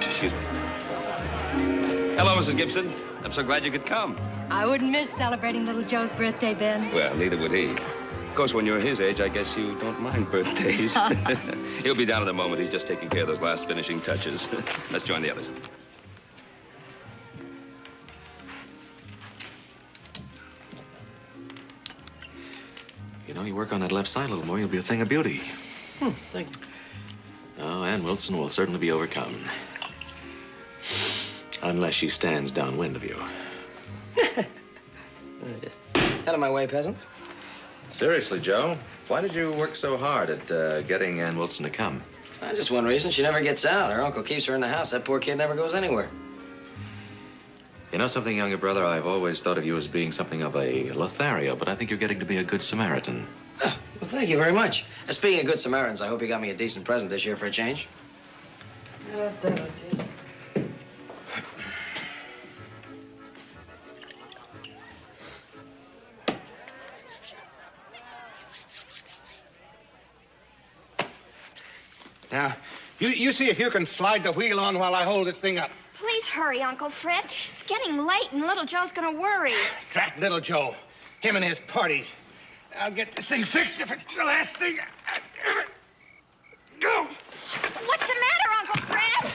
Excuse me. Hello, Mrs. Gibson. I'm so glad you could come. I wouldn't miss celebrating little Joe's birthday, Ben. Well, neither would he. Of course, when you're his age, I guess you don't mind birthdays. He'll be down in a moment. He's just taking care of those last finishing touches. Let's join the others. You know, you work on that left side a little more, you'll be a thing of beauty. Thank you. Oh, Ann Wilson will certainly be overcome. Unless she stands downwind of you. Out of my way, peasant. Seriously, Joe, why did you work so hard at getting Ann Wilson to come? Just one reason. She never gets out. Her uncle keeps her in the house. That poor kid never goes anywhere. You know something, younger brother? I've always thought of you as being something of a Lothario, but I think you're getting to be a good Samaritan. Oh, well, thank you very much. Speaking of good Samaritans, I hope you got me a decent present this year for a change. Now, you see if you can slide the wheel on while I hold this thing up. Please hurry, Uncle Fred. It's getting late and little Joe's gonna worry. Drat little Joe. Him and his parties. I'll get this thing fixed if it's the last thing I ever do. What's the matter, Uncle Fred?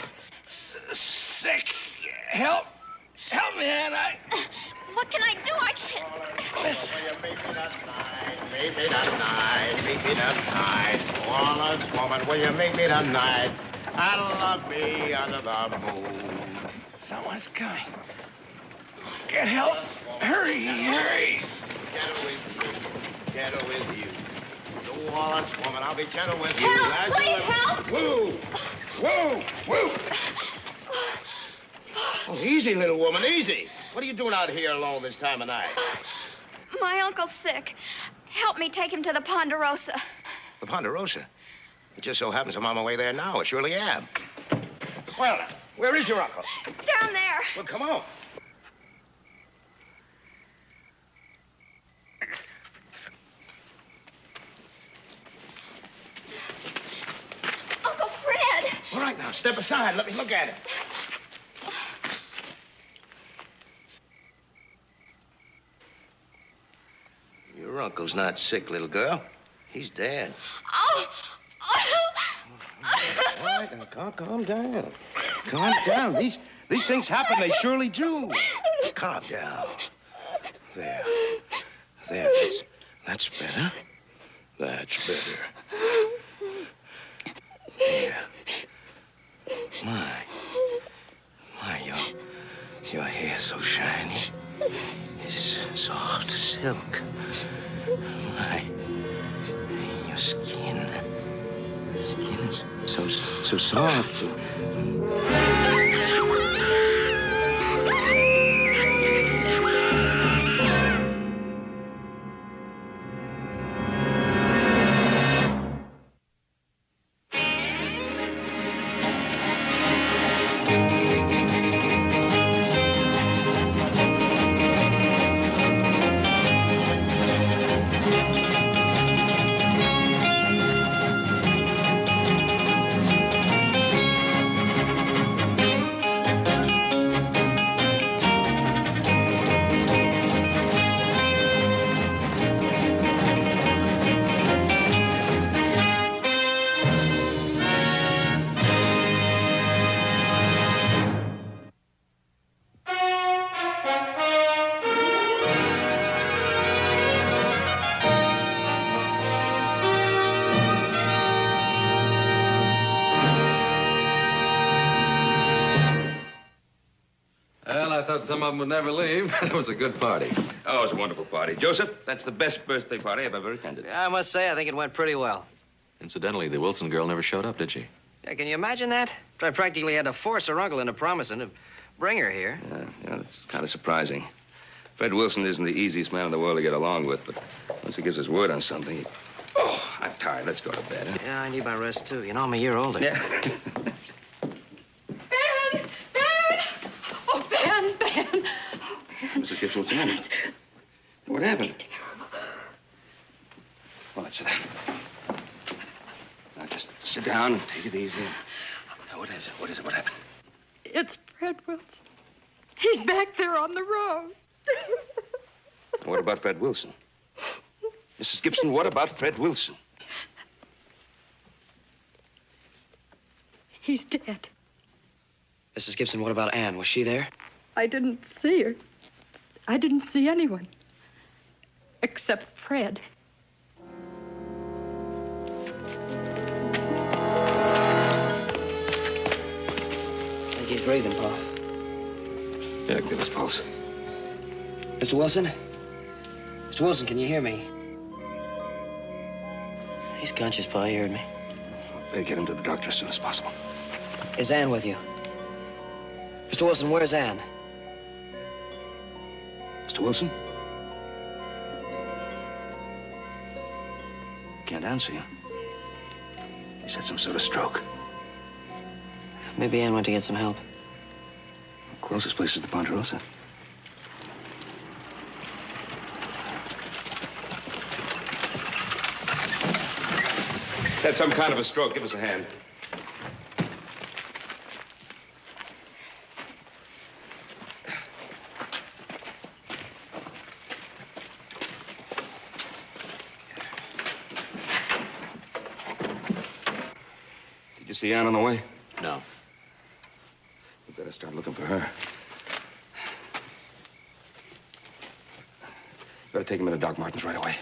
Sick. Help. Help me, Ann. What can I do? I can't... Listen. Meet me tonight, meet me tonight. Honest woman, will you meet me tonight? I love me under the moon. Someone's coming. Get help. Hurry, hurry. Gentle with you. You honest woman, I'll be gentle with you. Help, please, help. Woo! Woo! Woo! Oh, easy, little woman, easy. What are you doing out here alone this time of night? My uncle's sick. Help me take him to the Ponderosa. The Ponderosa? It just so happens I'm on my way there now. I surely am. Well, now, where is your uncle? Down there. Well, come on. Uncle Fred. All right, now, step aside. Let me look at it. Your uncle's not sick, little girl. He's dead. Oh. All right, now, calm down. Calm down. These things happen. They surely do. Calm down. There. That's better. That's better. Yeah. My, your hair's so shiny. It's soft as silk. My, your skin is so soft. Some of them would never leave. It was a good party. Oh, it was a wonderful party. Joseph, that's the best birthday party I've ever attended. I must say, I think it went pretty well. Incidentally, the Wilson girl never showed up, did she? Yeah, can you imagine that? I practically had to force her uncle into promising to bring her here. Yeah, that's kind of surprising. Fred Wilson isn't the easiest man in the world to get along with, but once he gives his word on something, he... Oh, I'm tired. Let's go to bed, huh? Yeah, I need my rest, too. You know, I'm a year older. Yeah. Ben! Mrs. Gibson, what's the matter? What happened? Well, let's sit down. Now, just sit down and take it easy. Now, what is it? What is it? What happened? It's Fred Wilson. He's back there on the road. What about Fred Wilson? Mrs. Gibson, what about Fred Wilson? He's dead. Mrs. Gibson, what about Anne? Was she there? I didn't see her. I didn't see anyone. Except Fred. I think he's breathing, Paul. Yeah, give us pulse. Mr. Wilson? Mr. Wilson, can you hear me? He's conscious, Pa. He heard me. Better get him to the doctor as soon as possible. Is Anne with you? Mr. Wilson, where's Anne? Mr. Wilson? Can't answer you. He's had some sort of stroke. Maybe Anne went to get some help. Closest place is the Ponderosa. Had some kind of a stroke. Give us a hand. Did you see Anne on the way? No. We better start looking for her. Better take him into Doc Martin's right away.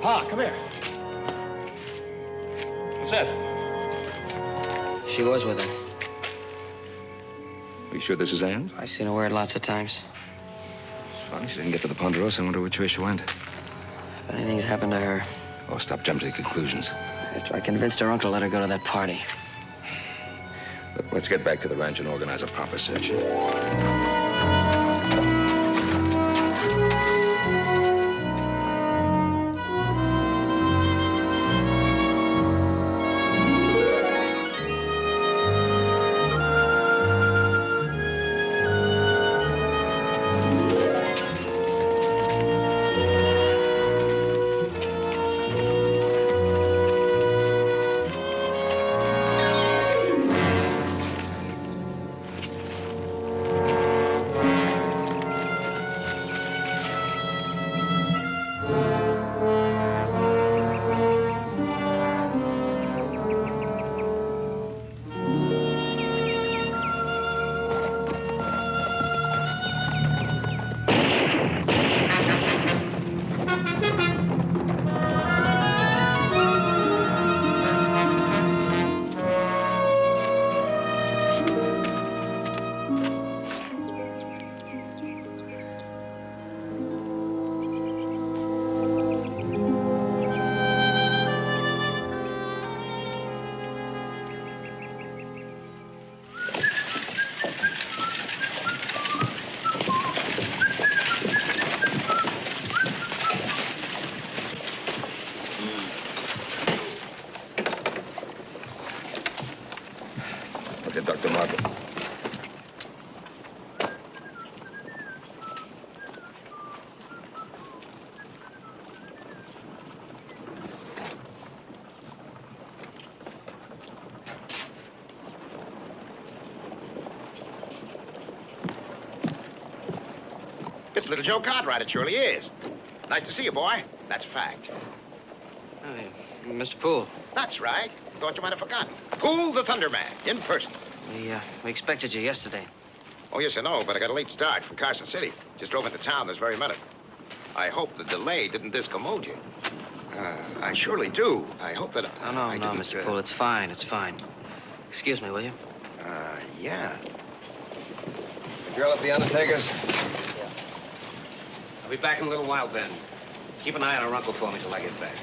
Pa, come here. What's that? She was with her. Are you sure this is Anne? I've seen her wear it lots of times. It's funny she didn't get to the Ponderosa. I wonder which way she went. If anything's happened to her, Oh, stop jumping to conclusions. I convinced her uncle to let her go to that party. Look, let's get back to the ranch and organize a proper search. Look at Dr. Margaret. It's little Joe Cartwright, it surely is. Nice to see you, boy. That's a fact. Mr. Poole. That's right. Thought you might have forgotten. Poole the Thunderman, in person. We expected you yesterday. Oh, yes, I know, but I got a late start from Carson City. Just drove into town this very minute. I hope the delay didn't discommode you. I surely do. I hope that No, I didn't, Mr. Poole, it's fine, it's fine. Excuse me, will you? Yeah. The girl at the undertaker's? I'll be back in a little while, Ben. Keep an eye on her uncle for me till I get back.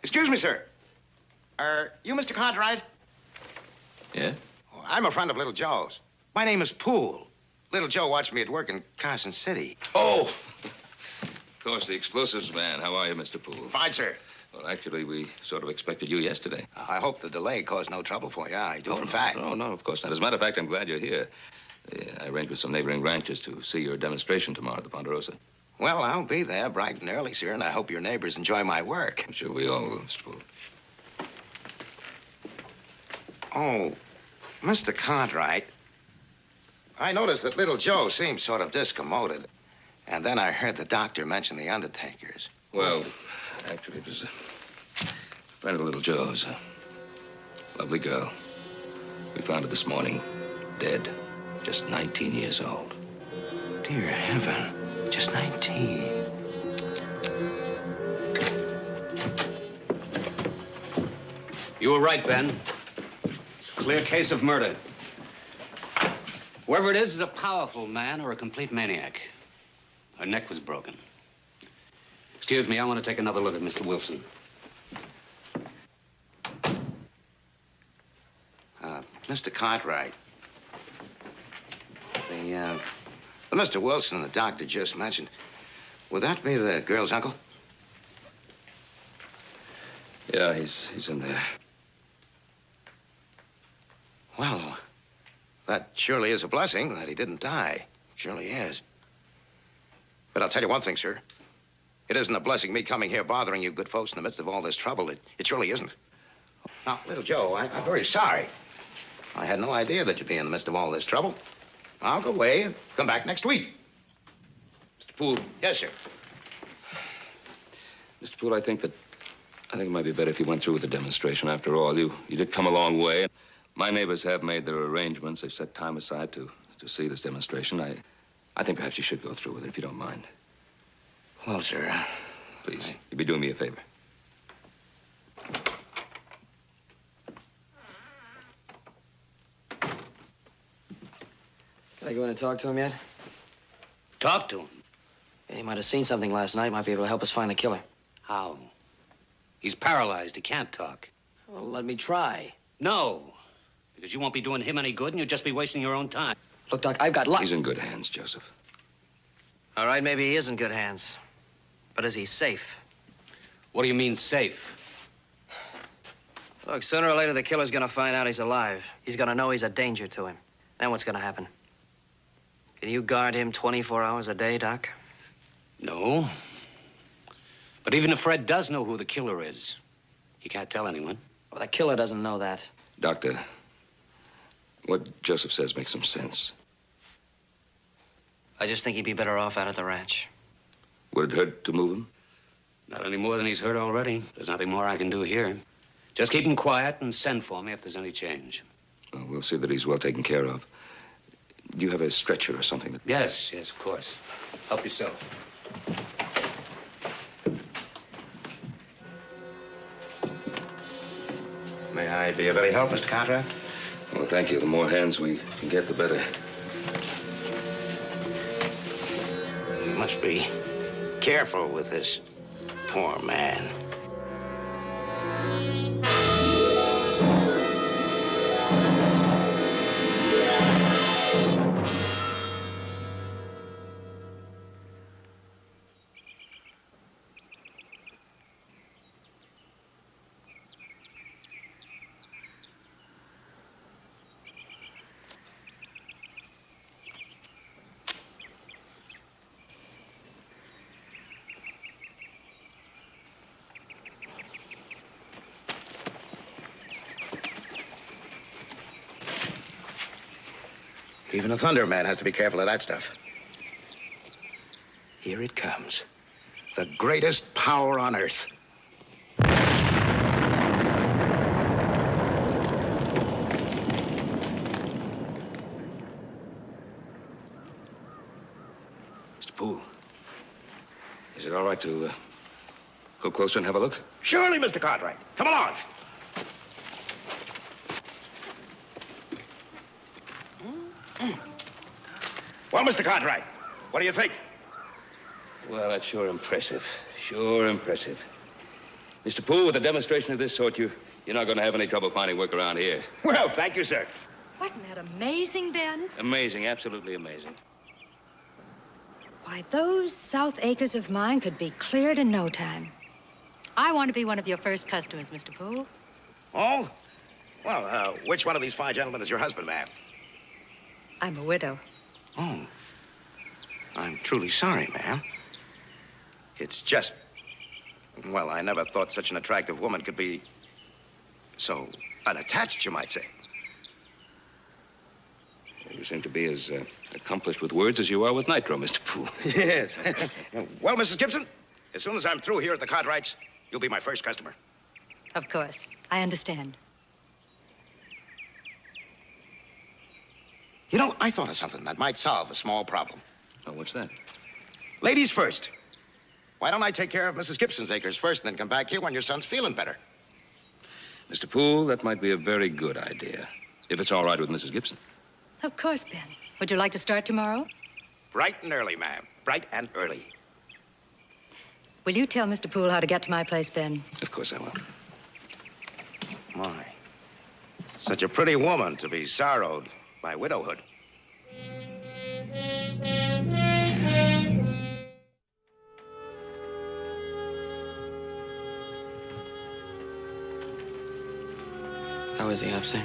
Excuse me, sir. You Mr. Cartwright? Yeah? Oh, I'm a friend of Little Joe's. My name is Poole. Little Joe watched me at work in Carson City. Oh! Of course, the explosives man. How are you, Mr. Poole? Fine, sir. Well, actually, we sort of expected you yesterday. I hope the delay caused no trouble for you. I do, for a fact. No, of course not. As a matter of fact, I'm glad you're here. I arranged with some neighboring ranchers to see your demonstration tomorrow at the Ponderosa. Well, I'll be there bright and early, sir, and I hope your neighbors enjoy my work. I'm sure we all will, Mr. Poole. Oh, Mr. Cartwright, I noticed that Little Joe seemed sort of discommoded. And then I heard the doctor mention the undertakers. Well, actually, it was a friend of Little Joe's. A lovely girl. We found her this morning, dead. Just 19 years old. Dear heaven, just 19. You were right, Ben. It's a clear case of murder. Whoever it is a powerful man or a complete maniac. Her neck was broken. Excuse me, I want to take another look at Mr. Wilson. Mr. Cartwright, the Mr. Wilson the doctor just mentioned, would that be the girl's uncle? Yeah, he's in there. Well, that surely is a blessing that he didn't die. It surely is. But I'll tell you one thing, sir. It isn't a blessing me coming here bothering you good folks in the midst of all this trouble. It surely isn't. Now, Little Joe, I'm very sorry. I had no idea that you'd be in the midst of all this trouble. I'll go away and come back next week. Mr. Poole. Yes, sir. Mr. Poole, I think it might be better if you went through with the demonstration. After all, you did come a long way. My neighbors have made their arrangements. They've set time aside to see this demonstration. I think perhaps you should go through with it, if you don't mind. Well, sir. Please, you'd be doing me a favor. Can I go in and talk to him yet? Talk to him. Yeah, he might have seen something last night. Might be able to help us find the killer. How? He's paralyzed. He can't talk. Well, let me try. No, because you won't be doing him any good and you'll just be wasting your own time. Look, Doc, I've got luck. He's in good hands, Joseph. All right, maybe he is in good hands. But is he safe? What do you mean, safe? Look, sooner or later, the killer's gonna find out he's alive. He's gonna know he's a danger to him. Then what's gonna happen? Can you guard him 24 hours a day, Doc? No. But even if Fred does know who the killer is, he can't tell anyone. Well, the killer doesn't know that. Doctor, what Joseph says makes some sense. I just think he'd be better off out at the ranch. Would it hurt to move him? Not any more than he's hurt already. There's nothing more I can do here. Just keep him quiet and send for me if there's any change. Well, we'll see that he's well taken care of. Do you have a stretcher or something? Yes, of course. Help yourself. May I be of any help, Mr. Cartwright? Well, thank you. The more hands we can get, the better. You must be careful with this poor man. Even a Thunder Man has to be careful of that stuff. Here it comes. The greatest power on Earth. Mr. Poole, is it all right to go closer and have a look? Surely, Mr. Cartwright. Come along. Well, Mr. Cartwright, what do you think? Well, that's sure impressive. Sure impressive. Mr. Poole, with a demonstration of this sort, you're not going to have any trouble finding work around here. Well, thank you, sir. Wasn't that amazing, Ben? Amazing, absolutely amazing. Why, those south acres of mine could be cleared in no time. I want to be one of your first customers, Mr. Poole. Oh? Well, which one of these fine gentlemen is your husband, ma'am? I'm a widow. Oh. I'm truly sorry, ma'am. It's just... Well, I never thought such an attractive woman could be so unattached, you might say. You seem to be as accomplished with words as you are with nitro, Mr. Poole. Yes. Well, Mrs. Gibson, as soon as I'm through here at the Cartwrights, you'll be my first customer. Of course. I understand. You know, I thought of something that might solve a small problem. Oh, what's that? Ladies first. Why don't I take care of Mrs. Gibson's acres first and then come back here when your son's feeling better? Mr. Poole, that might be a very good idea. If it's all right with Mrs. Gibson. Of course, Ben. Would you like to start tomorrow? Bright and early, ma'am. Bright and early. Will you tell Mr. Poole how to get to my place, Ben? Of course I will. My. Such a pretty woman to be sorrowed by widowhood. How is he, Upsy?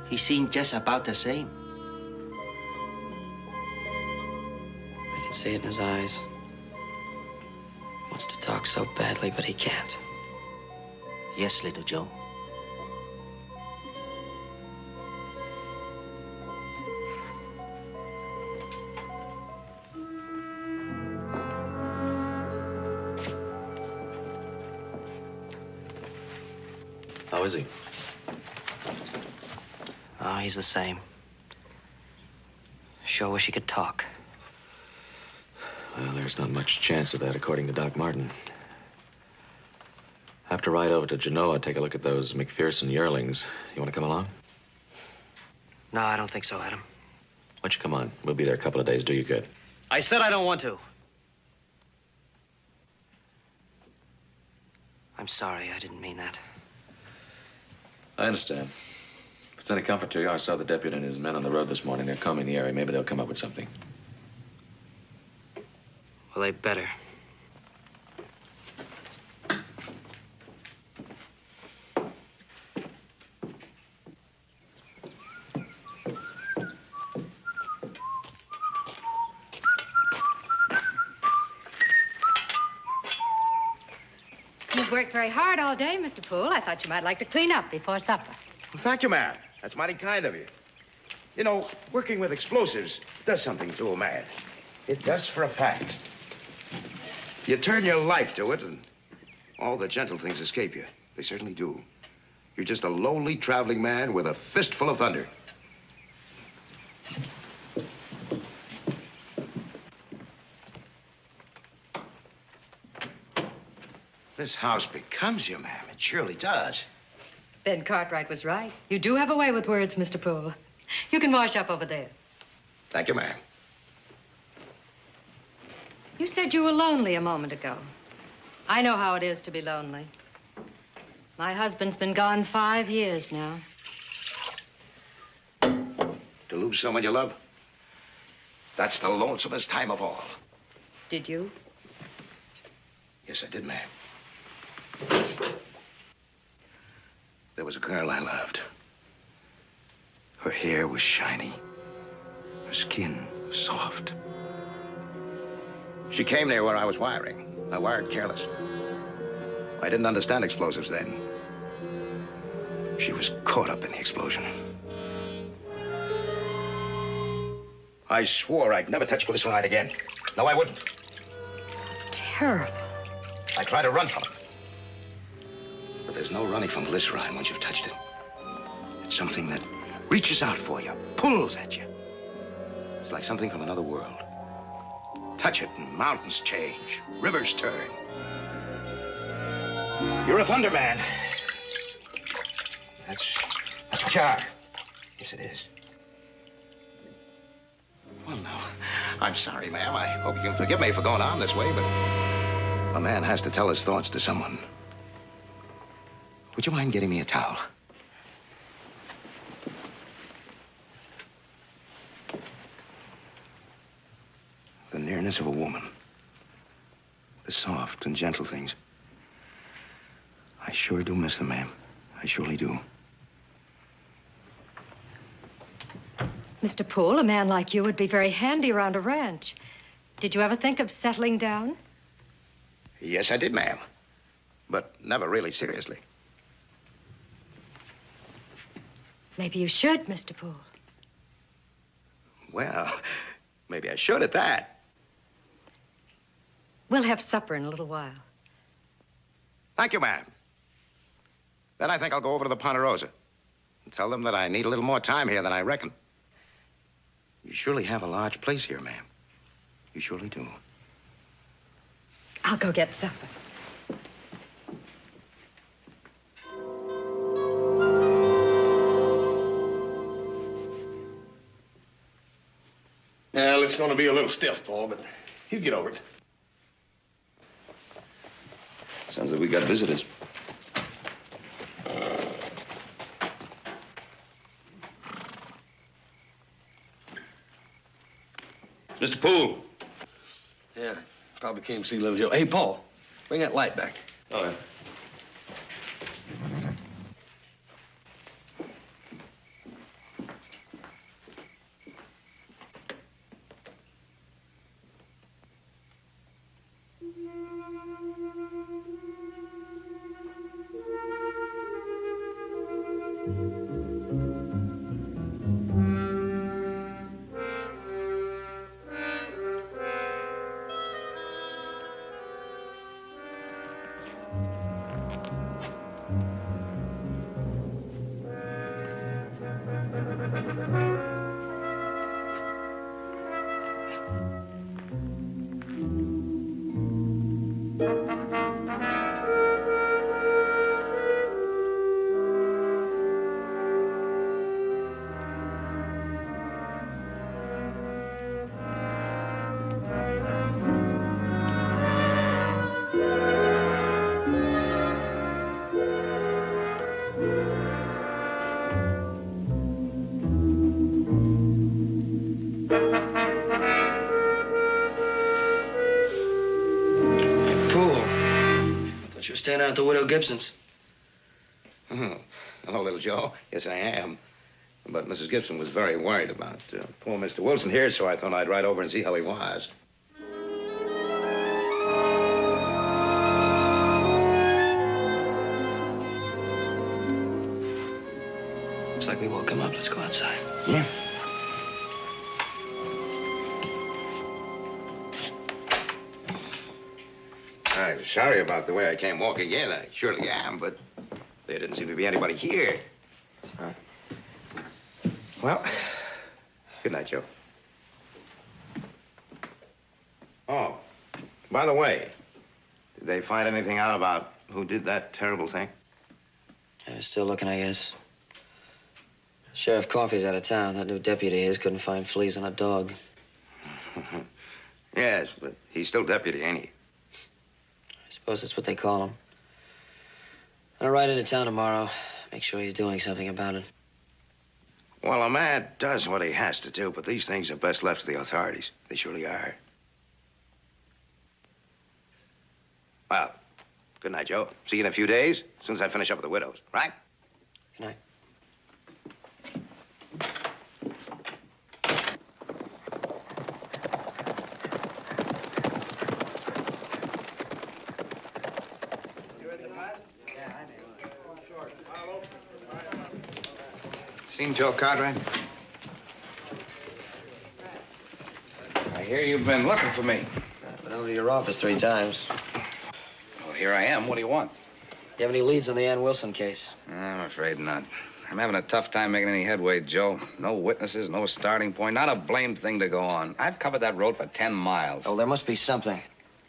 He seemed just about the same. I can see it in his eyes. Wants to talk so badly, but he can't. Yes, little Joe. How is he? Oh, he's the same. Sure wish he could talk. Well, there's not much chance of that, according to Doc Martin. Have to ride over to Genoa, take a look at those McPherson yearlings. You want to come along? No, I don't think so, Adam. Why don't you come on? We'll be there a couple of days. Do you good. I said I don't want to. I'm sorry, I didn't mean that. I understand. If it's any comfort to you, I saw the deputy and his men on the road this morning. They're combing the area. Maybe they'll come up with something. Well, they better. You've worked very hard all day, Mr. Poole. I thought you might like to clean up before supper. Well, thank you, ma'am. That's mighty kind of you. You know, working with explosives does something to a man. It does for a fact. You turn your life to it, and all the gentle things escape you. They certainly do. You're just a lowly traveling man with a fistful of thunder. This house becomes you, ma'am. It surely does. Ben Cartwright was right. You do have a way with words, Mr. Poole. You can wash up over there. Thank you, ma'am. You said you were lonely a moment ago. I know how it is to be lonely. My husband's been gone 5 years now. To lose someone you love? That's the lonesomest time of all. Did you? Yes, I did, ma'am. There was a girl I loved. Her hair was shiny. Her skin was soft. She came near where I was wiring. I wired careless. I didn't understand explosives then. She was caught up in the explosion. I swore I'd never touch glycerine again. No, I wouldn't. Terrible. I tried to run from it. But there's no running from glycerine once you've touched it. It's something that reaches out for you, pulls at you. It's like something from another world. Touch it and mountains change, rivers turn. You're a thunder man. That's what you are. Yes, it is. Well, no. I'm sorry, ma'am. I hope you can forgive me for going on this way, but a man has to tell his thoughts to someone. Would you mind getting me a towel? The nearness of a woman. The soft and gentle things. I sure do miss them, ma'am. I surely do. Mr. Poole, a man like you would be very handy around a ranch. Did you ever think of settling down? Yes, I did, ma'am. But never really seriously. Maybe you should, Mr. Poole. Well, maybe I should at that. We'll have supper in a little while. Thank you, ma'am. Then I think I'll go over to the Ponderosa and tell them that I need a little more time here than I reckon. You surely have a large place here, ma'am. You surely do. I'll go get supper. Well, it's going to be a little stiff, Paul, but you get over it. Sounds like we got visitors. Mr. Poole. Yeah, probably came to see Little Joe. Hey, Paul, bring that light back. Oh, yeah. Staying out at the Widow Gibson's. Oh, hello, Little Joe. Yes, I am. But Mrs. Gibson was very worried about poor Mr. Wilson here, so I thought I'd ride over and see how he was. Looks like we woke him up. Let's go outside. Yeah. I'm sorry about the way I came walking in. I surely am, but there didn't seem to be anybody here. All right. Well, good night, Joe. Oh, by the way, did they find anything out about who did that terrible thing? Yeah, still looking, I guess. Sheriff Coffey's out of town. That new deputy of his couldn't find fleas on a dog. Yes, but he's still deputy, ain't he? I suppose that's what they call him. I'll ride into town tomorrow. Make sure he's doing something about it. Well, a man does what he has to do, but these things are best left to the authorities. They surely are. Well, good night, Joe. See you in a few days, as soon as I finish up with the widows, right? Good night. Seen Joe Cartwright? I hear you've been looking for me. I've been over to your office 3 times. Well, here I am. What do you want? You have any leads on the Ann Wilson case? I'm afraid not. I'm having a tough time making any headway, Joe. No witnesses, no starting point, not a blamed thing to go on. I've covered that road for 10 miles. Oh, there must be something.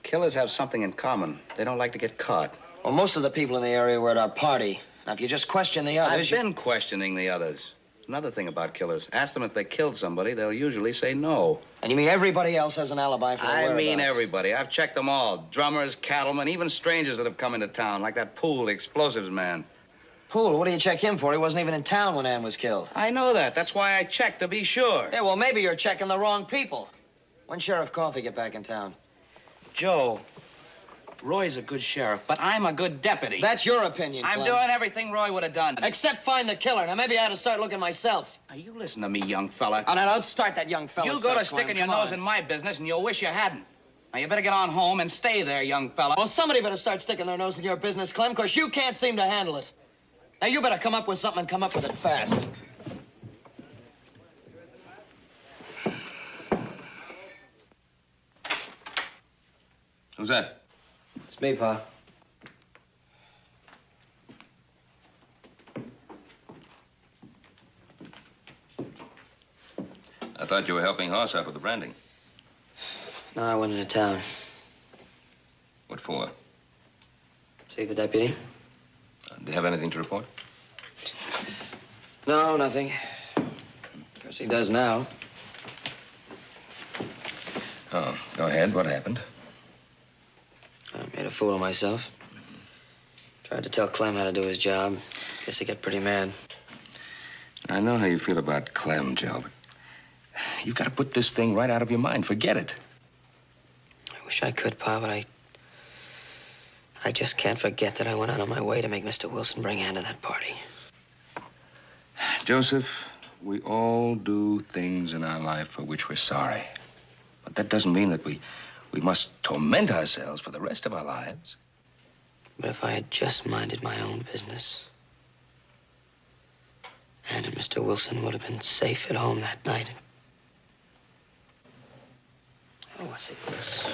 Killers have something in common. They don't like to get caught. Well, most of the people in the area were at our party. Now, if you just question the others... I've been questioning the others. Another thing about killers. Ask them if they killed somebody, they'll usually say no. And you mean everybody else has an alibi for their whereabouts? I mean everybody. I've checked them all. Drummers, cattlemen, even strangers that have come into town, like that Poole, the explosives man. Poole, what do you check him for? He wasn't even in town when Ann was killed. I know that. That's why I checked to be sure. Yeah, well, maybe you're checking the wrong people. When Sheriff Coffey get back in town? Joe, Roy's a good sheriff, but I'm a good deputy. That's your opinion, I'm Clem. doing everything Roy would have done. Except find the killer. Now, maybe I ought to start looking myself. Now, you listen to me, young fella. Oh, now, don't start that young fella You stuff, go to Clem. sticking your Come nose on. in my business, and you'll wish you hadn't. Now, you better get on home and stay there, young fella. Well, somebody better start sticking their nose in your business, Clem, because you can't seem to handle it. Now, you better come up with something and come up with it fast. Who's that? It's me, Pa. I thought you were helping Hoss out with the branding. No, I went into town. What for? See the deputy? Do you have anything to report? No, nothing. Of course he does now. Oh, go ahead. What happened? I made a fool of myself. Tried to tell Clem how to do his job. Guess he got pretty mad. I know how you feel about Clem, Joe, but you've got to put this thing right out of your mind. Forget it. I wish I could, Pa, but I just can't forget that I went out of my way to make Mr. Wilson bring Ann to that party. Joseph, we all do things in our life for which we're sorry. But that doesn't mean that we must torment ourselves for the rest of our lives. But if I had just minded my own business, Ann and Mr. Wilson would have been safe at home that night. Oh, what's it this?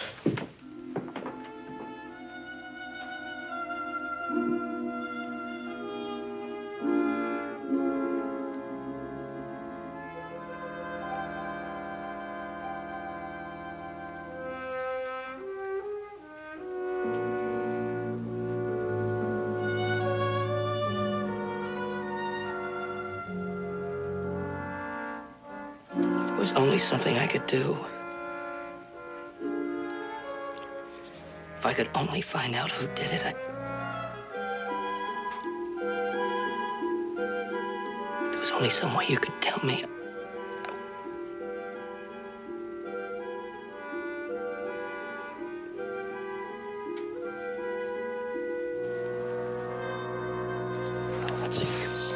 There was only something I could do. If I could only find out who did it, If there was only some way you could tell me. Oh, what's the use?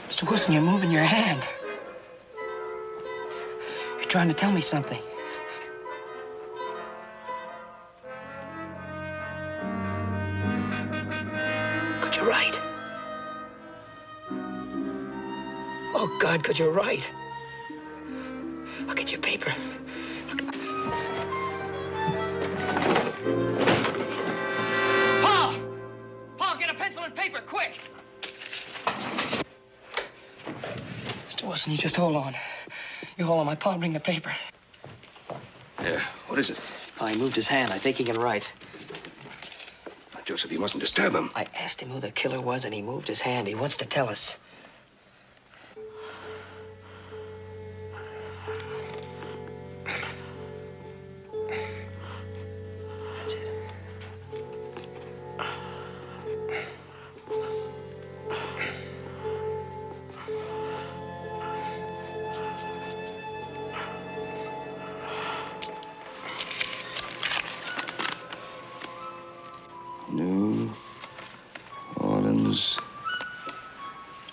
Mr. Wilson, you're moving your hand. You're trying to tell me something. Could you write? Oh, God, could you write? I'll get you paper. Paul! Paul, get a pencil and paper, quick! Mr. Wilson, you just hold on. You hold on. My pa bring the paper. There. What is it? Oh, he moved his hand. I think he can write. Now, Joseph, you mustn't disturb him. I asked him who the killer was, and he moved his hand. He wants to tell us. That's it. New Orleans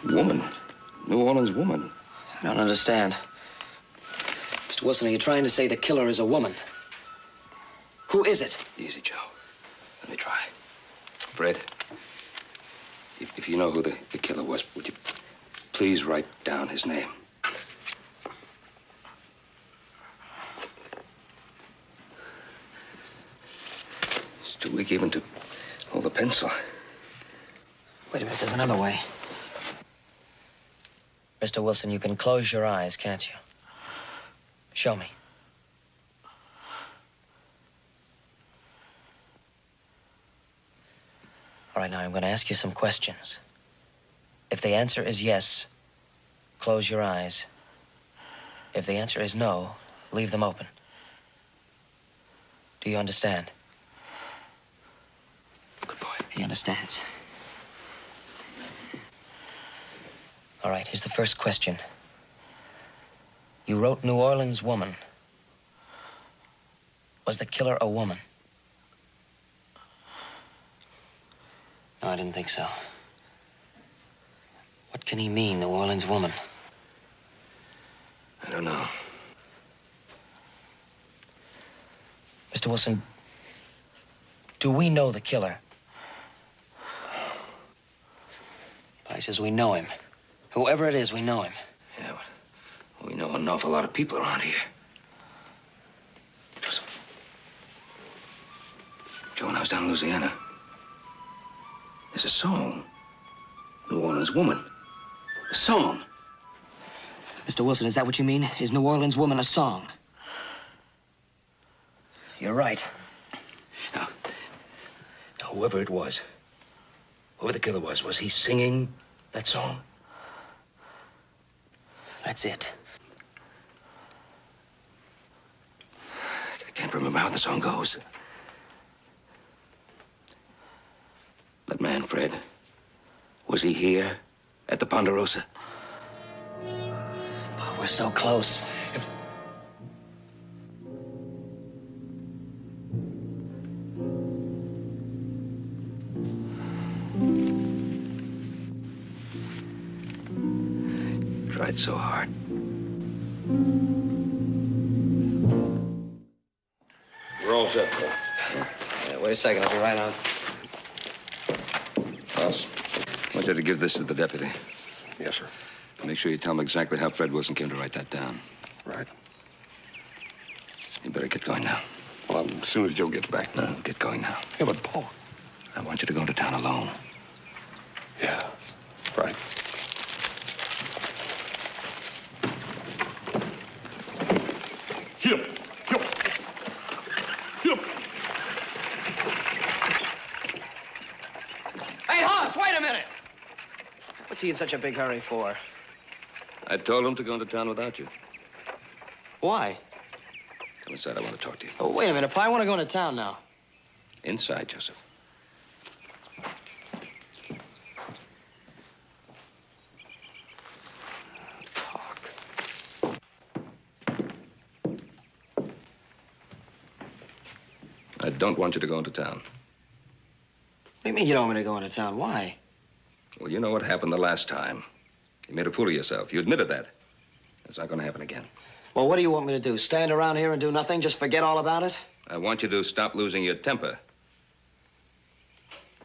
woman. New Orleans woman. I don't understand. Mr. Wilson, are you trying to say the killer is a woman? Who is it? Easy, Joe. Let me try. Fred, if you know who the killer was, would you please write down his name? It's too weak even to hold the pencil. Wait a minute, there's another way. Mr. Wilson, you can close your eyes, can't you? Show me. All All right, now I'm going to ask you some questions. If the answer is yes, close your eyes. If the answer is no, leave them open. Do you understand? Good boy. He understands. All right, here's the first question. You wrote New Orleans Woman. Was the killer a woman? No, I didn't think so. What can he mean, New Orleans Woman? I don't know. Mr. Wilson, do we know the killer? He says we know him. Whoever it is, we know him. Yeah, but we know an awful lot of people around here. Joseph. Joe, when I was down in Louisiana, there's a song. New Orleans Woman. A song. Mr. Wilson, is that what you mean? Is New Orleans Woman a song? You're right. Now, whoever it was, whoever the killer was he singing that song? That's it. I can't remember how the song goes. That man, Fred, was he here at the Ponderosa? Oh, we're so close. If... Tried so hard. We're all set, Paul. Wait a second, I'll be right out. Boss, I want you to give this to the deputy. Yes, sir. Make sure you tell him exactly how Fred Wilson came to write that down. Right. You better get going now. Well, as soon as Joe gets back. No, get going now. Yeah, but Paul. I want you to go into town alone. Yeah, right. Hip, hip, hip. Hey, Hoss, wait a minute! What's he in such a big hurry for? I told him to go into town without you. Why? Come inside, I want to talk to you. Oh, wait a minute, Pa. I want to go into town now. Inside, Joseph. I don't want you to go into town. What do you mean you don't want me to go into town? Why? Well, you know what happened the last time. You made a fool of yourself. You admitted that. It's not going to happen again. Well, what do you want me to do? Stand around here and do nothing? Just forget all about it? I want you to stop losing your temper.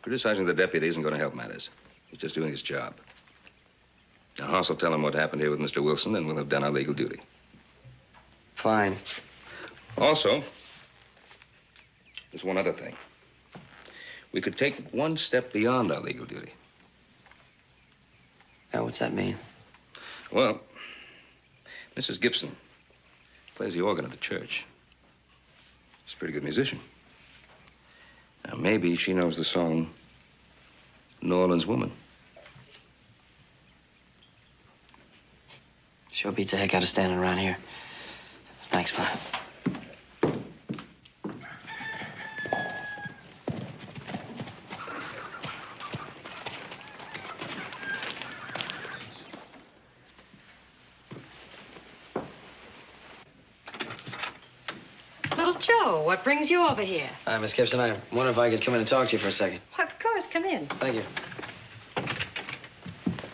Criticizing the deputy isn't going to help matters. He's just doing his job. Now, Hoss will tell him what happened here with Mr. Wilson, and we'll have done our legal duty. Fine. Also, there's one other thing. We could take one step beyond our legal duty. Yeah, what's that mean? Well, Mrs. Gibson plays the organ at the church. She's a pretty good musician. Now, maybe she knows the song New Orleans Woman. Sure beats the heck out of standing around here. Thanks, Pa. Little Joe, what brings you over here? Hi, Miss Gibson. I wonder if I could come in and talk to you for a second. Why, of course, come in. Thank you.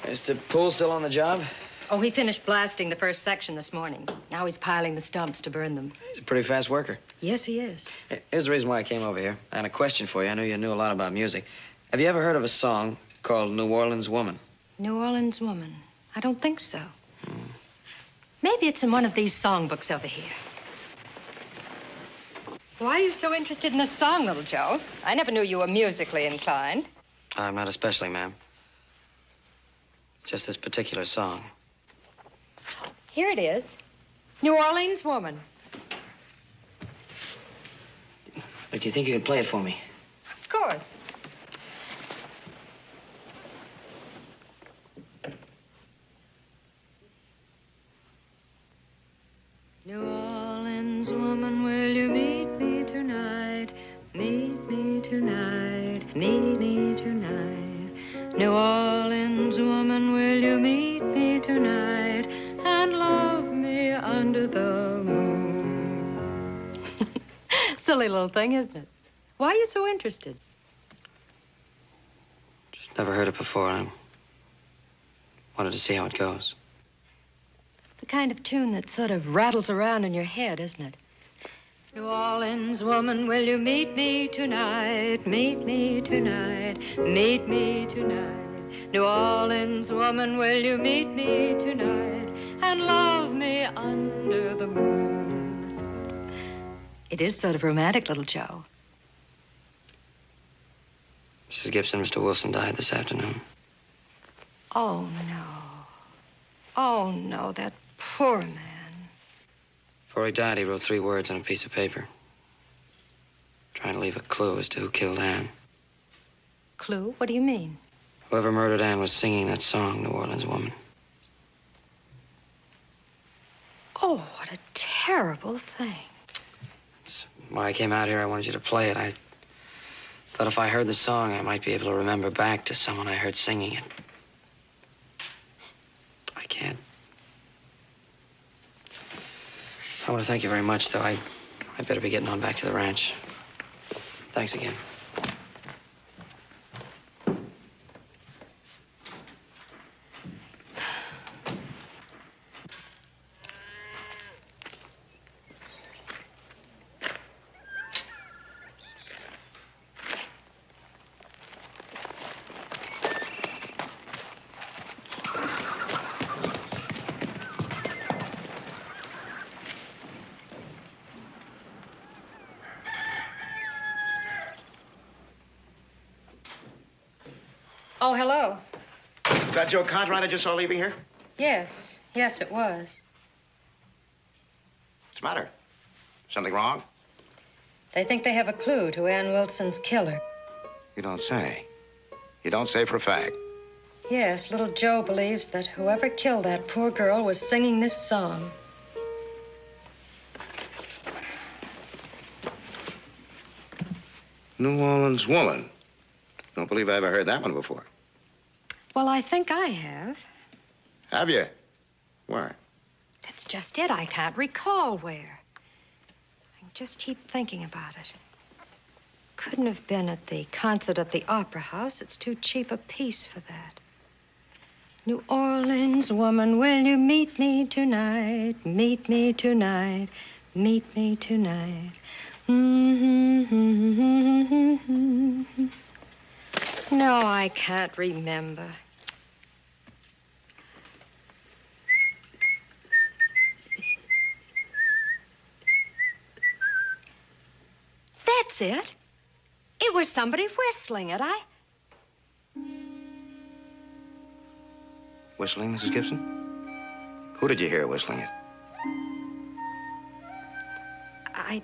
Is the pool still on the job? Oh, he finished blasting the first section this morning. Now he's piling the stumps to burn them. He's a pretty fast worker. Yes, he is. Here's the reason why I came over here. I had a question for you. I knew you knew a lot about music. Have you ever heard of a song called New Orleans Woman? New Orleans Woman. I don't think so. Maybe it's in one of these songbooks over here. Why are you so interested in this song, little Joe? I never knew you were musically inclined. I'm not especially, ma'am. Just this particular song. Here it is. New Orleans Woman. But do you think you could play it for me? Of course. meet me tonight? New Orleans woman, will you meet me tonight and love me under the moon? Silly little thing, isn't it? Why are you so interested? Just never heard it before. I wanted to see how it goes. It's the kind of tune that sort of rattles around in your head, isn't it? New Orleans woman, will you meet me tonight? Meet me tonight. Meet me tonight. New Orleans woman, will you meet me tonight and love me under the moon? It is sort of romantic, little Joe. Mrs. Gibson, Mr. Wilson died this afternoon. Oh, no. Oh, no, that poor man. Before he died, he wrote 3 words on a piece of paper, trying to leave a clue as to who killed Anne. Clue? What do you mean? Whoever murdered Anne was singing that song, New Orleans Woman. Oh, what a terrible thing. That's why I came out here. I wanted you to play it. I thought if I heard the song, I might be able to remember back to someone I heard singing it. I can't. I want to thank you very much, though. I better be getting on back to the ranch. Thanks again. Oh, hello. Is that Joe Cartwright I just saw leaving here? Yes, it was. What's the matter? Something wrong? They think they have a clue to Ann Wilson's killer. You don't say. You don't say for a fact. Yes, little Joe believes that whoever killed that poor girl was singing this song. New Orleans Woman. Don't believe I ever heard that one before. Well, I think I have. Have you? Where? That's just it. I can't recall where. I just keep thinking about it. Couldn't have been at the concert at the Opera House. It's too cheap a piece for that. New Orleans woman, will you meet me tonight? Meet me tonight. Meet me tonight. No, I can't remember. That's it. It was somebody whistling it. Whistling, Mrs. Gibson? Who did you hear whistling it? I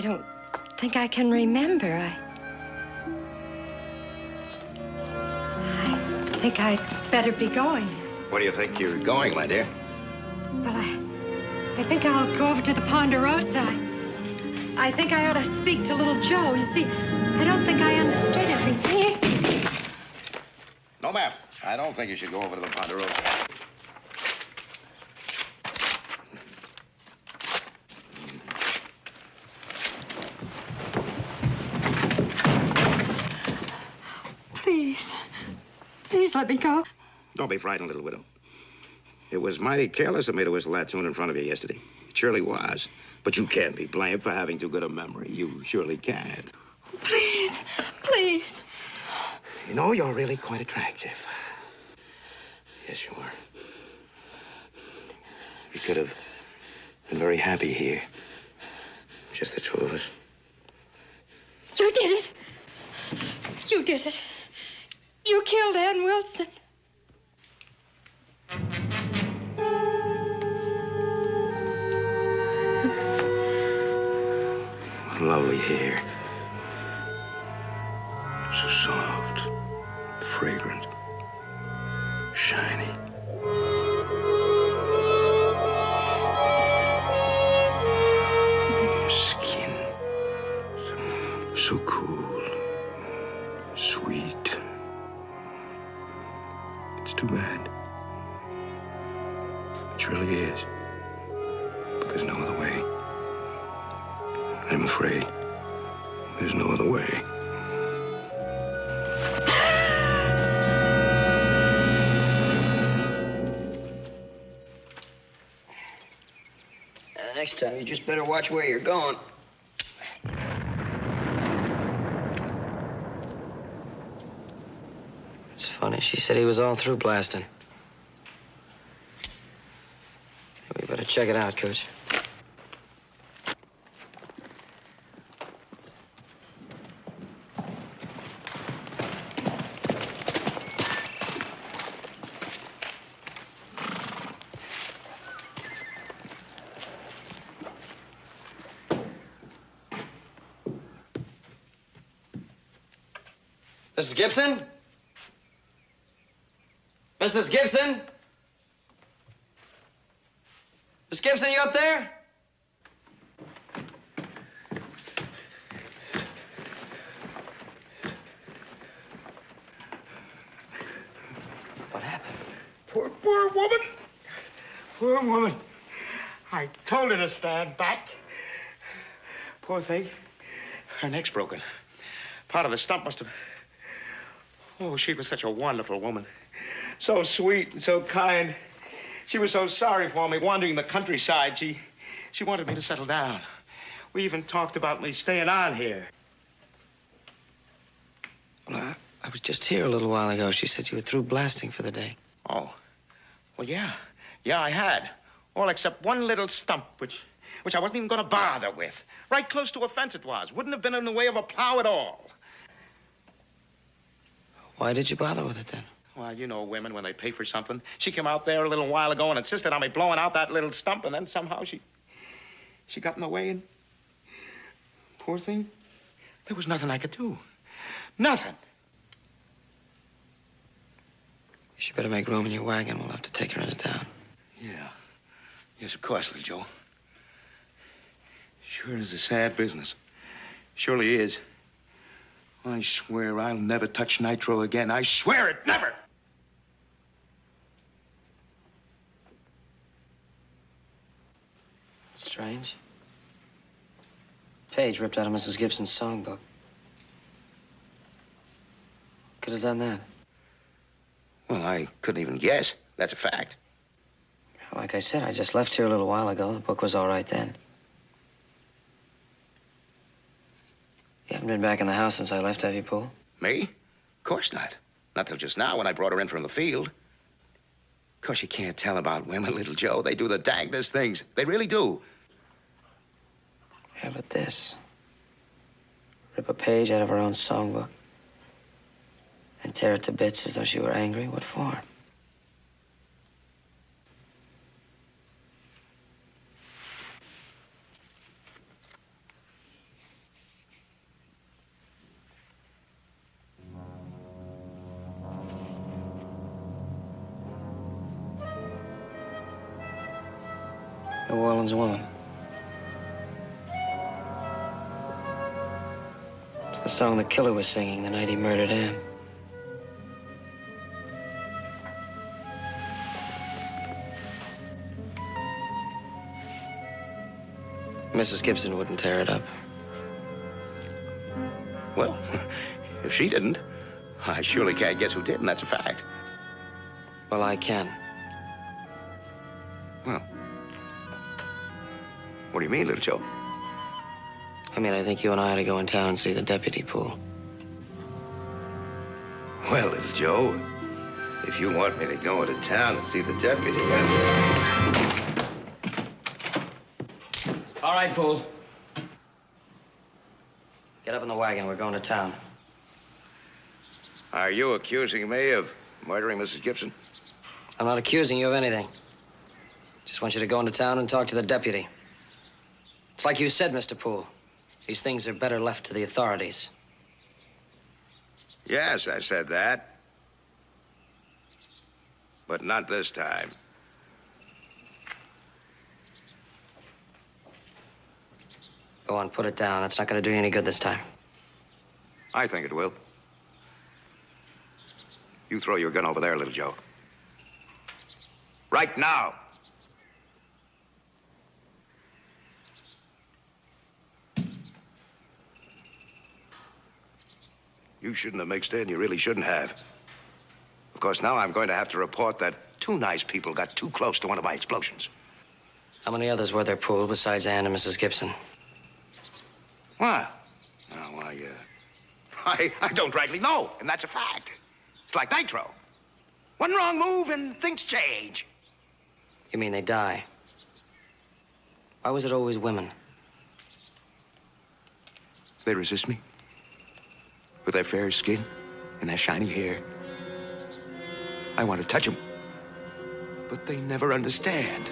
don't think I can remember. I think I'd better be going. Where do you think you're going, my dear? Well, I think I'll go over to the Ponderosa. I think I ought to speak to little Joe. You see, I don't think I understood everything. No, ma'am. I don't think you should go over to the Ponderosa. Please let me go. Don't be frightened, little widow. It was mighty careless of me to whistle that tune in front of you yesterday. It surely was. But you can't be blamed for having too good a memory. You surely can't. Please, please. You know, you're really quite attractive. Yes, you are. We could have been very happy here. Just the two of us. You did it. You did it. You killed Ann Wilson. Lovely hair. So soft, fragrant, shiny. Your skin, so cool, Sweet. It's too bad. It really is. But there's no other way. I'm afraid there's no other way. Next time, you just better watch where you're going. It's funny. She said he was all through blasting. We better check it out, Coach. Mrs. Gibson? Mrs. Gibson? Miss Gibson, you up there? What happened? Poor woman. Poor woman. I told her to stand back. Poor thing. Her neck's broken. Part of the stump must have... Oh, she was such a wonderful woman. So sweet and so kind. She was so sorry for me wandering the countryside. She wanted me to settle down. We even talked about me staying on here. Well, I was just here a little while ago. She said you were through blasting for the day. Oh. Well, yeah. Yeah, I had. All except one little stump, which I wasn't even going to bother with. Right close to a fence it was. Wouldn't have been in the way of a plow at all. Why did you bother with it then? Well, you know women when they pay for something. She came out there a little while ago and insisted on me blowing out that little stump, and then somehow she got in the way, and poor thing, there was nothing I could do. Nothing. You better make room in your wagon. We'll have to take her into town. Yeah. Yes, of course, little Joe. Sure is a sad business. Surely is. I swear I'll never touch nitro again. I swear it, never! Strange. Page ripped out of Mrs. Gibson's songbook. Could have done that. Well, I couldn't even guess. That's a fact. Like I said, I just left here a little while ago. The book was all right then. You haven't been back in the house since I left, have you, Poole? Me? Of course not. Not till just now when I brought her in from the field. Of course, you can't tell about women, little Joe. They do the dangdest things. They really do. Yeah, but this. Rip a page out of her own songbook and tear it to bits as though she were angry. What for? New Orleans woman. It's the song the killer was singing the night he murdered Anne. Mrs. Gibson wouldn't tear it up. Well, if she didn't, I surely can't guess who did, and that's a fact. Well, I can. Well, what do you mean, little Joe? I mean, I think you and I ought to go in town and see the deputy, Poole. Well, little Joe, if you want me to go into town and see the deputy, All right, Poole. Get up in the wagon. We're going to town. Are you accusing me of murdering Mrs. Gibson? I'm not accusing you of anything. Just want you to go into town and talk to the deputy. It's like you said, Mr. Poole. These things are better left to the authorities. Yes, I said that. But not this time. Go on, put it down. That's not going to do you any good this time. I think it will. You throw your gun over there, little Joe. Right now. You shouldn't have mixed in. You really shouldn't have. Of course, now I'm going to have to report that two nice people got too close to one of my explosions. How many others were there pooled besides Ann and Mrs. Gibson? What? Oh, why, I don't rightly know, and that's a fact. It's like nitro. One wrong move and things change. You mean they die? Why was it always women? They resist me. With their fair skin and their shiny hair. I want to touch them. But they never understand.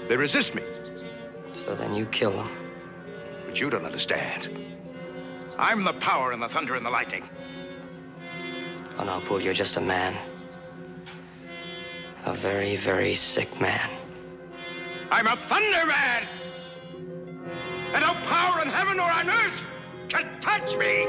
They resist me. So then you kill them. But you don't understand. I'm the power and the thunder and the lightning. Oh, no, Poole, you're just a man. A very, very sick man. I'm a thunder man! And no power in heaven or on earth can touch me!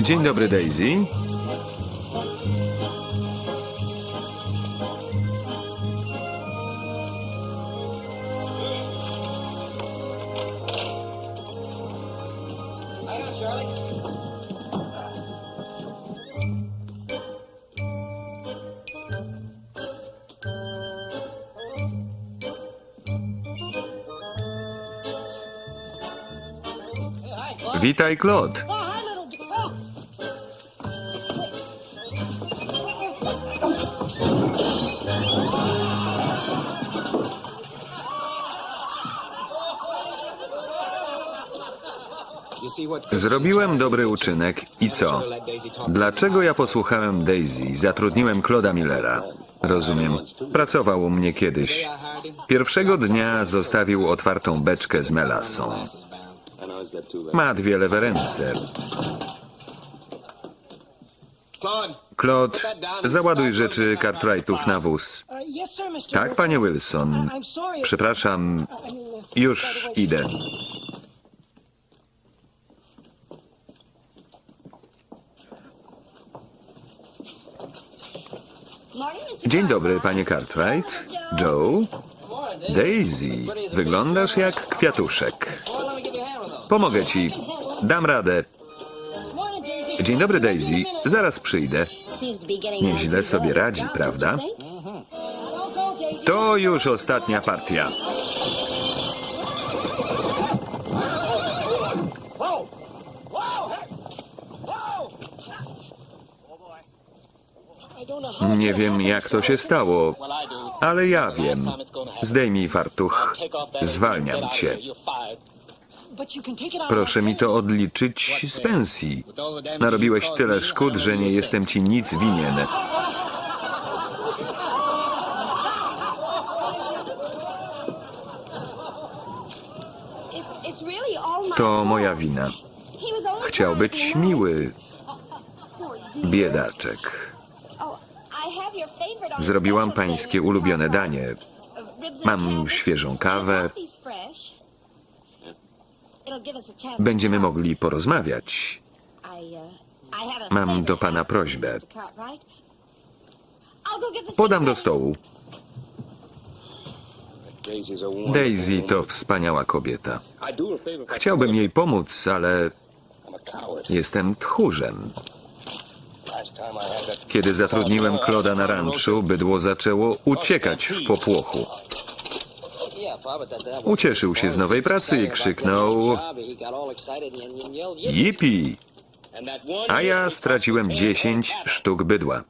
Dzień dobry, Daisy. Witaj, Claude. Zrobiłem dobry uczynek i co? Dlaczego ja posłuchałem Daisy i zatrudniłem Claude'a Millera? Rozumiem. Pracował u mnie kiedyś. Pierwszego dnia zostawił otwartą beczkę z melassą. Ma dwie lewe ręce. Claude, załaduj rzeczy Cartwrightów na wóz. Tak, panie Wilson. Przepraszam, już idę. Dzień dobry, panie Cartwright. Joe? Daisy, wyglądasz jak kwiatuszek. Pomogę ci. Dam radę. Dzień dobry, Daisy. Zaraz przyjdę. Nieźle sobie radzi, prawda? To już ostatnia partia. Nie wiem, jak to się stało, ale ja wiem. Zdejmij fartuch. Zwalniam cię. Proszę mi to odliczyć z pensji. Narobiłeś tyle szkód, że nie jestem ci nic winien. To moja wina. Chciał być miły. Biedaczek. Zrobiłam pańskie ulubione danie. Mam świeżą kawę. Będziemy mogli porozmawiać. Mam do pana prośbę. Podam do stołu. Daisy to wspaniała kobieta. Chciałbym jej pomóc, ale jestem tchórzem. Kiedy zatrudniłem Claude'a na ranczu, bydło zaczęło uciekać w popłochu. Ucieszył się z nowej pracy i krzyknął: Yippee! A ja straciłem 10 sztuk bydła.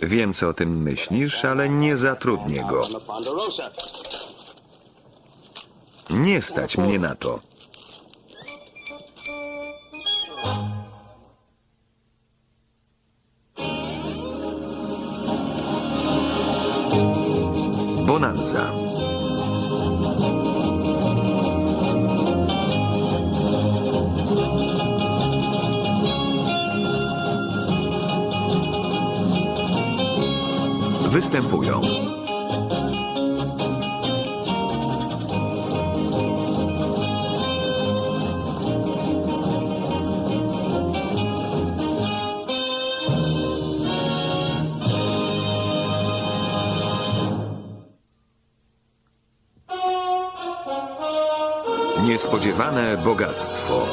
Wiem, co o tym myślisz, ale nie zatrudnię go. Nie stać mnie na to. Bonanza. Występują niespodziewane bogactwo.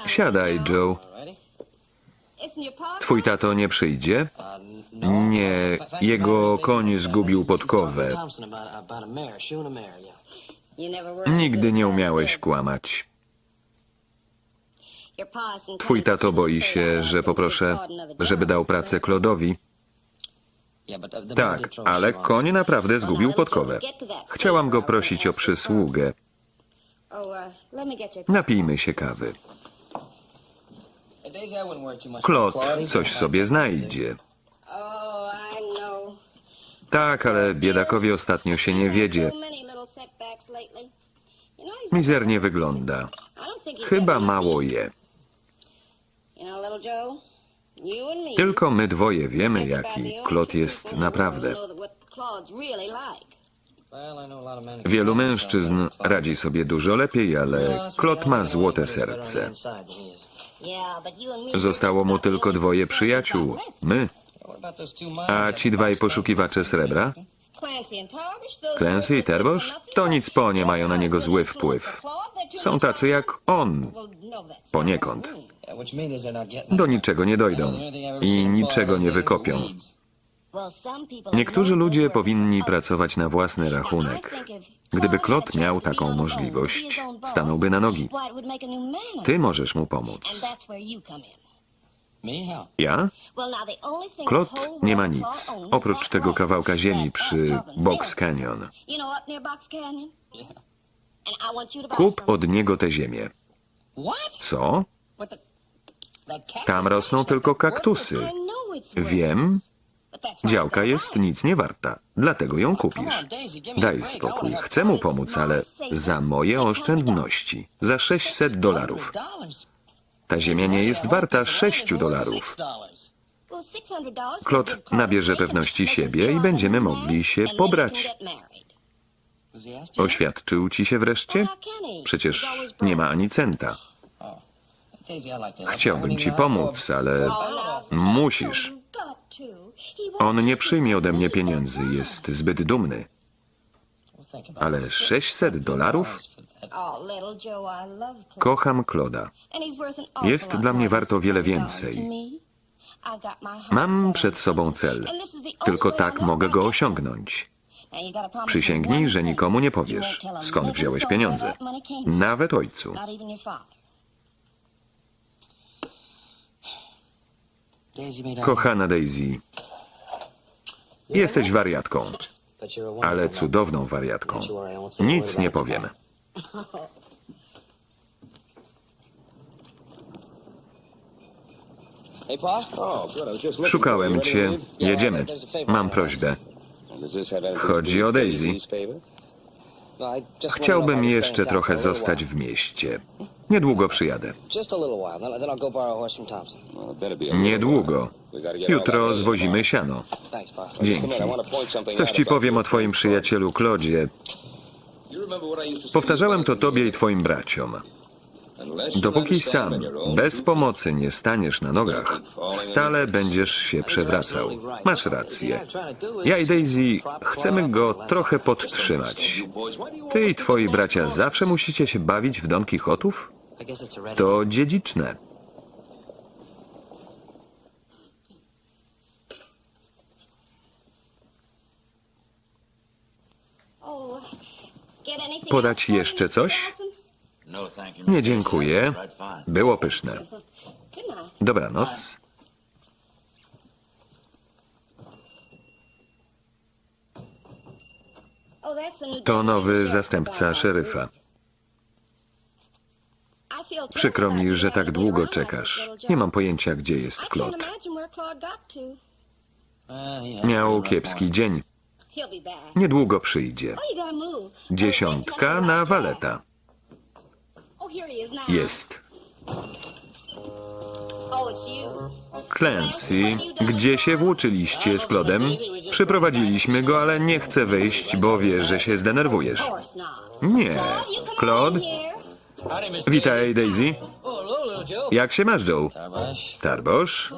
Siadaj, Joe. Twój tato nie przyjdzie? Nie, jego koń zgubił podkowę. Nigdy nie umiałeś kłamać. Twój tato boi się, że poproszę, żeby dał pracę Claude'owi. Tak, ale koń naprawdę zgubił podkowę. Chciałam go prosić o przysługę. Napijmy się kawy. Claude coś sobie znajdzie. Tak, ale biedakowi ostatnio się nie wiedzie. Mizernie wygląda. Chyba mało je. Tylko my dwoje wiemy, jaki Claude jest naprawdę. Wielu mężczyzn radzi sobie dużo lepiej, ale Claude ma złote serce. Zostało mu tylko 2 przyjaciół. My. A ci 2 poszukiwacze srebra? Clancy i Terbosz? To nic po, nie mają na niego zły wpływ. Są tacy jak on. Poniekąd. Do niczego nie dojdą. I niczego nie wykopią. Niektórzy ludzie powinni pracować na własny rachunek. Gdyby Claude miał taką możliwość, stanąłby na nogi. Ty możesz mu pomóc. Ja? Claude nie ma nic, oprócz tego kawałka ziemi przy Box Canyon. Kup od niego tę ziemię. Co? Tam rosną tylko kaktusy. Wiem. Działka jest nic nie warta, dlatego ją kupisz. Daj spokój, chcę mu pomóc, ale za moje oszczędności, za $600. Ta ziemia nie jest warta $6. Claude nabierze pewności siebie i będziemy mogli się pobrać. Oświadczył ci się wreszcie? Przecież nie ma ani centa. Chciałbym ci pomóc, ale musisz. On nie przyjmie ode mnie pieniędzy, jest zbyt dumny. Ale $600? Kocham Claude'a. Jest dla mnie wart o wiele więcej. Mam przed sobą cel. Tylko tak mogę go osiągnąć. Przysięgnij, że nikomu nie powiesz, skąd wziąłeś pieniądze. Nawet ojcu. Kochana Daisy, jesteś wariatką, ale cudowną wariatką. Nic nie powiem. Szukałem cię. Jedziemy. Mam prośbę. Chodzi o Daisy. Chciałbym jeszcze trochę zostać w mieście. Niedługo przyjadę. Niedługo. Jutro zwozimy siano. Dzięki. Coś ci powiem o twoim przyjacielu Claudzie. Powtarzałem to tobie i twoim braciom. Dopóki sam, bez pomocy nie staniesz na nogach, stale będziesz się przewracał. Masz rację. Ja i Daisy chcemy go trochę podtrzymać. Ty i twoi bracia zawsze musicie się bawić w Don Kichotów? To dziedziczne. Podać jeszcze coś? Nie, dziękuję. Było pyszne. Dobranoc. To nowy zastępca szeryfa. Przykro mi, że tak długo czekasz. Nie mam pojęcia, gdzie jest Claude. Miał kiepski dzień. Niedługo przyjdzie. 10 na waleta. Jest. Clancy, gdzie się włóczyliście z Claudem? Przyprowadziliśmy go, ale nie chce wyjść, bo wie, że się zdenerwujesz. Nie. Claude? Witaj, Daisy. Jak się masz, Joe? Tarbosz?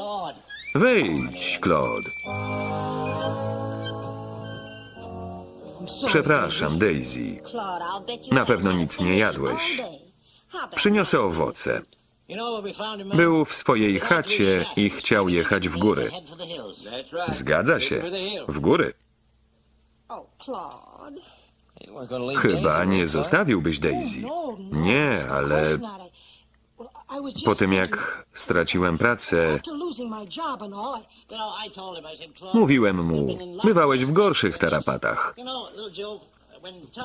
Wyjdź, Claude. Przepraszam, Daisy. Na pewno nic nie jadłeś. Przyniosę owoce. Był w swojej chacie i chciał jechać w góry. Zgadza się. W góry. Chyba nie zostawiłbyś Daisy. Nie, ale po tym jak straciłem pracę, mówiłem mu, bywałeś w gorszych tarapatach.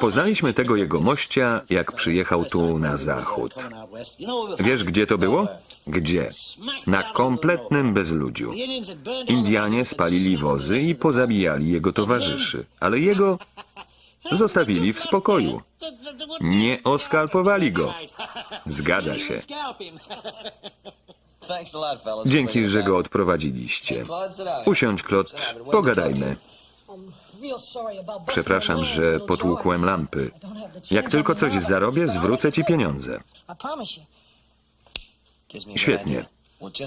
Poznaliśmy tego jegomościa, jak przyjechał tu na zachód. Wiesz, gdzie to było? Gdzie? Na kompletnym bezludziu. Indianie spalili wozy i pozabijali jego towarzyszy, ale jego zostawili w spokoju. Nie oskalpowali go. Zgadza się. Dzięki, że go odprowadziliście. Usiądź, Claude, pogadajmy. Przepraszam, że potłukłem lampy. Jak tylko coś zarobię, zwrócę ci pieniądze. Świetnie.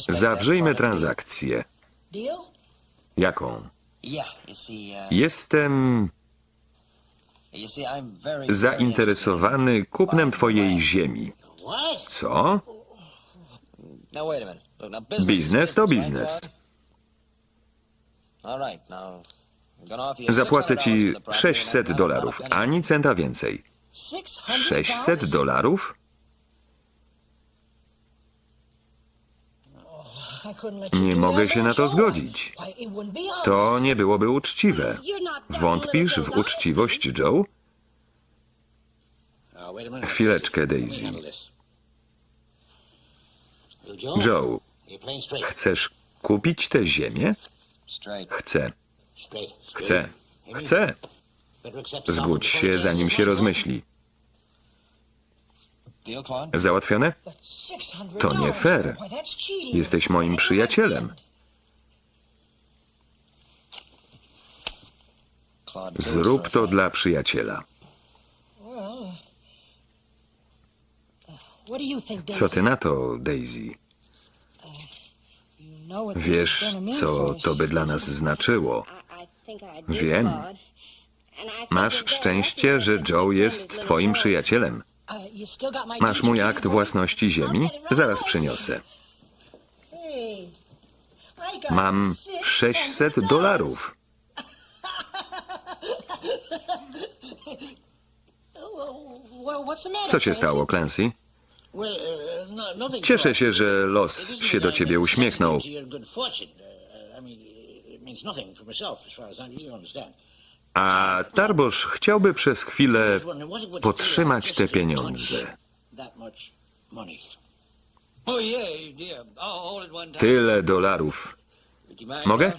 Zawrzyjmy transakcję. Jaką? Jestem zainteresowany kupnem twojej ziemi. Co? Biznes to biznes. Zapłacę ci $600, ani centa więcej. $600? Nie mogę się na to zgodzić. To nie byłoby uczciwe. Wątpisz w uczciwość, Joe? Chwileczkę, Daisy. Joe, chcesz kupić tę ziemię? Chcę. Chcę. Chcę. Zgódź się, zanim się rozmyśli. Załatwione? To nie fair. Jesteś moim przyjacielem. Zrób to dla przyjaciela. Co ty na to, Daisy? Wiesz, co to by dla nas znaczyło. Wiem. Masz szczęście, że Joe jest twoim przyjacielem. Masz mój akt własności ziemi? Zaraz przyniosę. Mam $600. Co się stało, Clancy? Cieszę się, że los się do ciebie uśmiechnął. A Tarbosz chciałby przez chwilę podtrzymać te pieniądze. Tyle dolarów. Mogę?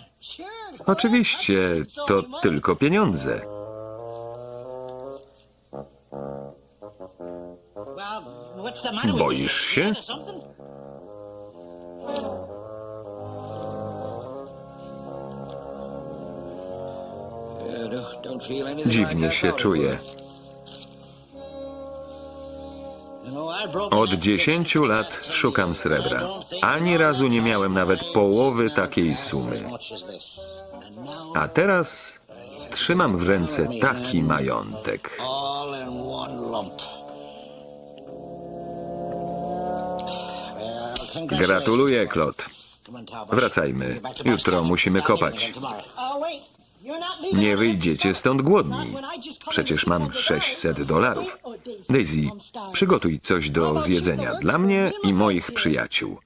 Oczywiście, to tylko pieniądze. Boisz się? Dziwnie się czuję. Od 10 lat szukam srebra. Ani razu nie miałem nawet połowy takiej sumy. A teraz trzymam w ręce taki majątek. Gratuluję, Claude. Wracajmy. Jutro musimy kopać. Nie wyjdziecie stąd głodni. Przecież mam $600. Daisy, przygotuj coś do zjedzenia dla mnie i moich przyjaciół.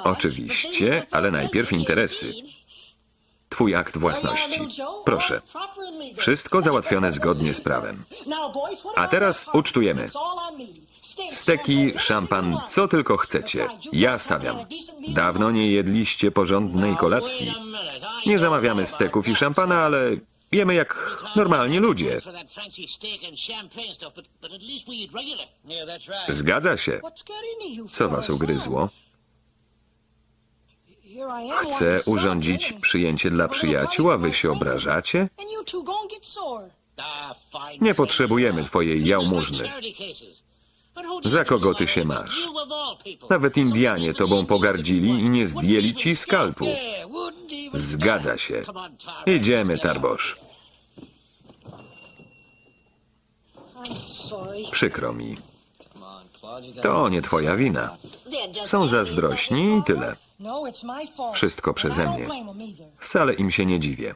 Oczywiście, ale najpierw interesy. Twój akt własności. Proszę. Wszystko załatwione zgodnie z prawem. A teraz ucztujemy. Steki, szampan, co tylko chcecie. Ja stawiam. Dawno nie jedliście porządnej kolacji. Nie zamawiamy steków i szampana, ale jemy jak normalni ludzie. Zgadza się. Co was ugryzło? Chcę urządzić przyjęcie dla przyjaciół, a wy się obrażacie? Nie potrzebujemy twojej jałmużny. Za kogo ty się masz? Nawet Indianie tobą pogardzili i nie zdjęli ci skalpu. Zgadza się. Idziemy, Tarbosz. Przykro mi. To nie twoja wina. Są zazdrośni i tyle. Wszystko przeze mnie. Wcale im się nie dziwię.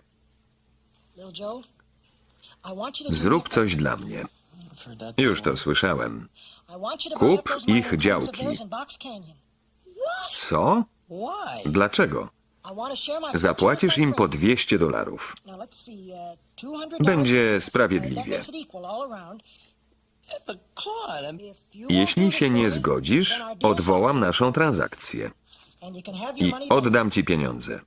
Zrób coś dla mnie. Już to słyszałem. Kup ich działki. Co? Dlaczego? Zapłacisz im po $200. Będzie sprawiedliwie. Jeśli się nie zgodzisz, odwołam naszą transakcję. I oddam ci pieniądze.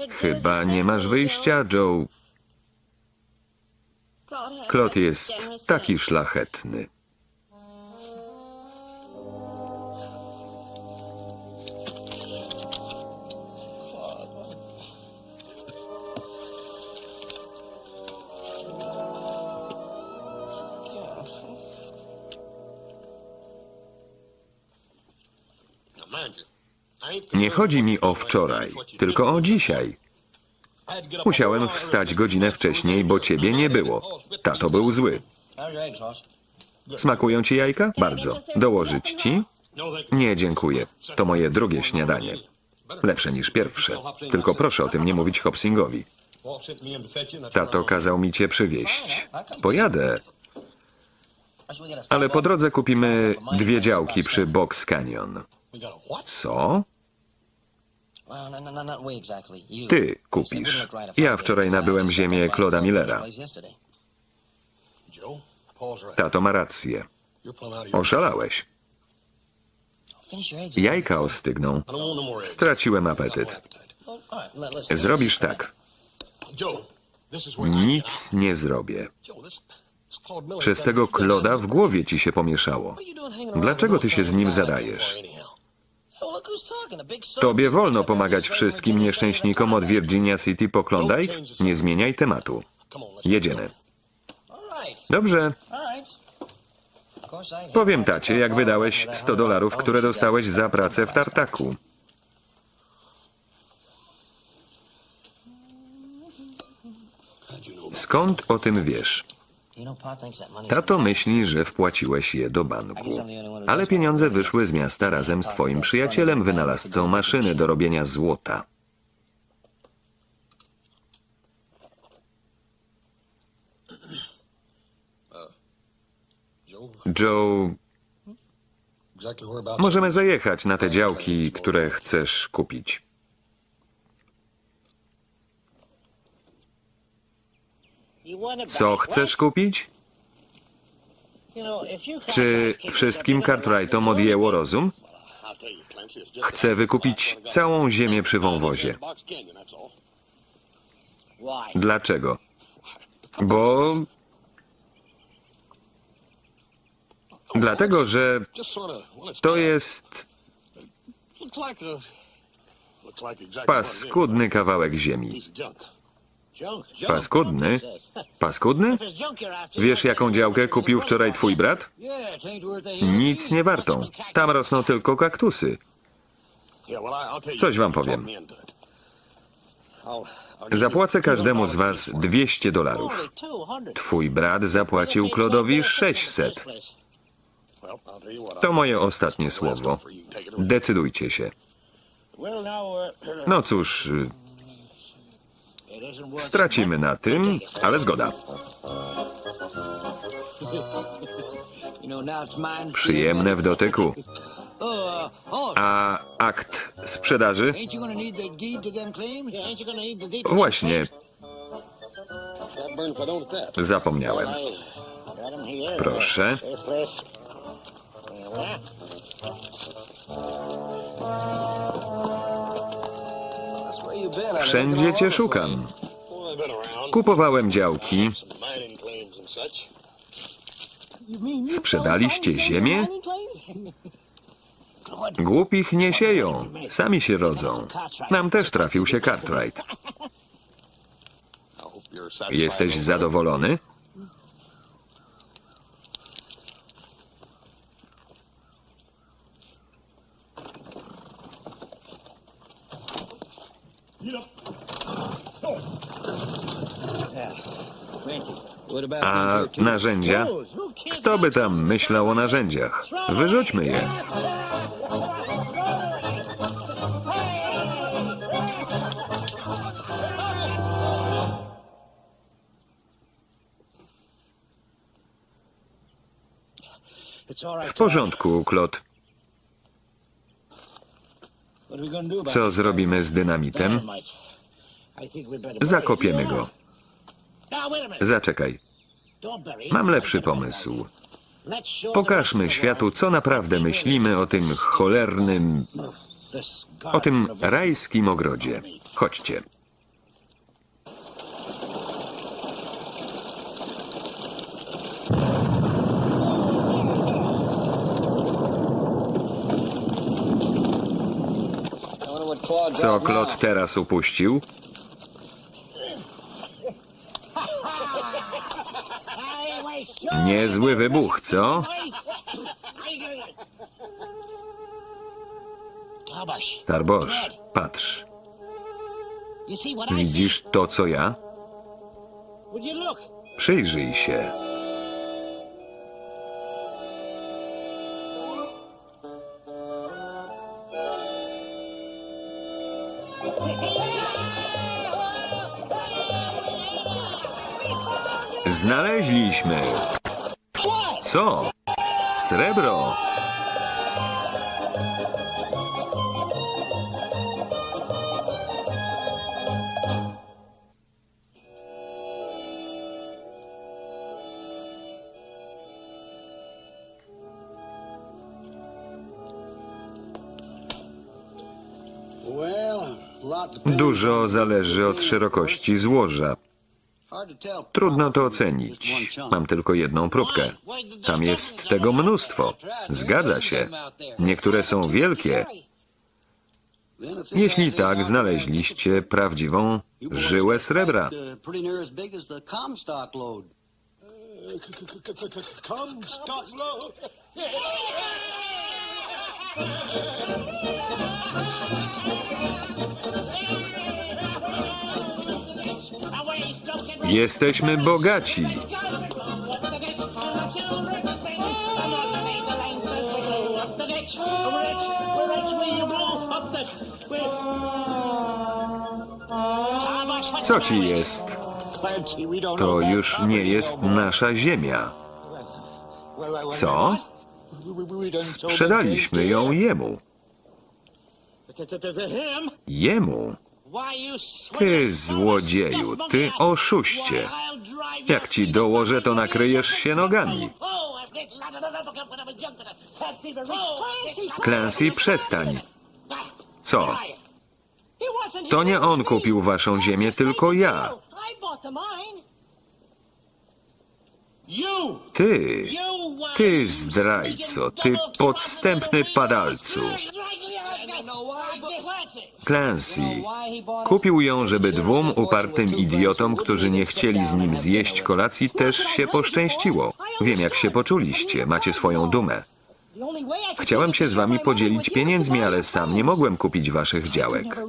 Chyba nie masz wyjścia, Joe. Claude jest taki szlachetny. Nie chodzi mi o wczoraj, tylko o dzisiaj. Musiałem wstać godzinę wcześniej, bo ciebie nie było. Tato był zły. Smakują ci jajka? Bardzo. Dołożyć ci? Nie, dziękuję. To moje drugie śniadanie. Lepsze niż pierwsze. Tylko proszę o tym nie mówić Hobsingowi. Tato kazał mi cię przywieźć. Pojadę. Ale po drodze kupimy 2 działki przy Box Canyon. Co? Ty kupisz. Ja wczoraj nabyłem ziemię Claude'a Millera. Tato ma rację. Oszalałeś. Jajka ostygną. Straciłem apetyt. Zrobisz tak. Nic nie zrobię. Przez tego Claude'a w głowie ci się pomieszało. Dlaczego ty się z nim zadajesz? Tobie wolno pomagać wszystkim nieszczęśnikom od Virginia City po Klondike? Nie zmieniaj tematu. Jedziemy. Dobrze. Powiem tacie, jak wydałeś $100, które dostałeś za pracę w tartaku. Skąd o tym wiesz? Tato myśli, że wpłaciłeś je do banku. Ale pieniądze wyszły z miasta razem z twoim przyjacielem, wynalazcą maszyny do robienia złota. Joe, możemy zajechać na te działki, które chcesz kupić. Co chcesz kupić? Czy wszystkim Cartwrightom odjęło rozum? Chcę wykupić całą ziemię przy wąwozie. Dlaczego? Bo... Dlatego, że to jest paskudny kawałek ziemi. Paskudny? Paskudny? Wiesz, jaką działkę kupił wczoraj twój brat? Nic nie wartą. Tam rosną tylko kaktusy. Coś wam powiem. Zapłacę każdemu z was $200. Twój brat zapłacił Claude'owi 600. To moje ostatnie słowo. Decydujcie się. No cóż, stracimy na tym, ale zgoda. Przyjemne w dotyku. A akt sprzedaży? Właśnie. Zapomniałem. Proszę. Wszędzie cię szukam. Kupowałem działki. Sprzedaliście ziemię? Głupich nie sieją, sami się rodzą. Nam też trafił się Cartwright. Jesteś zadowolony? A narzędzia? Kto by tam myślał o narzędziach? Wyrzućmy je. W porządku, Claude. Co zrobimy z dynamitem? Zakopiemy go. Zaczekaj. Mam lepszy pomysł. Pokażmy światu, co naprawdę myślimy o tym cholernym... o tym rajskim ogrodzie. Chodźcie. Co Claude teraz upuścił? Niezły wybuch, co? Tarbosz, patrz. Widzisz to, co ja? Przyjrzyj się. Znaleźliśmy. Co? Srebro. Dużo zależy od szerokości złoża. Trudno to ocenić. Mam tylko jedną próbkę. Tam jest tego mnóstwo. Zgadza się. Niektóre są wielkie. Jeśli tak, znaleźliście prawdziwą żyłę srebra. Jesteśmy bogaci. Co ci jest? To już nie jest nasza ziemia. Co? Sprzedaliśmy ją jemu. Jemu? Ty złodzieju, ty oszuście. Jak ci dołożę, to nakryjesz się nogami. Clancy, przestań. Co? To nie on kupił waszą ziemię, tylko ja. Ty zdrajco, ty podstępny padalcu. Clancy kupił ją, żeby dwóm upartym idiotom, którzy nie chcieli z nim zjeść kolacji, też się poszczęściło. Wiem, jak się poczuliście, macie swoją dumę. Chciałem się z wami podzielić pieniędzmi, ale sam nie mogłem kupić waszych działek.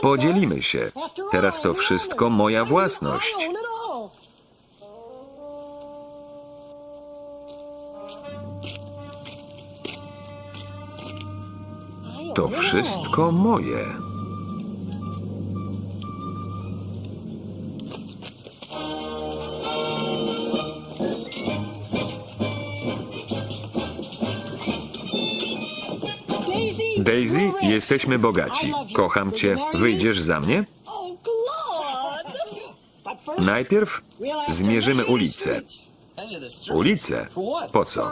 Podzielimy się. Teraz to wszystko moja własność. To wszystko moje. Daisy, jesteśmy bogaci. Kocham cię. Wyjdziesz za mnie? Najpierw zmierzymy ulicę. Ulicę? Po co?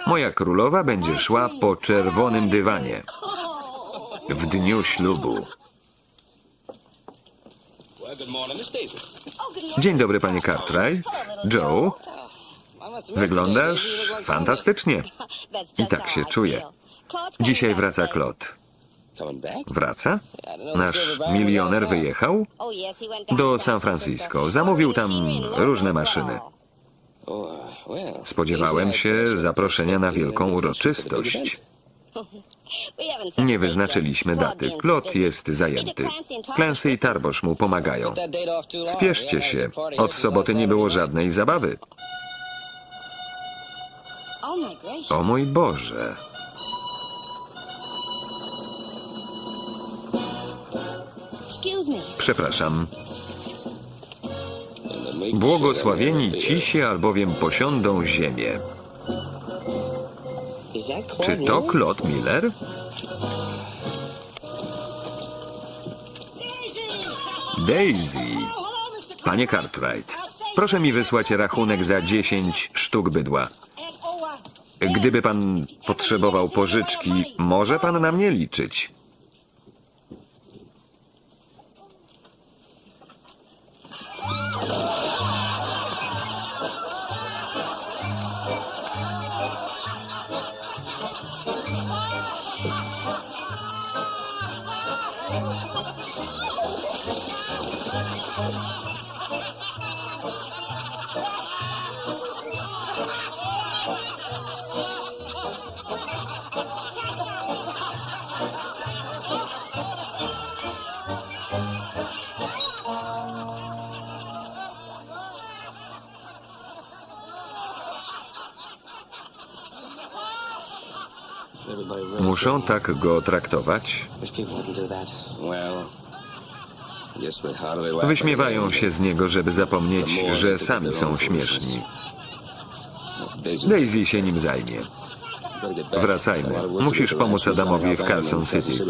Moja królowa będzie szła po czerwonym dywanie. W dniu ślubu. Dzień dobry, panie Cartwright. Joe, wyglądasz fantastycznie. I tak się czuję. Dzisiaj wraca Claude. Wraca? Nasz milioner wyjechał? Do San Francisco. Zamówił tam różne maszyny. Spodziewałem się zaproszenia na wielką uroczystość. Nie wyznaczyliśmy daty. Claude jest zajęty. Clancy i Tarbosz mu pomagają. Spieszcie się. Od soboty nie było żadnej zabawy. O mój Boże. Przepraszam. Błogosławieni ci się, albowiem posiądą ziemię. Czy to Claude Miller? Daisy. Panie Cartwright, proszę mi wysłać rachunek za 10 sztuk bydła. Gdyby pan potrzebował pożyczki, może pan na mnie liczyć. Muszą tak go traktować? Wyśmiewają się z niego, żeby zapomnieć, że sami są śmieszni. Daisy się nim zajmie. Wracajmy. Musisz pomóc Adamowi w Carson City.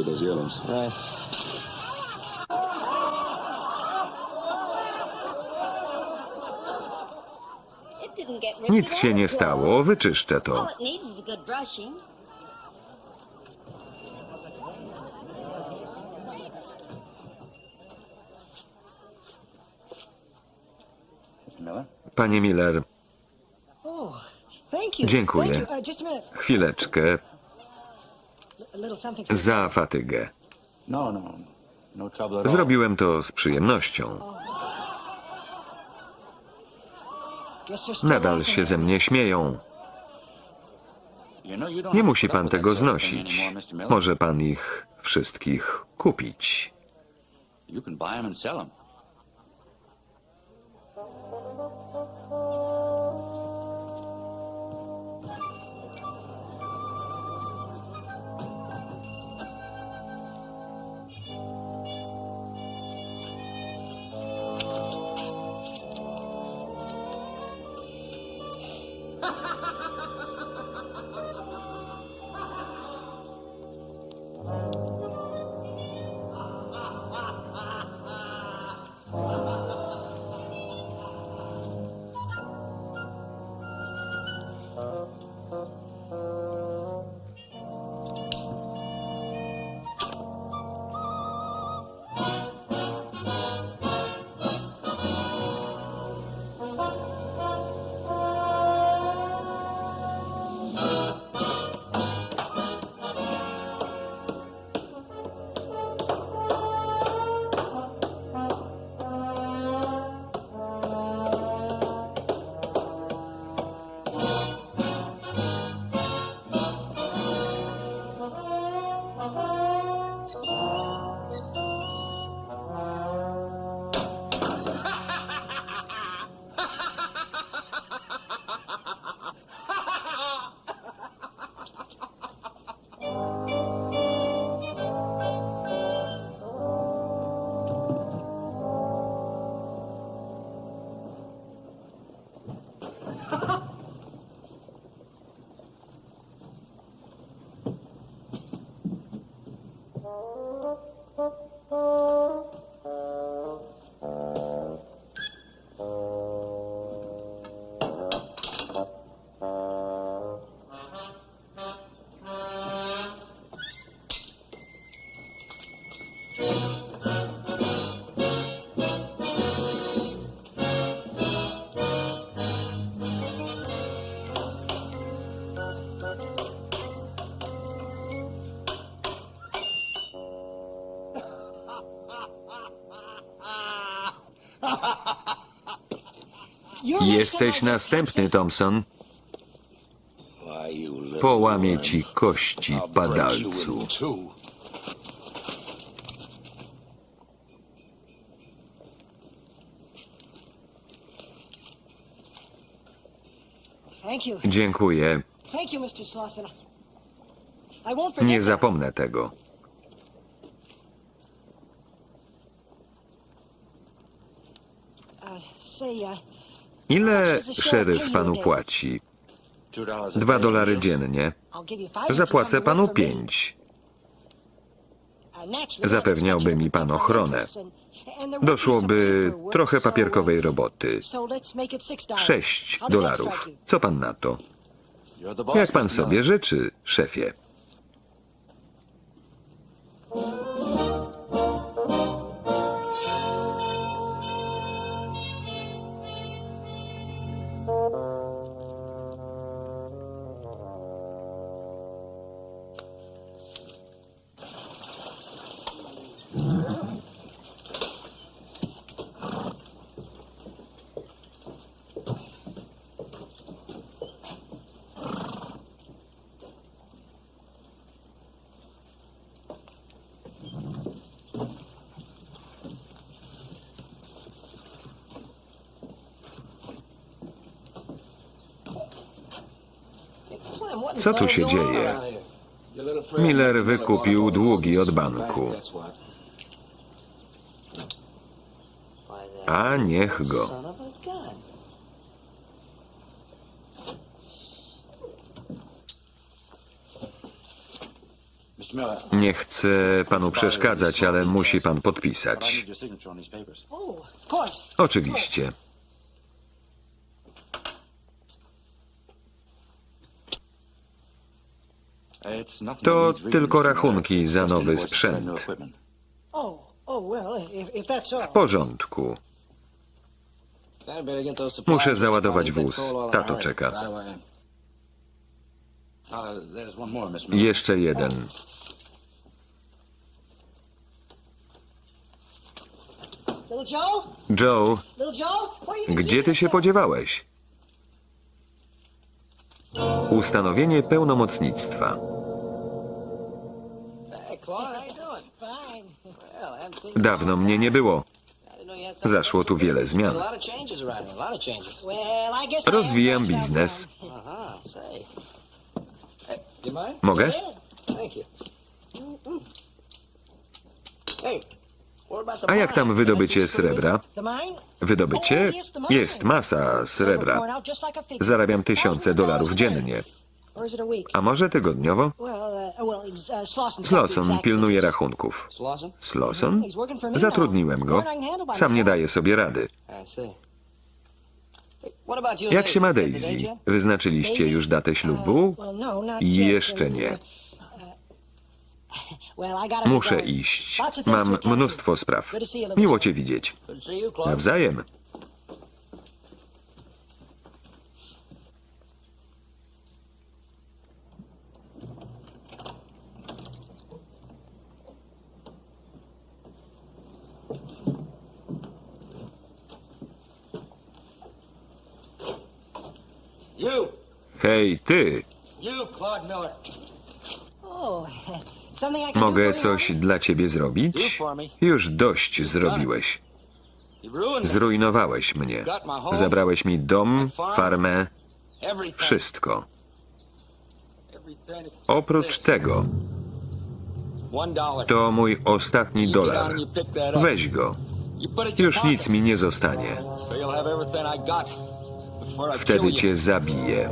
Nic się nie stało. Wyczyszczę to. Panie Miller, dziękuję. Chwileczkę. Za fatygę. Zrobiłem to z przyjemnością. Nadal się ze mnie śmieją. Nie musi pan tego znosić. Może pan ich wszystkich kupić. Jesteś następny, Thompson. Połamię ci kości, padalcu. Dziękuję. Nie zapomnę tego. Ile szeryf panu płaci? $2 dziennie. Zapłacę panu 5. Zapewniałby mi pan ochronę. Doszłoby trochę papierkowej roboty. $6. Co pan na to? Jak pan sobie życzy, szefie? Co tu się dzieje? Miller wykupił długi od banku. A niech go. Nie chcę panu przeszkadzać, ale musi pan podpisać. Oczywiście. To tylko rachunki za nowy sprzęt. W porządku. Muszę załadować wóz. Tato czeka. Jeszcze jeden. Joe, gdzie ty się podziewałeś? Ustanowienie pełnomocnictwa. Dawno mnie nie było. Zaszło tu wiele zmian. Rozwijam biznes. Mogę? A jak tam wydobycie srebra? Wydobycie? Jest masa srebra. Zarabiam $1000 dziennie. A może tygodniowo? Slawson pilnuje rachunków. Slawson? Zatrudniłem go. Sam nie daje sobie rady. Jak się ma Daisy? Wyznaczyliście już datę ślubu? Jeszcze nie. Muszę iść. Mam mnóstwo spraw. Miło cię widzieć. Nawzajem. Hej, ty! Mogę coś dla ciebie zrobić? Już dość zrobiłeś. Zrujnowałeś mnie. Zabrałeś mi dom, farmę, wszystko. Oprócz tego, to mój ostatni dolar. Weź go. Już nic mi nie zostanie. Wtedy cię zabiję.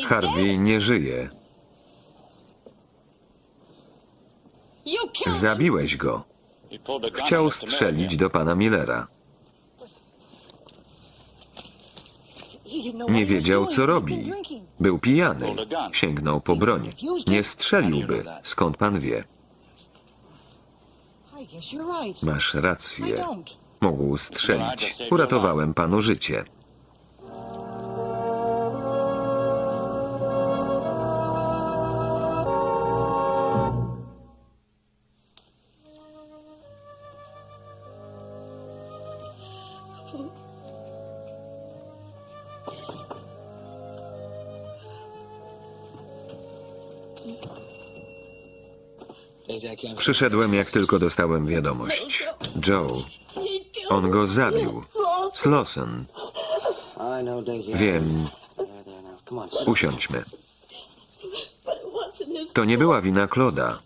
Harvey nie żyje. Zabiłeś go. Chciał strzelić do pana Millera. Nie wiedział, co robi. Był pijany. Sięgnął po broń. Nie strzeliłby. Skąd pan wie? Masz rację. Mógł strzelić. Uratowałem panu życie. Przyszedłem, jak tylko dostałem wiadomość. Joe, on go zabił. Slauson. Wiem. Usiądźmy. To nie była wina Claude'a.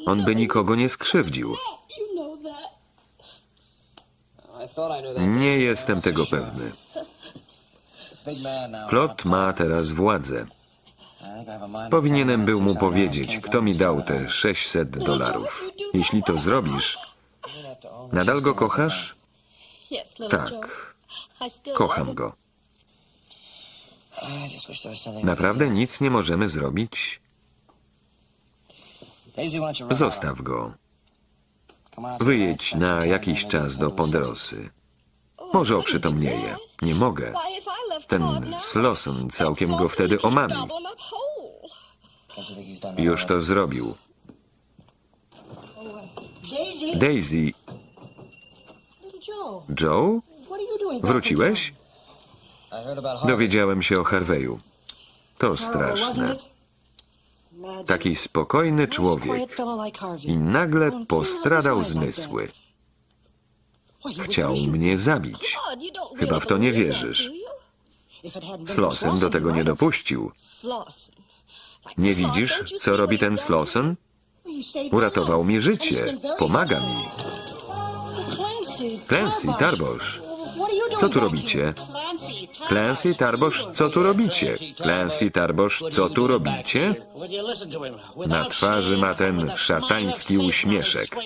On by nikogo nie skrzywdził. Nie jestem tego pewny. Claude ma teraz władzę. Powinienem był mu powiedzieć, kto mi dał te $600. Jeśli to zrobisz, nadal go kochasz? Tak. Kocham go. Naprawdę nic nie możemy zrobić? Zostaw go. Wyjedź na jakiś czas do Ponderosy. Może oprzytomnieje. Nie mogę. Ten Slauson całkiem go wtedy omami. Już to zrobił. Daisy. Joe? Wróciłeś? Dowiedziałem się o Harveyu. To straszne. Taki spokojny człowiek i nagle postradał zmysły. Chciał mnie zabić. Chyba w to nie wierzysz. Slauson do tego nie dopuścił. Nie widzisz, co robi ten Slauson? Uratował mi życie. Pomaga mi. Clancy, Tarbosz. Co tu robicie? Clancy, Tarbosz, co tu robicie? Clancy, Tarbosz, co tu robicie? Na twarzy ma ten szatański uśmieszek.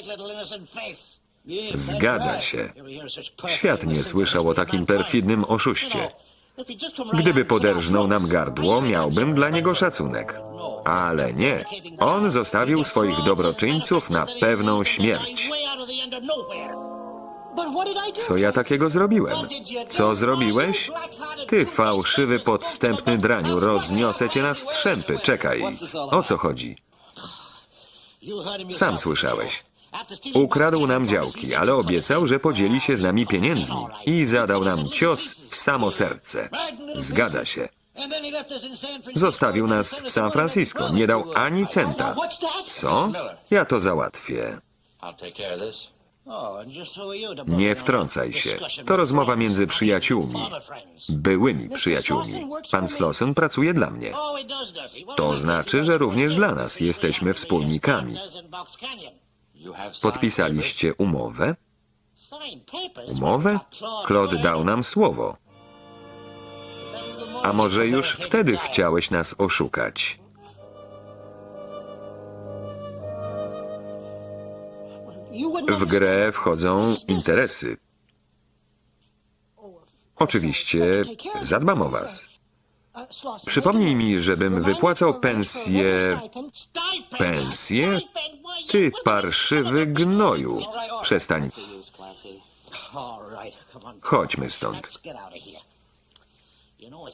Zgadza się. Świat nie słyszał o takim perfidnym oszuście. Gdyby poderżnął nam gardło, miałbym dla niego szacunek. Ale nie. On zostawił swoich dobroczyńców na pewną śmierć. Co ja takiego zrobiłem? Co zrobiłeś? Ty, fałszywy, podstępny draniu, rozniosę cię na strzępy. Czekaj, o co chodzi? Sam słyszałeś. Ukradł nam działki, ale obiecał, że podzieli się z nami pieniędzmi i zadał nam cios w samo serce. Zgadza się. Zostawił nas w San Francisco. Nie dał ani centa. Co? Ja to załatwię. Nie wtrącaj się. To rozmowa między przyjaciółmi. Byłymi przyjaciółmi. Pan Slauson pracuje dla mnie. To znaczy, że również dla nas jesteśmy wspólnikami. Podpisaliście umowę? Umowę? Claude dał nam słowo. A może już wtedy chciałeś nas oszukać? W grę wchodzą interesy. Oczywiście zadbam o was. Przypomnij mi, żebym wypłacał pensję... Pensję? Ty parszywy gnoju. Przestań. Chodźmy stąd.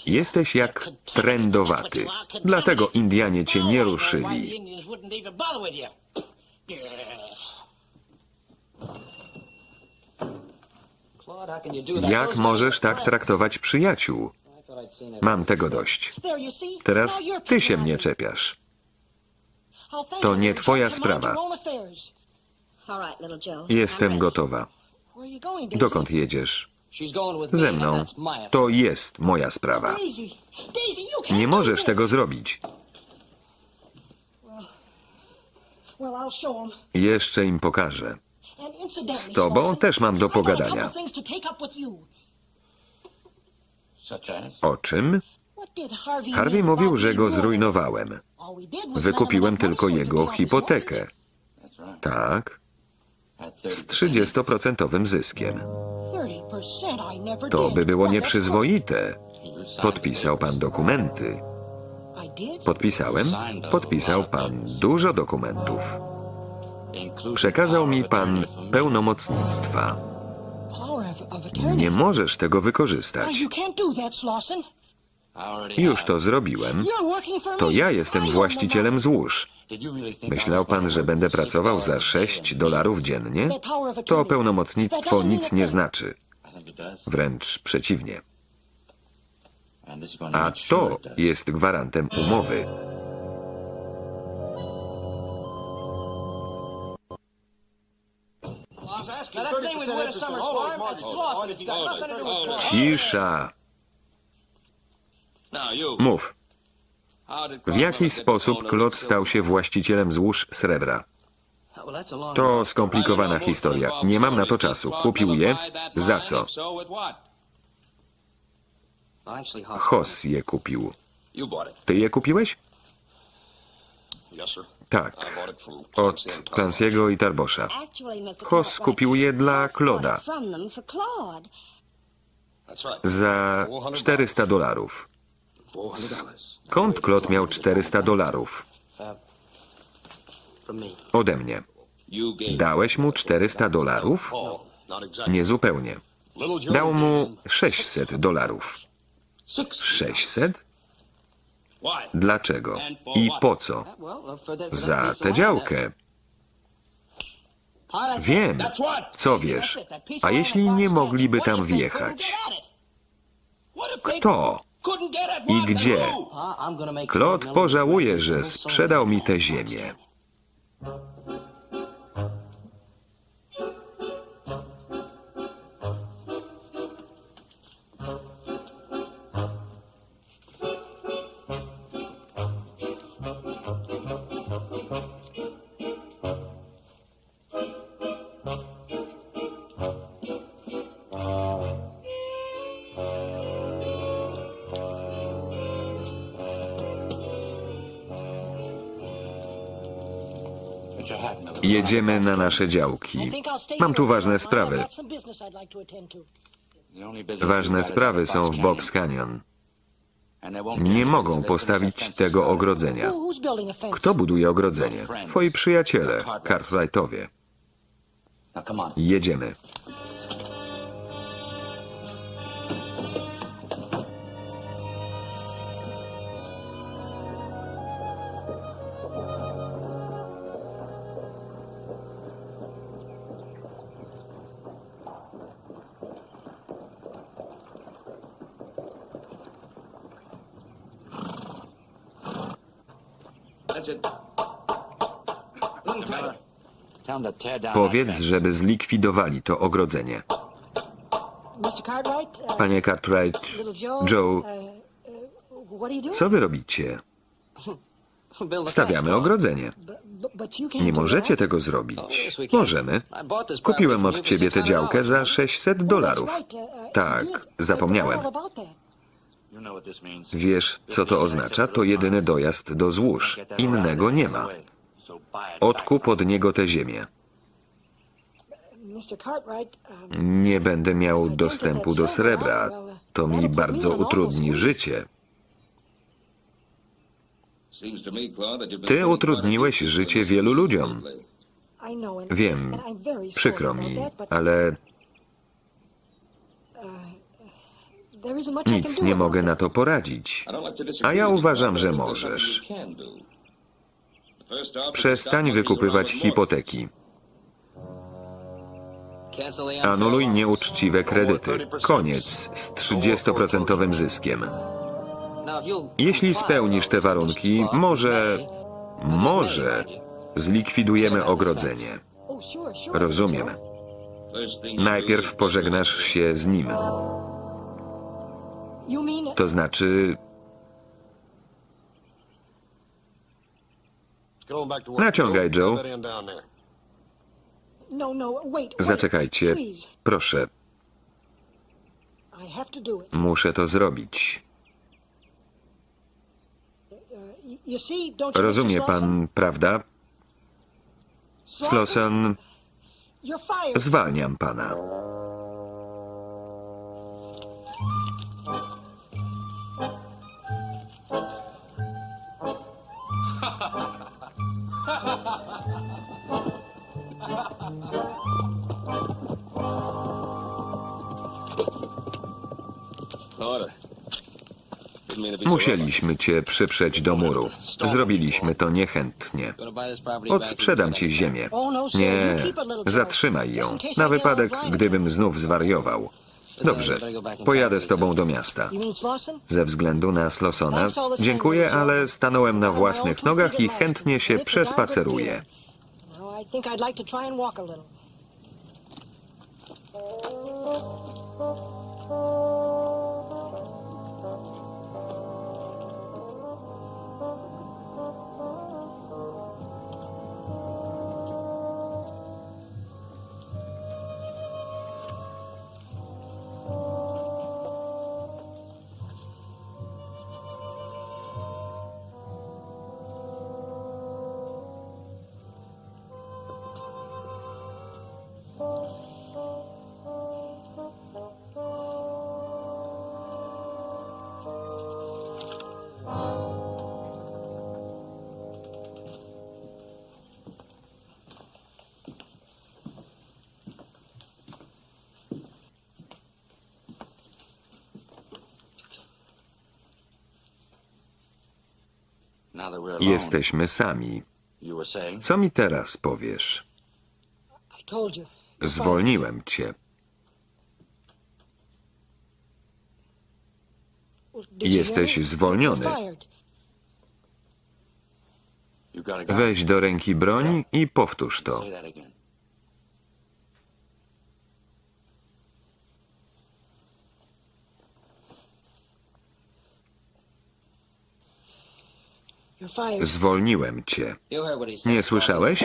Jesteś jak trędowaty. Dlatego Indianie cię nie ruszyli. Jak możesz tak traktować przyjaciół? Mam tego dość. Teraz ty się mnie czepiasz. To nie twoja sprawa. Jestem gotowa. Dokąd jedziesz? Ze mną. To jest moja sprawa. Nie możesz tego zrobić. Jeszcze im pokażę. Z tobą też mam do pogadania. O czym? Harvey mówił, że go zrujnowałem. Wykupiłem tylko jego hipotekę. Tak. Z 30% zyskiem. To by było nieprzyzwoite. Podpisał pan dokumenty. Podpisałem? Podpisał pan dużo dokumentów. Przekazał mi pan pełnomocnictwa. Nie możesz tego wykorzystać. Już to zrobiłem. To ja jestem właścicielem złóż. Myślał pan, że będę pracował za $6 dziennie? To pełnomocnictwo nic nie znaczy. Wręcz przeciwnie. A to jest gwarantem umowy. Cisza. Mów. W jaki sposób Claude stał się właścicielem złóż srebra? To skomplikowana historia. Nie mam na to czasu. Kupił je? Za co? Hoss je kupił. Ty je kupiłeś? Tak. Od Clancy'ego i Tarbosza. Hoss kupił je dla Claude'a. Za $400. Skąd Claude miał $400? Ode mnie. Dałeś mu $400? Niezupełnie. Dał mu $600. 600? Dlaczego? I po co? Za tę działkę. Wiem. Co wiesz? A jeśli nie mogliby tam wjechać? Kto? I gdzie? Claude pożałuje, że sprzedał mi tę ziemię. Jedziemy na nasze działki. Mam tu ważne sprawy. Ważne sprawy są w Box Canyon. Nie mogą postawić tego ogrodzenia. Kto buduje ogrodzenie? Twoi przyjaciele, Cartwrightowie. Jedziemy. Powiedz, żeby zlikwidowali to ogrodzenie. Panie Cartwright, Joe, co wy robicie? Stawiamy ogrodzenie. Nie możecie tego zrobić. Możemy. Kupiłem od ciebie tę działkę za $600. Tak, zapomniałem. Wiesz, co to oznacza? To jedyny dojazd do złóż. Innego nie ma. Odkup od niego tę ziemię. Nie będę miał dostępu do srebra. To mi bardzo utrudni życie. Ty utrudniłeś życie wielu ludziom. Wiem, przykro mi, ale nic nie mogę na to poradzić. A ja uważam, że możesz. Przestań wykupywać hipoteki. Anuluj nieuczciwe kredyty. Koniec z 30% zyskiem. Jeśli spełnisz te warunki, może zlikwidujemy ogrodzenie. Rozumiem. Najpierw pożegnasz się z nim. To znaczy... Naciągaj, Joe. Zaczekajcie, proszę. Muszę to zrobić. Rozumie pan, prawda? Slauson, zwalniam pana. Musieliśmy cię przyprzeć do muru. Zrobiliśmy to niechętnie. Odsprzedam ci ziemię. Nie, zatrzymaj ją. Na wypadek, gdybym znów zwariował. Dobrze, pojadę z tobą do miasta. Ze względu na Slausona, dziękuję, ale stanąłem na własnych nogach i chętnie się przespaceruję. Jesteśmy sami. Co mi teraz powiesz? Zwolniłem cię. Jesteś zwolniony. Weź do ręki broń i powtórz to. Zwolniłem cię. Nie słyszałeś?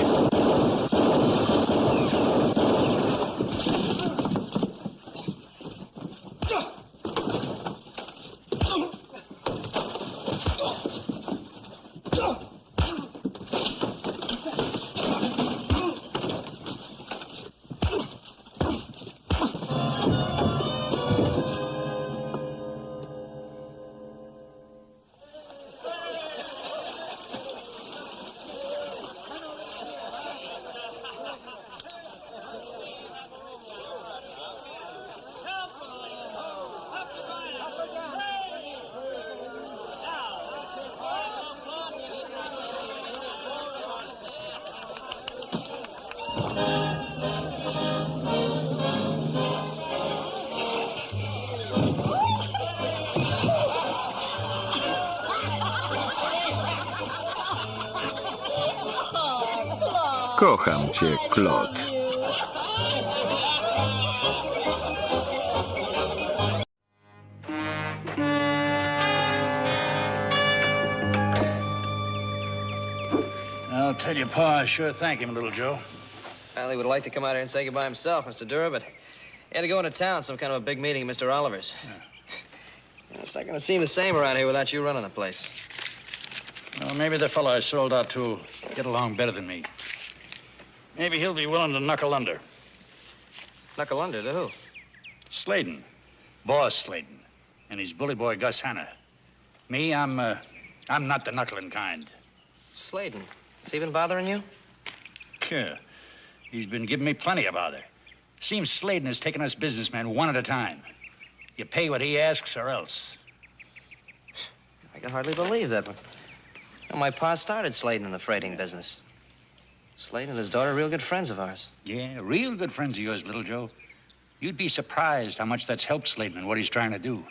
Kocham cię, Claude. I'll tell you, Pa, I sure thank him, little Joe. Well, he would like to come out here and say goodbye himself, Mr. Durr, but he had to go into town, some kind of a big meeting at Mr. Oliver's. Yeah. It's not going to seem the same around here without you running the place. Well, maybe the fellow I sold out to get along better than me. Maybe he'll be willing to knuckle under. Knuckle under to who? Sladen. Boss Sladen. And his bully boy, Gus Hanna. Me, I'm not the knuckling kind. Sladen? Has he been bothering you? Yeah. He's been giving me plenty of bother. Seems Sladen has taken us businessmen one at a time. You pay what he asks or else. I can hardly believe that. Well, my pa started Sladen in the freighting business. Sladen and his daughter are real good friends of ours. Yeah, real good friends of yours, little Joe. You'd be surprised how much that's helped Sladen in what he's trying to do.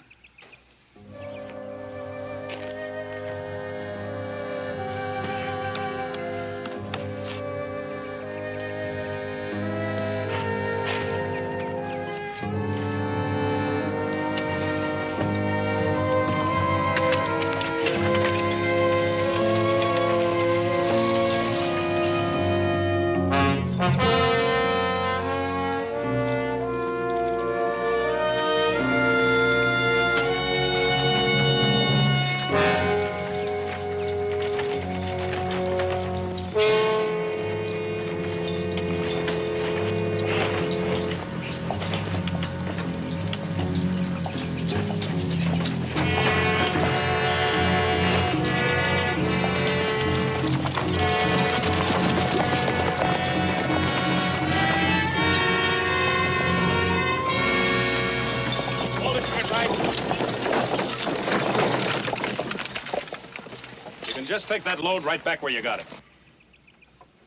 Just take that load right back where you got it.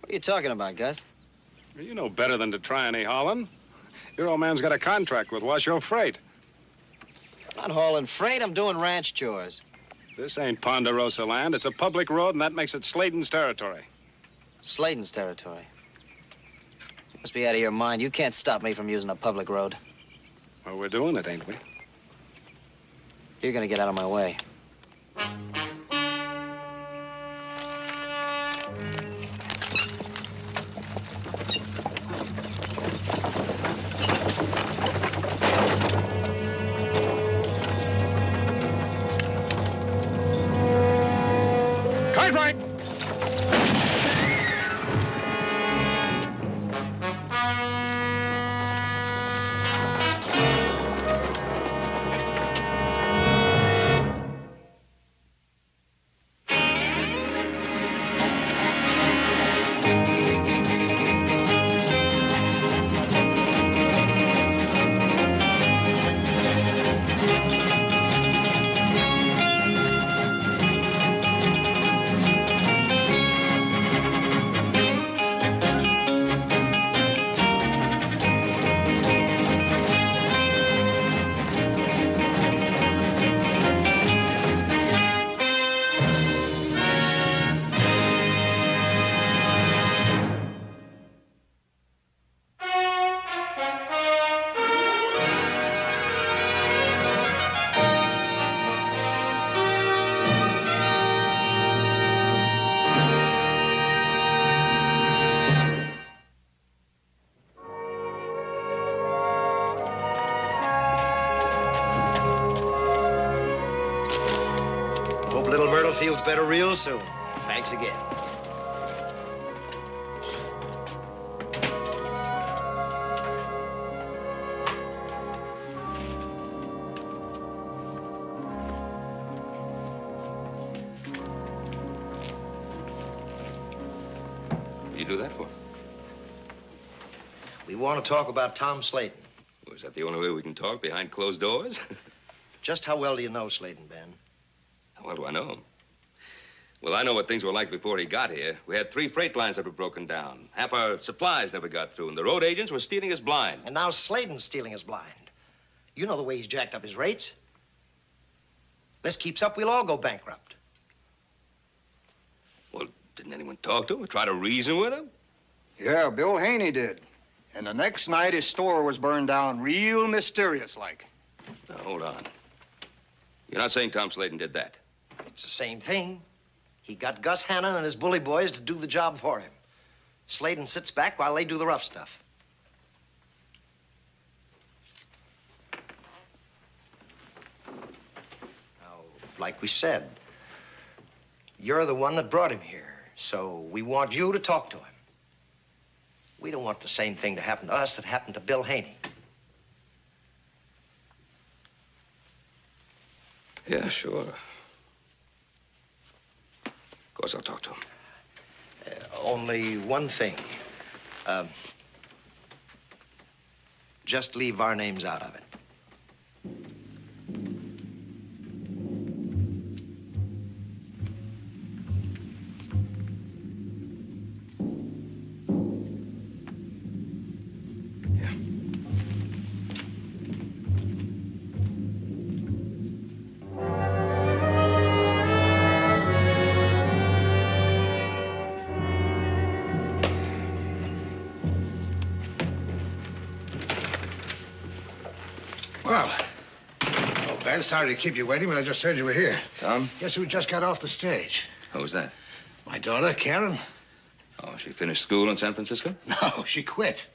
What are you talking about, Gus? You know better than to try any hauling. Your old man's got a contract with Washoe Freight. I'm not hauling freight. I'm doing ranch chores. This ain't Ponderosa land. It's a public road, and that makes it Sladen's territory. Sladen's territory? You must be out of your mind. You can't stop me from using a public road. Well, we're doing it, ain't we? You're gonna get out of my way. Kite right! Hope little Myrtle feels better real soon. Thanks again. What do you do that for? We want to talk about Tom Slayton. Well, is that the only way we can talk, behind closed doors? Just how well do you know Slayton, Ben? How well do I know him? Well, I know what things were like before he got here. We had 3 freight lines that were broken down. Half our supplies never got through, and the road agents were stealing his blind. And now Slayton's stealing his blind. You know the way he's jacked up his rates. This keeps up, we'll all go bankrupt. Well, didn't anyone talk to him or try to reason with him? Yeah, Bill Haney did. And the next night, his store was burned down real mysterious-like. Now, hold on. You're not saying Tom Slayton did that? It's the same thing. He got Gus Hannon and his bully boys to do the job for him. Slayton sits back while they do the rough stuff. Now, like we said, you're the one that brought him here, so we want you to talk to him. We don't want the same thing to happen to us that happened to Bill Haney. Yeah, sure. Of course I'll talk to him. Only one thing. Just leave our names out of it. Well, Ben, sorry to keep you waiting, but I just heard you were here. Tom? Guess who just got off the stage? Who was that? My daughter, Karen. Oh, she finished school in San Francisco? No, she quit.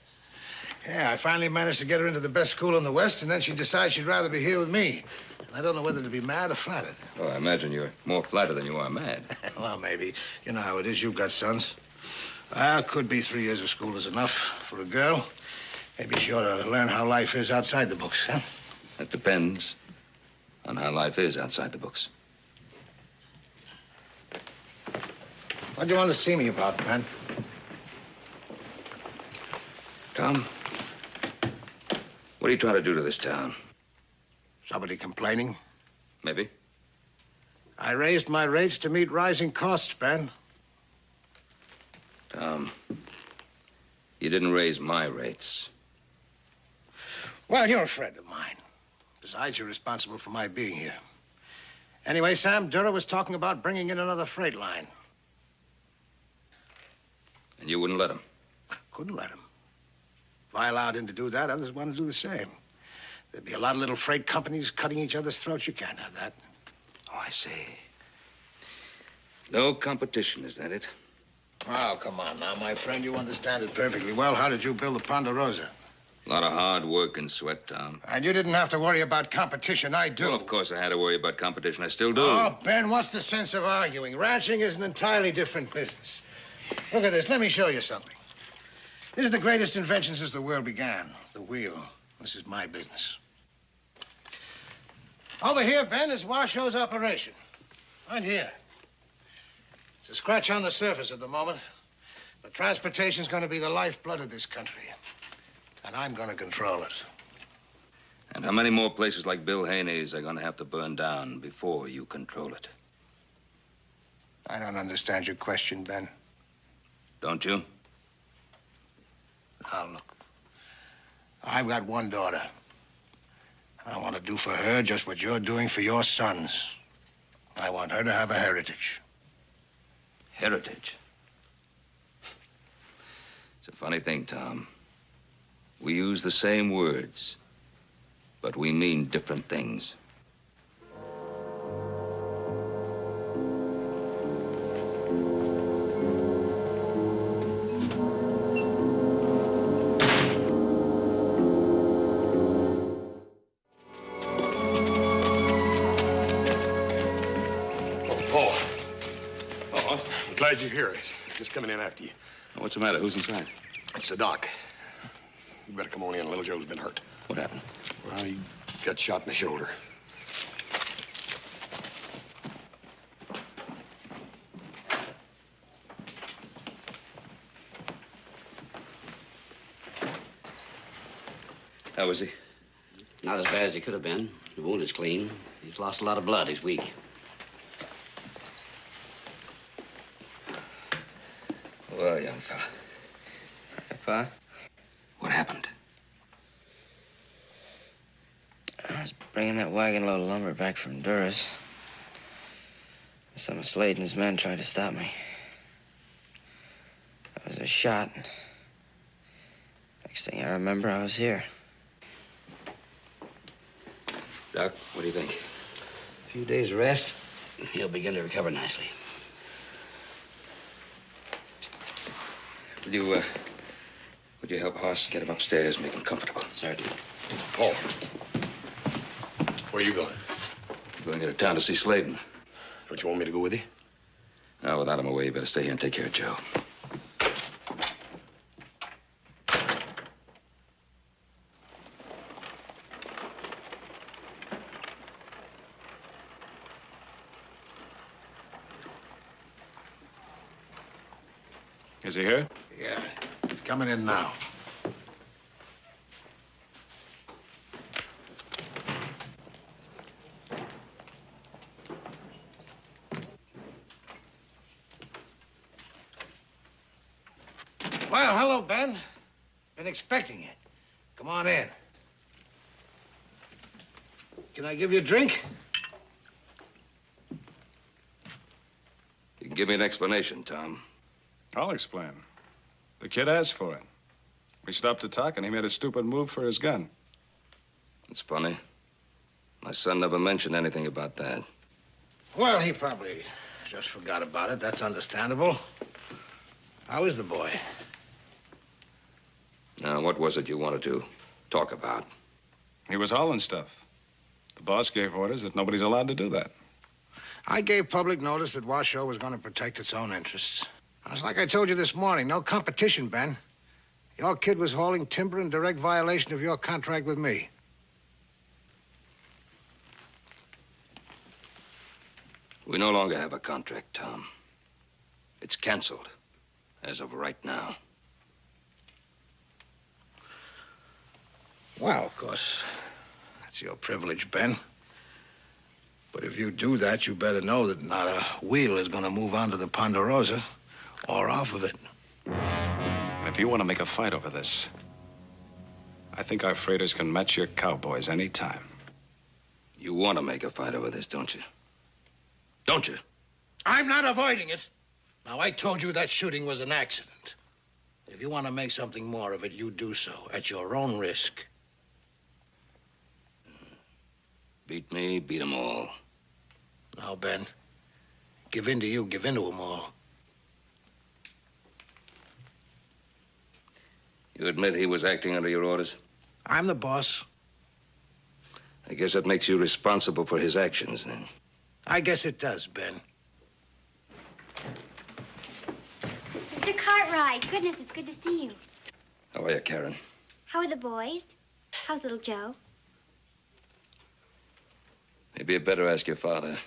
Yeah, I finally managed to get her into the best school in the West, and then she decided she'd rather be here with me. And I don't know whether to be mad or flattered. Oh, I imagine you're more flattered than you are mad. Well, maybe. You know how it is. You've got sons. Could be 3 years of school is enough for a girl. Maybe she ought to learn how life is outside the books, huh? That depends on how life is outside the books. What do you want to see me about, man? Tom, what are you trying to do to this town? Somebody complaining? Maybe. I raised my rates to meet rising costs, Ben. Tom, you didn't raise my rates. Well, you're a friend of mine. Besides, you're responsible for my being here. Anyway, Sam, Dura was talking about bringing in another freight line. And you wouldn't let him? Couldn't let him. If I allowed him to do that, others want to do the same. There'd be a lot of little freight companies cutting each other's throats. You can't have that. Oh, I see. No competition, is that it? Oh, come on now, my friend. You understand it perfectly well. How did you build the Ponderosa? A lot of hard work and sweat, Tom. And you didn't have to worry about competition. I do. Well, of course I had to worry about competition. I still do. Oh, Ben, what's the sense of arguing? Ranching is an entirely different business. Look at this. Let me show you something. This is the greatest invention since the world began. The wheel. This is my business. Over here, Ben, is Washow's operation. Right here. It's a scratch on the surface at the moment. But transportation's going to be the lifeblood of this country. And I'm going to control it. And how many more places like Bill Haney's are going to have to burn down before you control it? I don't understand your question, Ben. Don't you? Now, look. I've got one daughter. I want to do for her just what you're doing for your sons. I want her to have a heritage. Heritage? It's a funny thing, Tom. We use the same words, but we mean different things. Paul. Oh, I'm glad you're here. Just coming in after you. What's the matter? Who's inside? It's the doc. You better come on in. Little Joe's been hurt. What happened? Well, he got shot in the shoulder. How is he? Not as bad as he could have been. The wound is clean. He's lost a lot of blood. He's weak. Well, young fella. Hey, Pa. What happened? I was bringing that wagon load of lumber back from Durris. Some of Slade and his men tried to stop me. I was a shot. Next thing I remember, I was here. Doc, what do you think? A few days rest, he'll begin to recover nicely. Would you help Hoss get him upstairs, make him comfortable? Certainly. Paul, where are you going? I'm going into town to see Sladen. Don't you want me to go with you? No, without him away, you better stay here and take care of Joe. Is he here? Yeah. He's coming in now. Well, hello, Ben. Been expecting you. Come on in. Can I give you a drink? You can give me an explanation, Tom. I'll explain. The kid asked for it. We stopped to talk, and he made a stupid move for his gun. It's funny. My son never mentioned anything about that. Well, he probably just forgot about it. That's understandable. How is the boy? Now, what was it you wanted to talk about? He was hauling stuff. The boss gave orders that nobody's allowed to do that. I gave public notice that Washoe was going to protect its own interests. It's like I told you this morning, no competition, Ben. Your kid was hauling timber in direct violation of your contract with me. We no longer have a contract, Tom. It's canceled, as of right now. Well, of course, that's your privilege, Ben. But if you do that, you better know that not a wheel is going to move onto the Ponderosa or off of it. And if you want to make a fight over this, I think our freighters can match your cowboys any time. You want to make a fight over this, don't you? Don't you? I'm not avoiding it. Now, I told you that shooting was an accident. If you want to make something more of it, you do so at your own risk. Beat me, beat 'em all. Now, Ben, give in to you, give in to them all. You admit he was acting under your orders? I'm the boss. I guess that makes you responsible for his actions, then. I guess it does, Ben. Mr. Cartwright, goodness, it's good to see you. How are you, Karen? How are the boys? How's little Joe? Maybe you'd better ask your father.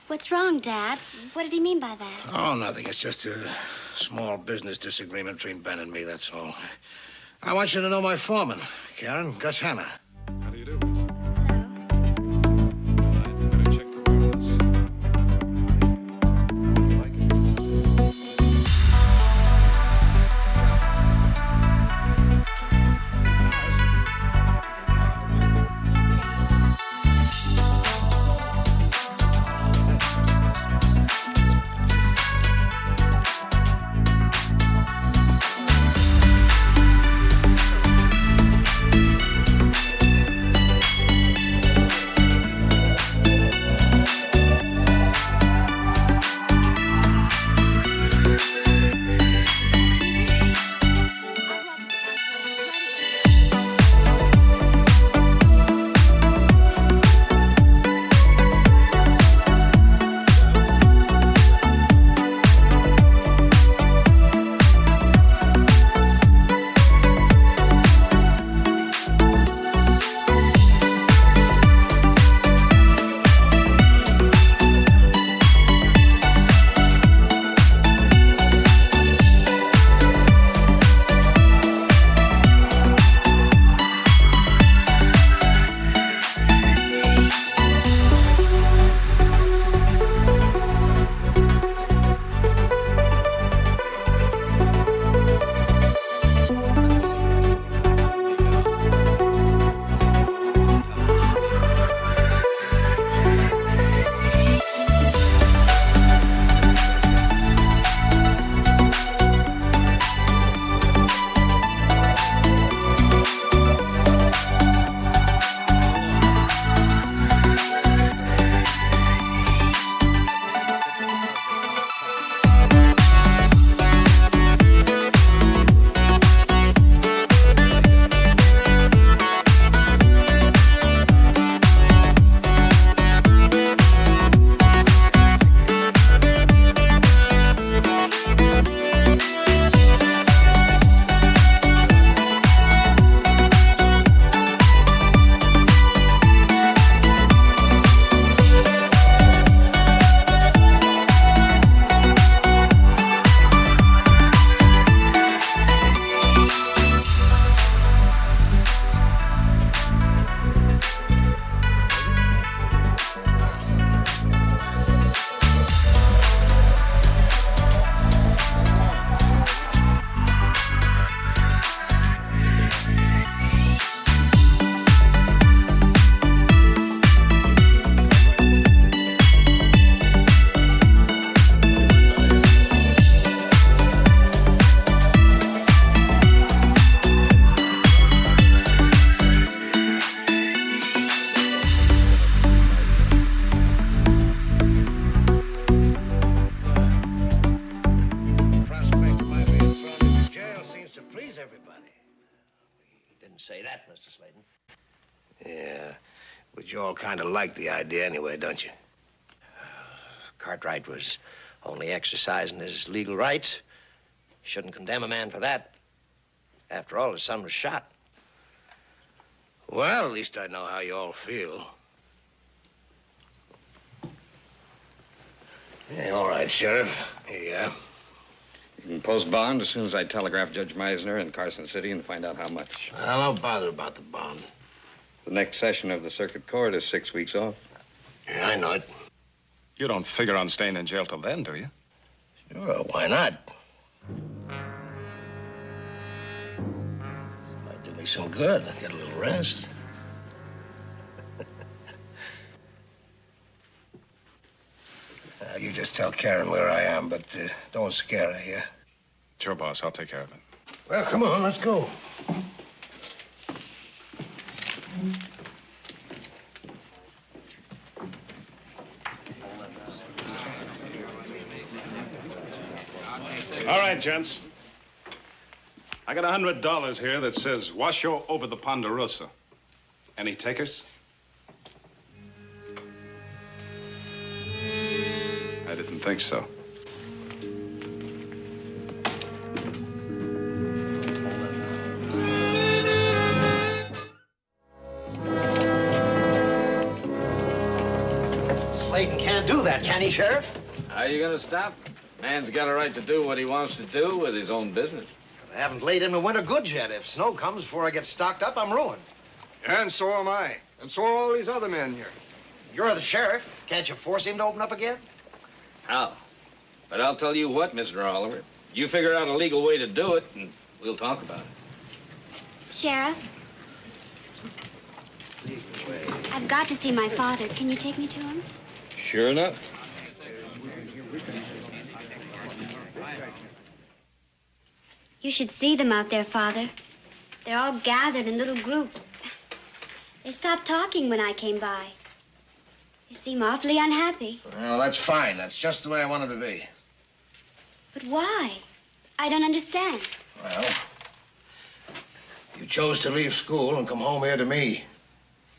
What's wrong, Dad? What did he mean by that? Oh, nothing. It's just a small business disagreement between Ben and me, that's all. I want you to know my foreman, Karen, Gus Hanna. How do you do, miss? I'd better check the wireless. Say that, Mr. Slayton. Yeah, but you all kind of like the idea anyway, don't you? Cartwright was only exercising his legal rights. Shouldn't condemn a man for that. After all, his son was shot. Well, at least I know how you all feel. Yeah, all right, Sheriff. Here you are. You can post bond as soon as I telegraph Judge Meisner in Carson City and find out how much. Well, don't bother about the bond. The next session of the circuit court is 6 weeks off. Yeah, I know it. You don't figure on staying in jail till then, do you? Sure, why not? Might do me some good. Get a little rest. You just tell Karen where I am, but don't scare her, yeah? Sure, boss. I'll take care of it. Well, come on, let's go. All right, gents. I got $100 here that says Washoe over the Ponderosa. Any takers? I didn't think so. Slayton can't do that, can he, Sheriff? How are you going to stop? Man's got a right to do what he wants to do with his own business. I haven't laid in the winter goods yet. If snow comes before I get stocked up, I'm ruined. And so am I. And so are all these other men here. You're the sheriff. Can't you force him to open up again? How? But I'll tell you what, Mr. Oliver. You figure out a legal way to do it, and we'll talk about it. Sheriff? I've got to see my father. Can you take me to him? Sure enough. You should see them out there, Father. They're all gathered in little groups. They stopped talking when I came by. They seem awfully unhappy. Well, that's fine. That's just the way I wanted to be. But why? I don't understand. Well, you chose to leave school and come home here to me.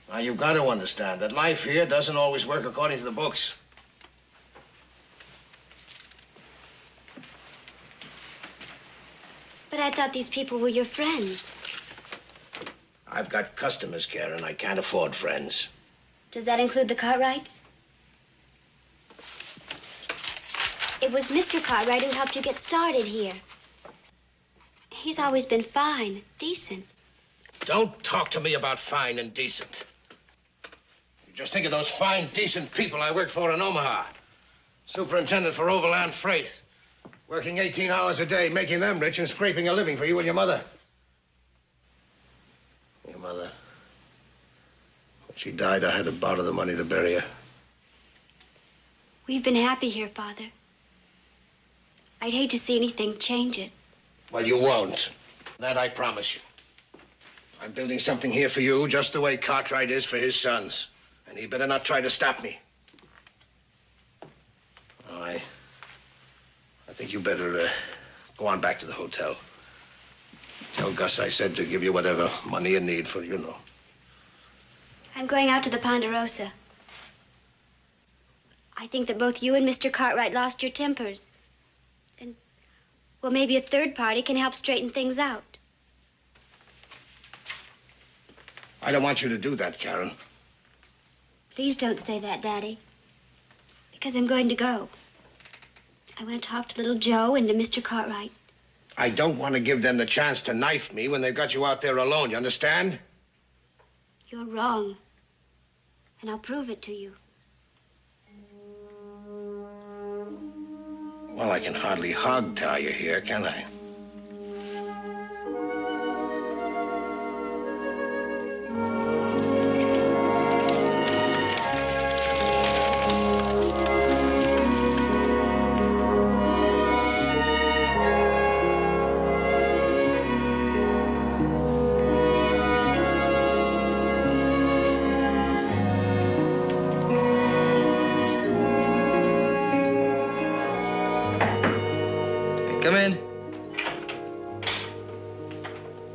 Now, you've got to understand that life here doesn't always work according to the books. But I thought these people were your friends. I've got customers, Karen. I can't afford friends. Does that include the Cartwrights? It was Mr. Cartwright who helped you get started here. He's always been fine, decent. Don't talk to me about fine and decent. You just think of those fine, decent people I worked for in Omaha. Superintendent for overland freight. Working 18 hours a day, making them rich and scraping a living for you and your mother. Your mother. When she died, I had to borrow the money to bury her. We've been happy here, Father. I'd hate to see anything change it. Well, you won't. That I promise you. I'm building something here for you just the way Cartwright is for his sons. And he better not try to stop me. I think you better go on back to the hotel. Tell Gus I said to give you whatever money you need for, you know. I'm going out to the Ponderosa. I think that both you and Mr. Cartwright lost your tempers. And, well, maybe a third party can help straighten things out. I don't want you to do that, Karen. Please don't say that, Daddy. Because I'm going to go. I want to talk to little Joe and to Mr. Cartwright. I don't want to give them the chance to knife me when they've got you out there alone, you understand? You're wrong. And I'll prove it to you. Well, I can hardly hog-tie you here, can I? Come in.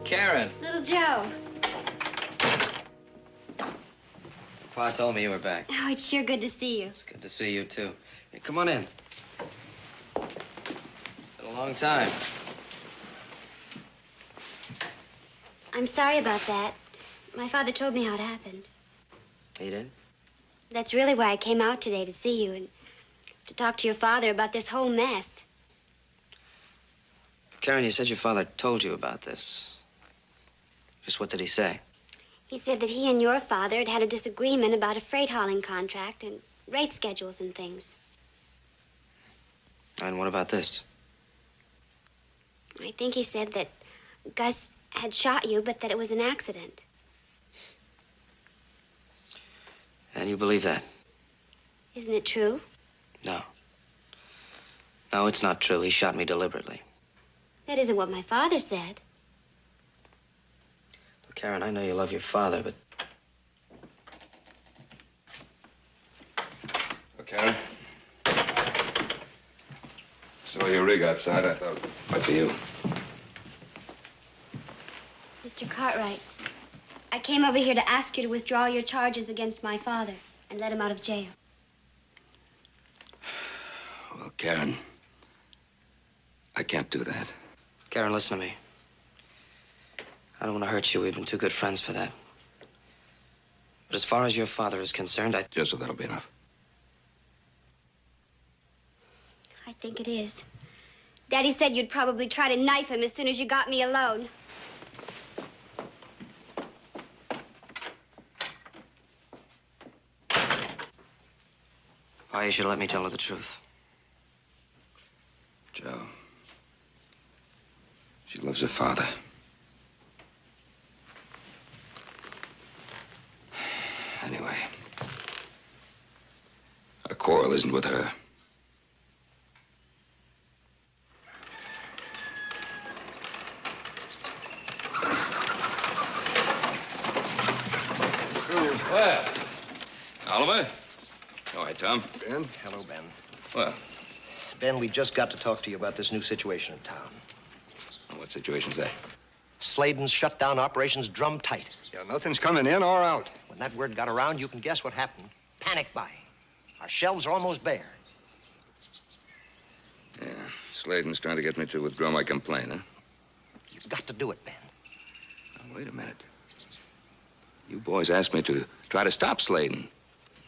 Karen. Little Joe. Pa told me you were back. Oh, it's sure good to see you. It's good to see you, too. Hey, come on in. It's been a long time. I'm sorry about that. My father told me how it happened. He did? That's really why I came out today, to see you and to talk to your father about this whole mess. Karen, you said your father told you about this. Just what did he say? He said that he and your father had had a disagreement about a freight hauling contract and rate schedules and things. And what about this? I think he said that Gus had shot you, but that it was an accident. And you believe that? Isn't it true? No. No, it's not true. He shot me deliberately. That isn't what my father said. Look, Karen, I know you love your father, but... Look, Karen. Saw your rig outside. I thought it might be you. Mr. Cartwright, I came over here to ask you to withdraw your charges against my father and let him out of jail. Well, Karen, I can't do that. Karen, listen to me. I don't want to hurt you. We've been too good friends for that. But as far as your father is concerned, Joseph, that'll be enough. I think it is. Daddy said you'd probably try to knife him as soon as you got me alone. Why, you should let me tell her the truth. Joe, she loves her father. Anyway, our quarrel isn't with her. Well, Oliver. All right, Tom. Ben? Hello, Ben. Well, Ben, we just got to talk to you about this new situation in town. what situation's that? Sladen's shut down operations drum tight. Yeah, nothing's coming in or out. When that word got around, you can guess what happened. Panic buying. Our shelves are almost bare. Yeah, Sladen's trying to get me to withdraw my complaint, huh? You've got to do it, Ben. Now, wait a minute. You boys asked me to try to stop Sladen.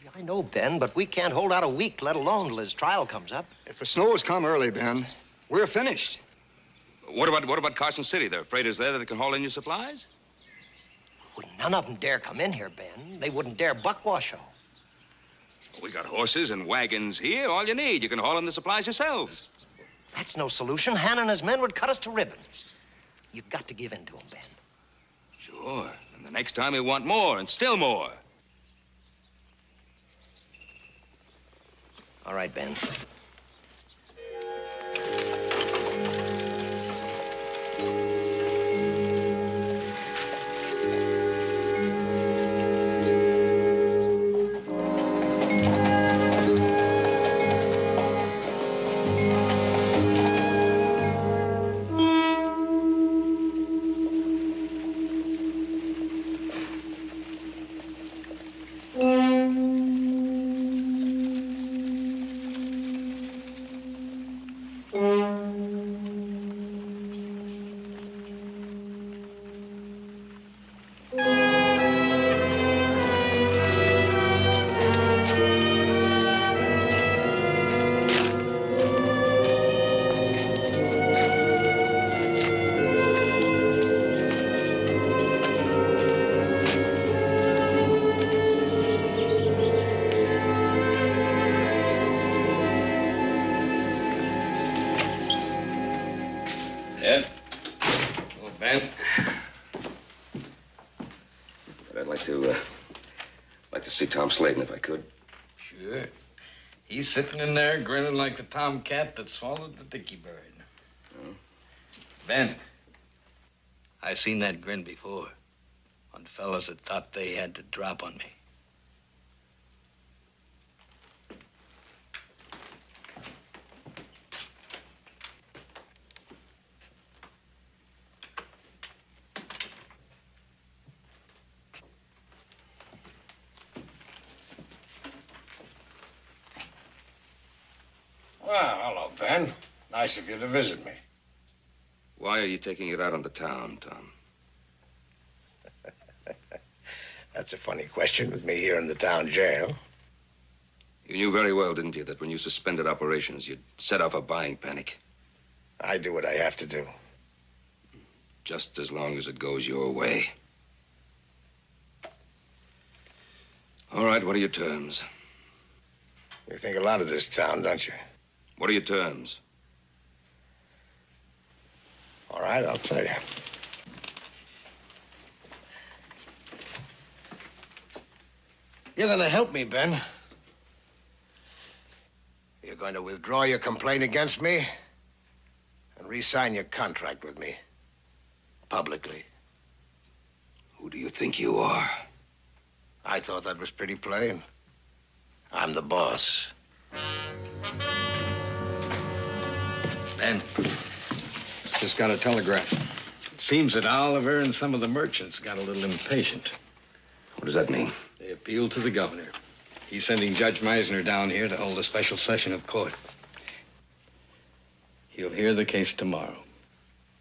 Yeah, I know, Ben, but we can't hold out a week, let alone till his trial comes up. If the snows come early, Ben, we're finished. What about Carson City? They're afraid it's there that it can haul in your supplies? Well, none of them dare come in here, Ben. They wouldn't dare buck Washoe. We got horses and wagons here. All you need. You can haul in the supplies yourselves. That's no solution. Han and his men would cut us to ribbons. You've got to give in to them, Ben. Sure. And the next time we want more and still more. All right, Ben. Ed? Hello, Ben. But I'd like to see Tom Sladen if I could. Sure. He's sitting in there grinning like the tomcat that swallowed the dicky bird. Oh? Ben, I've seen that grin before on fellas that thought they had to drop on me. Well, hello, Ben. Nice of you to visit me. Why are you taking it out on the town, Tom? That's a funny question with me here in the town jail. You knew very well, didn't you, that when you suspended operations, you'd set off a buying panic. I do what I have to do. Just as long as it goes your way. All right, what are your terms? You think a lot of this town, don't you? What are your terms? All right, I'll tell you. You're gonna help me, Ben. You're going to withdraw your complaint against me and re-sign your contract with me. Publicly. Who do you think you are? I thought that was pretty plain. I'm the boss. Ben, just got a telegram. It seems that Oliver and some of the merchants got a little impatient. What does that mean? They appealed to the governor. He's sending Judge Meisner down here to hold a special session of court. He'll hear the case tomorrow.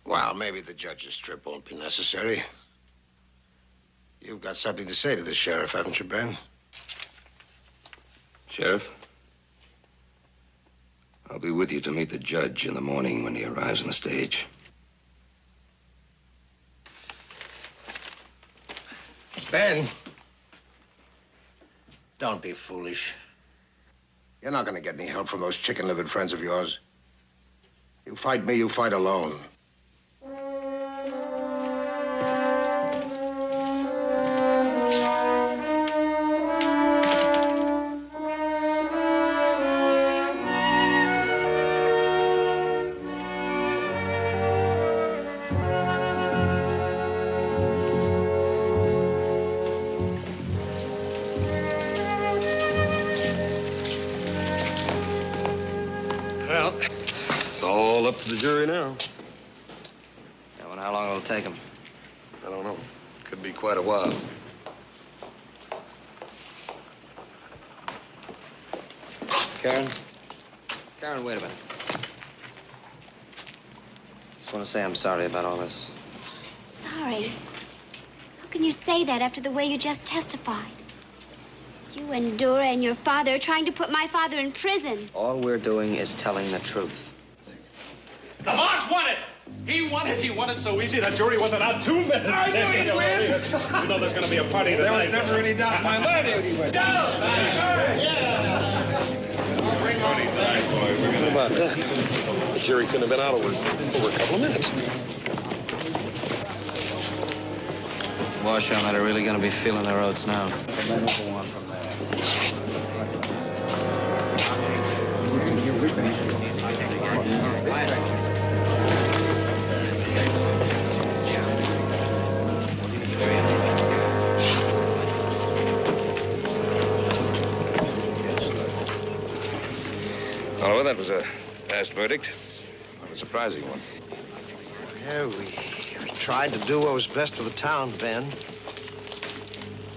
Well, maybe the judge's trip won't be necessary. You've got something to say to the sheriff, haven't you, Ben? Sheriff? I'll be with you to meet the judge in the morning when he arrives on the stage. Ben, don't be foolish. You're not going to get any help from those chicken-livered friends of yours. You fight me, you fight alone. Well, it's all up to the jury now. Yeah, well, how long will it take him? I don't know. Could be quite a while. Karen? Karen, wait a minute. Just want to say I'm sorry about all this. Sorry. How can you say that after the way you just testified? You and Dora and your father are trying to put my father in prison. All we're doing is telling the truth. The boss won it! He won it. He won it so easy that jury wasn't out 2 minutes. I knew he'd win. You know there's going to be a party tonight. There was never any doubt in my mind he'd win. What about that? The jury couldn't have been out over a couple of minutes. Washoe are really going to be feeling their oats now. Oliver, that was a fast verdict. Not a surprising one. Yeah, we tried to do what was best for the town, Ben.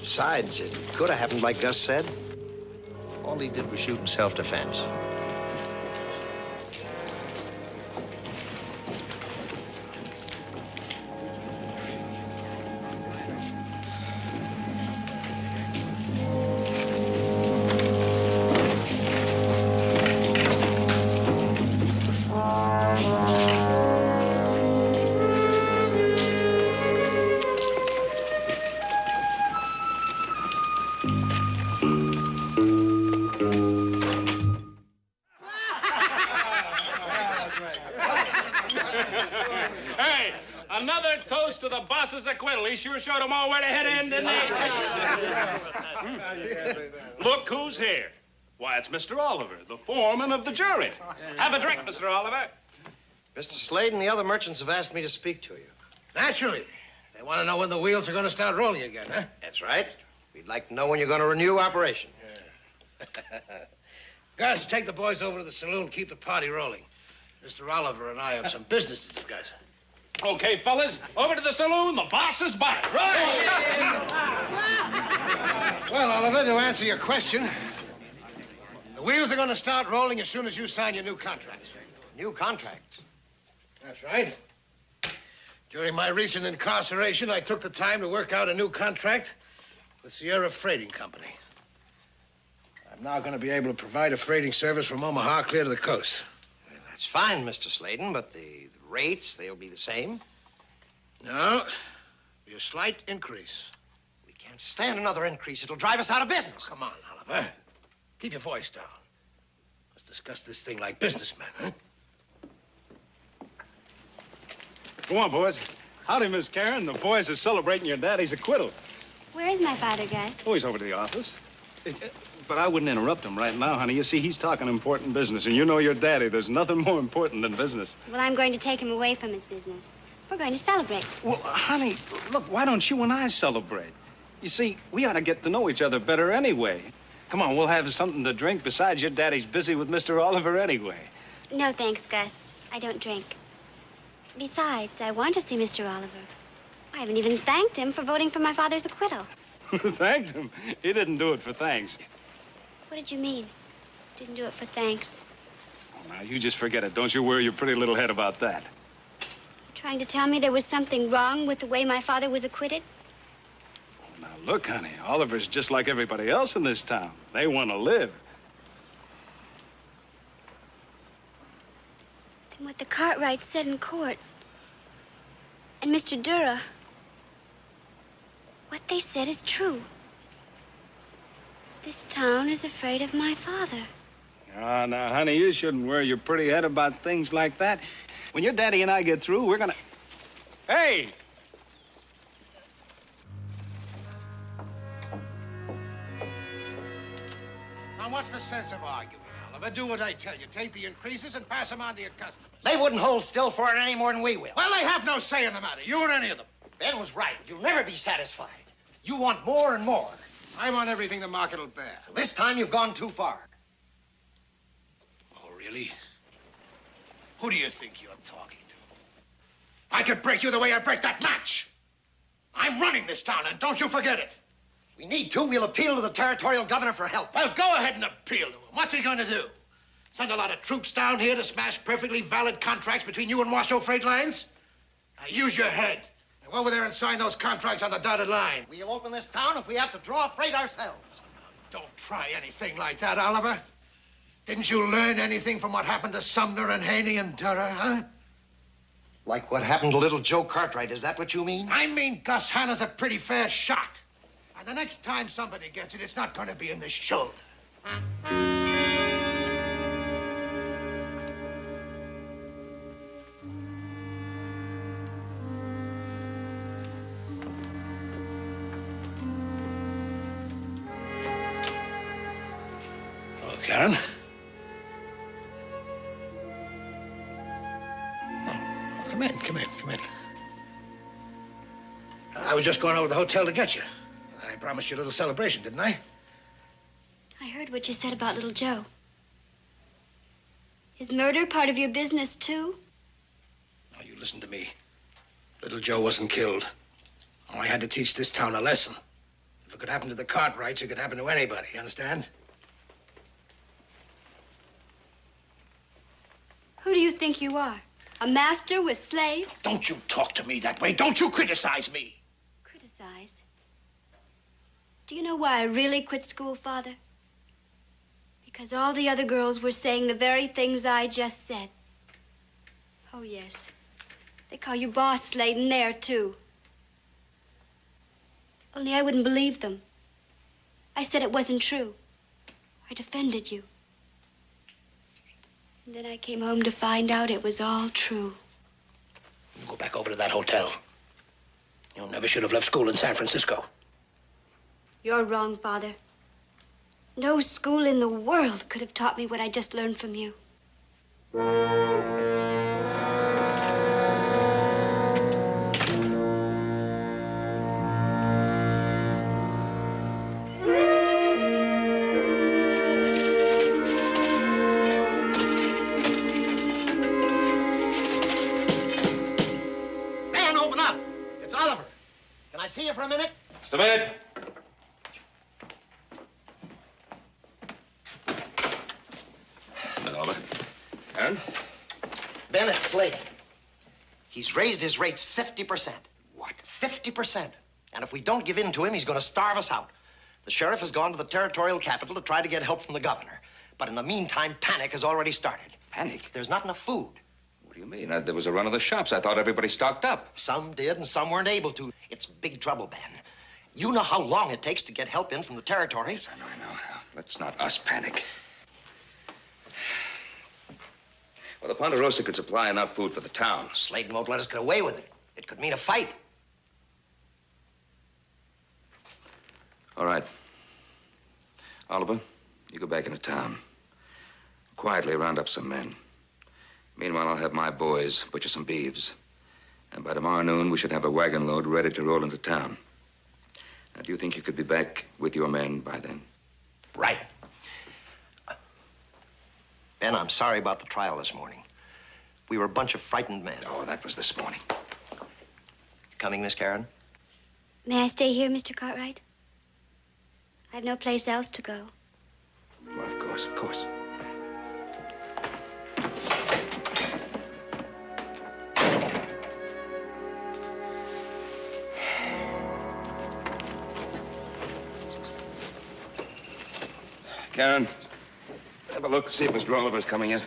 Besides, it could have happened like Gus said. All he did was shoot in self-defense. Hey, another toast to the boss's acquittal. He sure showed them all where to head in, didn't he? Look who's here. Why, it's Mr. Oliver, the foreman of the jury. Have a drink, Mr. Oliver. Mr. Slade and the other merchants have asked me to speak to you. Naturally. They want to know when the wheels are going to start rolling again, huh? That's right. We'd like to know when you're going to renew operation. Gus, take the boys over to the saloon. Keep the party rolling. Mr. Oliver and I have some business to discuss. Okay, fellas, over to the saloon. The boss is back. Well, Oliver, to answer your question, the wheels are going to start rolling as soon as you sign your new contracts. New contracts? That's right. During my recent incarceration, I took the time to work out a new contract with Sierra Freighting Company. I'm now going to be able to provide a freighting service from Omaha clear to the coast. Well, that's fine, Mr. Sladen, but the rates, they'll be the same? No, be a slight increase. We can't stand another increase. It'll drive us out of business. Come on, Oliver. Keep your voice down. Let's discuss this thing like businessmen, huh? Go on, boys. Howdy, Miss Karen. The boys are celebrating your daddy's acquittal. Where is my father, Gus? Oh, he's over to the office. But I wouldn't interrupt him right now, honey. You see, he's talking important business, and you know your daddy. There's nothing more important than business. Well, I'm going to take him away from his business. We're going to celebrate. Well, honey, look, why don't you and I celebrate? You see, we ought to get to know each other better anyway. Come on, we'll have something to drink. Besides, your daddy's busy with Mr. Oliver anyway. No, thanks, Gus. I don't drink. Besides, I want to see Mr. Oliver. I haven't even thanked him for voting for my father's acquittal. Thanked him? He didn't do it for thanks. What did you mean? Didn't do it for thanks. Oh, now, you just forget it. Don't you worry your pretty little head about that. Trying to tell me there was something wrong with the way my father was acquitted? Now, look, honey, Oliver's just like everybody else in this town. They want to live. Then what the Cartwrights said in court, and Mr. Dura, what they said is true. This town is afraid of my father. Oh, now, honey, you shouldn't worry your pretty head about things like that. When your daddy and I get through, we're gonna... Hey! Now, what's the sense of arguing, Oliver? Do what I tell you. Take the increases and pass them on to your customers. They wouldn't hold still for it any more than we will. Well, they have no say in the matter. You or any of them. Ben was right. You'll never be satisfied. You want more and more. I want everything the market will bear. This time you've gone too far. Oh, really? Who do you think you're talking to? I could break you the way I break that match. I'm running this town, and don't you forget it. If we need to, we'll appeal to the territorial governor for help. Well, go ahead and appeal to him. What's he going to do? Send a lot of troops down here to smash perfectly valid contracts between you and Washoe Freight Lines? Now, use your head. And go over there and sign those contracts on the dotted line. We'll open this town if we have to draw freight ourselves. Don't try anything like that, Oliver. Didn't you learn anything from what happened to Sumner and Haney and Dura, huh? Like what happened to little Joe Cartwright, is that what you mean? I mean Gus Hanna's a pretty fair shot. And the next time somebody gets it, it's not going to be in the shoulder. Hello, Karen. Come in, come in, come in. I was just going over to the hotel to get you. I promised you a little celebration, didn't I? I heard what you said about little Joe. Is murder part of your business, too? Now, you listen to me. Little Joe wasn't killed. Oh, I had to teach this town a lesson. If it could happen to the Cartwrights, it could happen to anybody, you understand? Who do you think you are? A master with slaves? Don't you talk to me that way. Don't you criticize me. Criticize? Do you know why I really quit school, Father? Because all the other girls were saying the very things I just said. Oh, yes. They call you Boss Sladen there, too. Only I wouldn't believe them. I said it wasn't true. I defended you. And then I came home to find out it was all true. You go back over to that hotel. You never should have left school in San Francisco. You're wrong, Father. No school in the world could have taught me what I just learned from you. Man, open up. It's Oliver. Can I see you for a minute? Just a minute. Oliver. Aaron? Ben, it's Sladen. He's raised his rates 50%. What? 50%. And if we don't give in to him, he's going to starve us out. The sheriff has gone to the territorial capital to try to get help from the governor. But in the meantime, panic has already started. Panic? There's not enough food. What do you mean? There was a run of the shops. I thought everybody stocked up. Some did, and some weren't able to. It's big trouble, Ben. You know how long it takes to get help in from the territory. Yes, I know. Let's not us panic. Well, the Ponderosa could supply enough food for the town. Sladen won't let us get away with it. It could mean a fight. All right. Oliver, You go back into town. Quietly round up some men. Meanwhile, I'll have my boys butcher some beeves. And by tomorrow noon, we should have a wagon load ready to roll into town. Now, do you think you could be back with your men by then? Right. Ben, I'm sorry about the trial this morning. We were a bunch of frightened men. Oh, that was this morning. Coming, Miss Karen? May I stay here, Mr. Cartwright? I've no place else to go. Well, of course, of course. Karen, have a look, see if Mr. Oliver's coming in.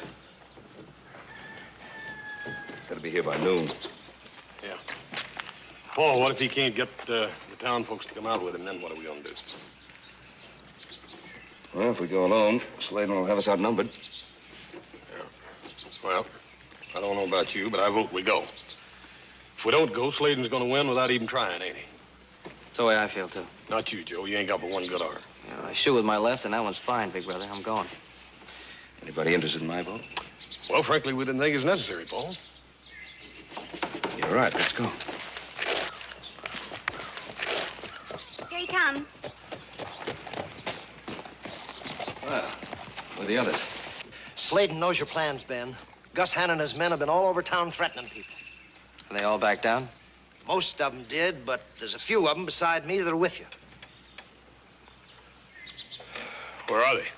Said he'll be here by noon. Yeah. Paul, what if he can't get the town folks to come out with him? Then what are we going to do? Well, if we go alone, Sladen will have us outnumbered. Yeah. Well, I don't know about you, but I vote we go. If we don't go, Sladen's going to win without even trying, ain't he? That's the way I feel, too. Not you, Joe. You ain't got but one good arm. Yeah, I shoot with my left, and that one's fine, big brother. I'm going. Anybody interested in my vote? Well, frankly, we didn't think it was necessary, Paul. You're right. Let's go. Here he comes. Well, where are the others? Sladen knows your plans, Ben. Gus Hannon and his men have been all over town threatening people. Are they all back down? Most of them did, but there's a few of them beside me that are with you. Where are they?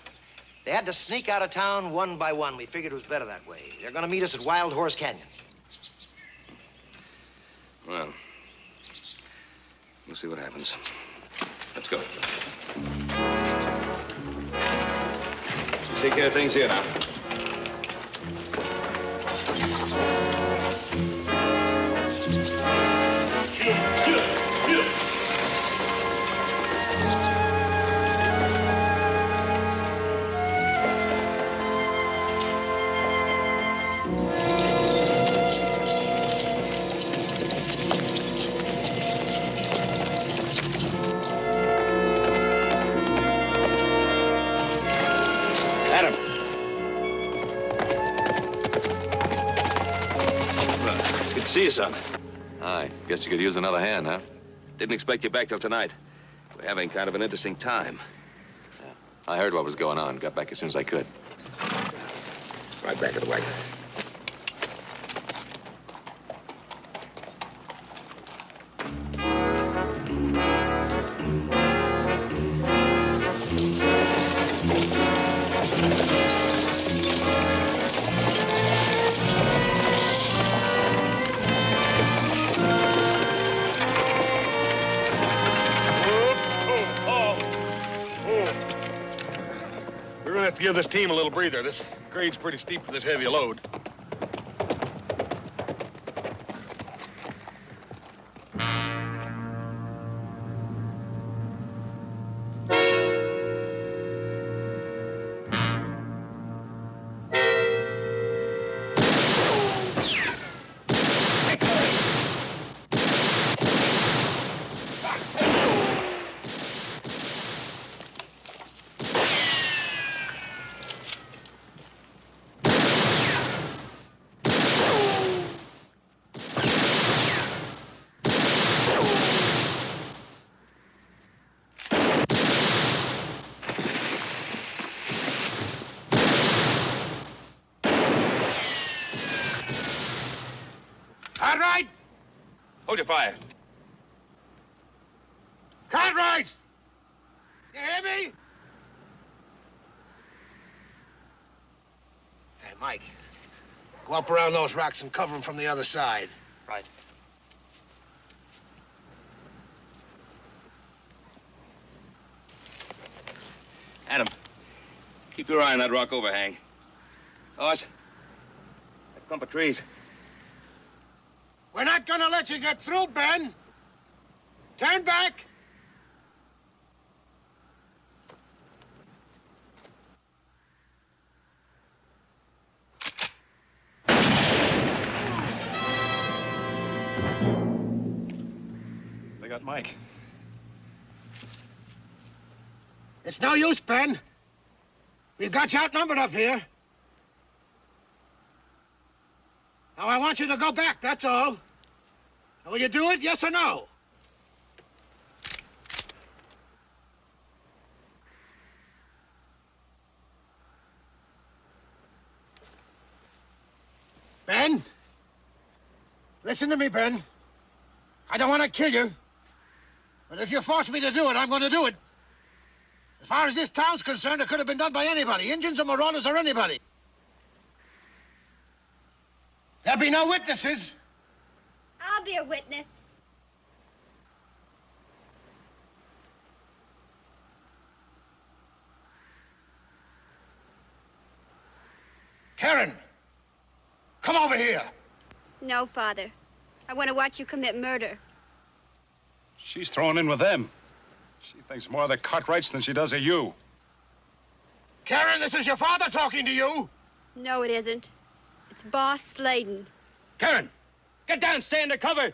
They had to sneak out of town one by one. We figured it was better that way. They're going to meet us at Wild Horse Canyon. Well, we'll see what happens. Let's go. Take care of things here now. See you, son. Hi. Guess you could use another hand, huh? Didn't expect you back till tonight. We're having kind of an interesting time. Yeah. I heard what was going on. Got back as soon as I could. Right back of the wagon. Give this team a little breather. This grade's pretty steep for this heavy load. Cartwright! Hold your fire. Cartwright! You hear me? Hey, Mike. Go up around those rocks and cover them from the other side. Right. Adam, keep your eye on that rock overhang. Hoss, that clump of trees. We're not gonna let you get through, Ben. Turn back. They got Mike. It's no use, Ben. We've got you outnumbered up here. Now, I want you to go back, that's all. Will you do it, yes or no? Ben? Listen to me, Ben. I don't want to kill you. But if you force me to do it, I'm going to do it. As far as this town's concerned, it could have been done by anybody. Indians or marauders or anybody. There'll be no witnesses. I'll be a witness. Karen, come over here. No, Father. I want to watch you commit murder. She's thrown in with them. She thinks more of the Cartwrights than she does of you. Karen, this is your father talking to you. No, it isn't. It's Boss Sladen. Karen, get down, stay under cover.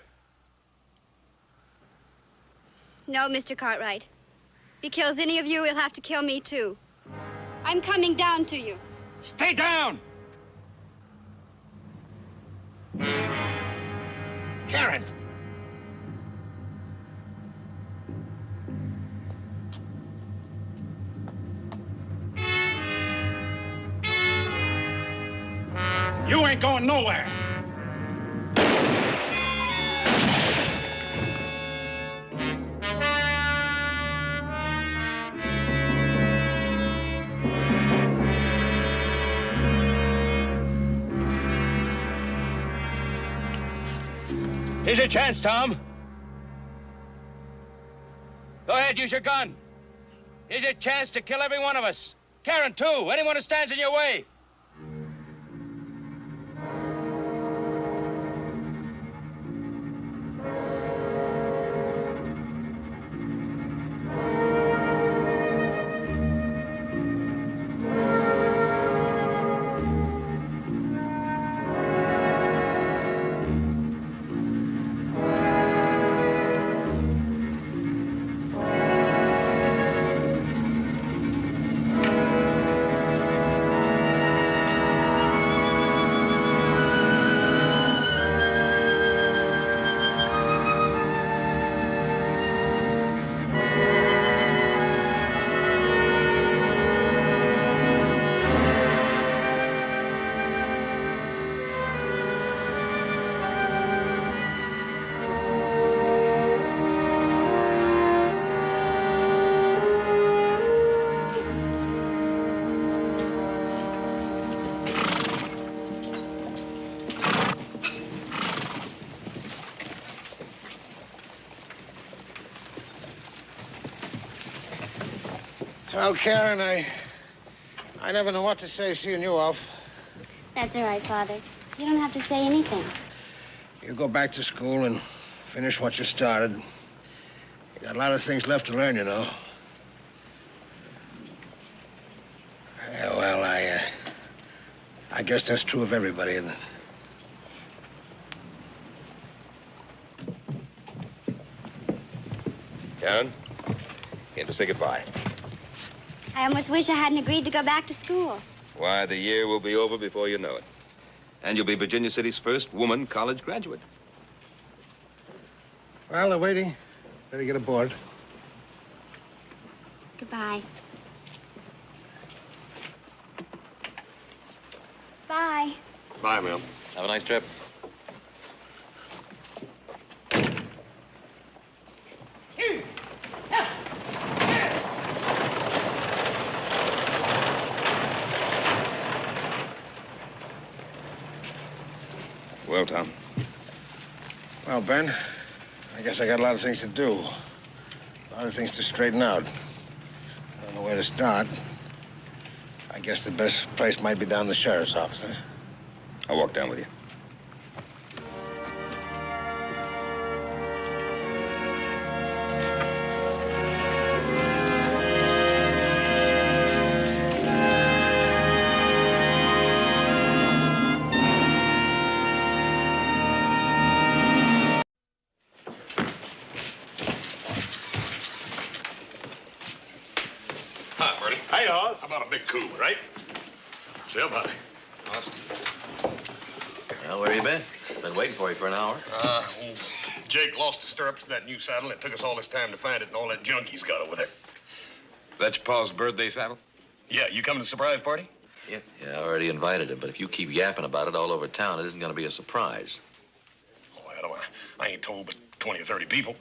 No, Mr. Cartwright. If he kills any of you, he'll have to kill me, too. I'm coming down to you. Stay down! Karen! You ain't going nowhere. Here's your chance, Tom. Go ahead, use your gun. Here's your chance to kill every one of us. Karen, too. Anyone who stands in your way. Well, Karen, I never know what to say seeing you off. That's all right, Father. You don't have to say anything. You go back to school and finish what you started. You got a lot of things left to learn, you know. Yeah, well, I guess that's true of everybody, isn't it? Karen, came to say goodbye. I almost wish I hadn't agreed to go back to school. Why, the year will be over before you know it. And you'll be Virginia City's first woman college graduate. Well, they're waiting. Better get aboard. Goodbye. Bye. Bye, ma'am. Have a nice trip. Well, Tom. Well, Ben, I guess I got a lot of things to do. A lot of things to straighten out. I don't know where to start. I guess the best place might be down the sheriff's office, huh? I'll walk down with you. Hi, Oz. How about a big coup, right? Say up high. Well, where you been? Been waiting for you for an hour. Old Jake lost his stirrups to that new saddle. It took us all this time to find it and all that junk he's got over there. That's your Paul's birthday saddle? Yeah, you coming to the surprise party? Yeah, I already invited him, but if you keep yapping about it all over town, it isn't going to be a surprise. Well, I ain't told but 20 or 30 people.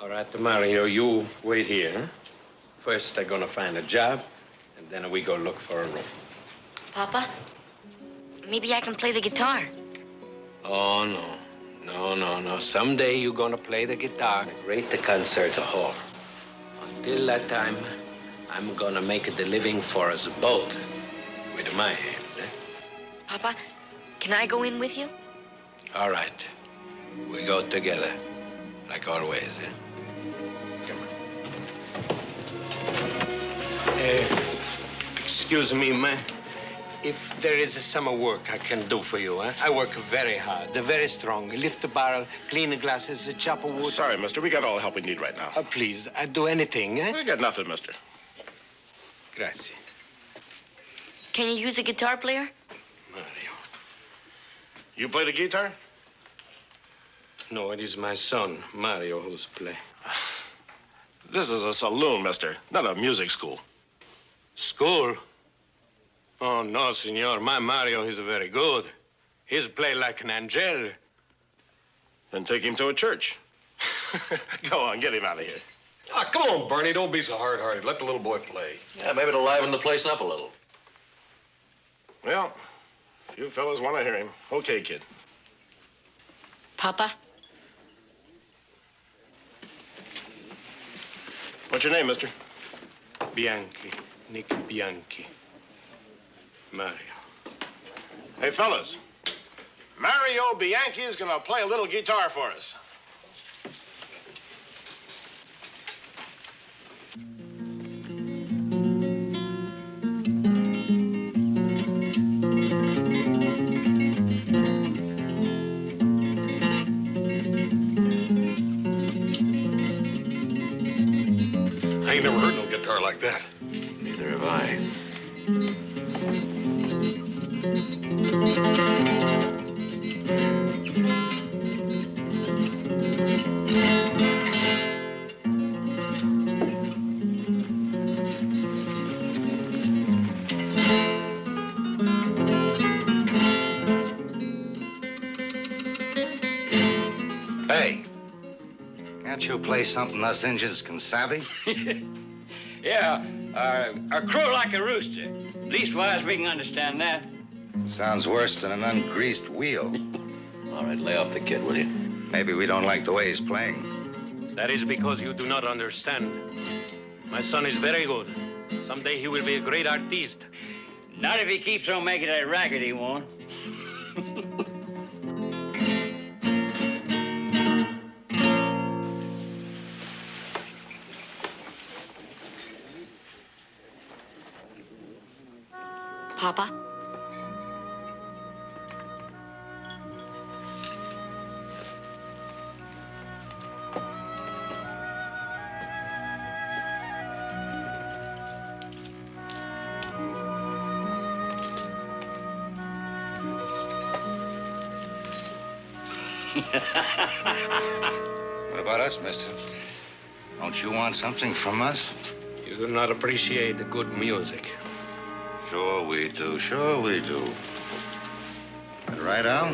All right, Mario, you wait here. Huh? First, they're gonna find a job, and then we go look for a room. Papa, maybe I can play the guitar. Oh, no. No. Someday you're gonna play the guitar in a great concert hall. Until that time, I'm gonna make the living for us both with my hands, eh? Papa, can I go in with you? All right. We go together, like always, eh? Excuse me, man. If there is some work I can do for you, I work very hard, very strong. Lift the barrel, clean the glasses, chop wood. Sorry, mister. We got all the help we need right now. Please, I'd do anything, eh? We got nothing, mister. Grazie. Can you use a guitar player? You play the guitar? No, it is my son, Mario, who's play. This is a saloon, mister, not a music school. School? Oh, no, senor. My Mario is very good. He's play like an angel. Then take him to a church. Go on, get him out of here. Ah, come on, Bernie. Don't be so hard-hearted. Let the little boy play. Yeah, maybe to liven the place up a little. Well, if you fellas want to hear him. Okay, kid. Papa? What's your name, mister? Bianchi. Nick Bianchi. Mario. Hey, fellas. Mario Bianchi is going to play a little guitar for us. I ain't never heard no guitar like that. Neither have I. Hey, can't you play something us Injuns can savvy? Yeah, a crow like a rooster. Leastwise, we can understand that. Sounds worse than an ungreased wheel. All right, lay off the kid, will you? Maybe we don't like the way he's playing. That is because you do not understand. My son is very good. Someday he will be a great artist. Not if he keeps on making that racket, he won't. Papa? What about us, mister? Don't you want something from us? You do not appreciate the good music. Sure we do, sure we do. And right, Al?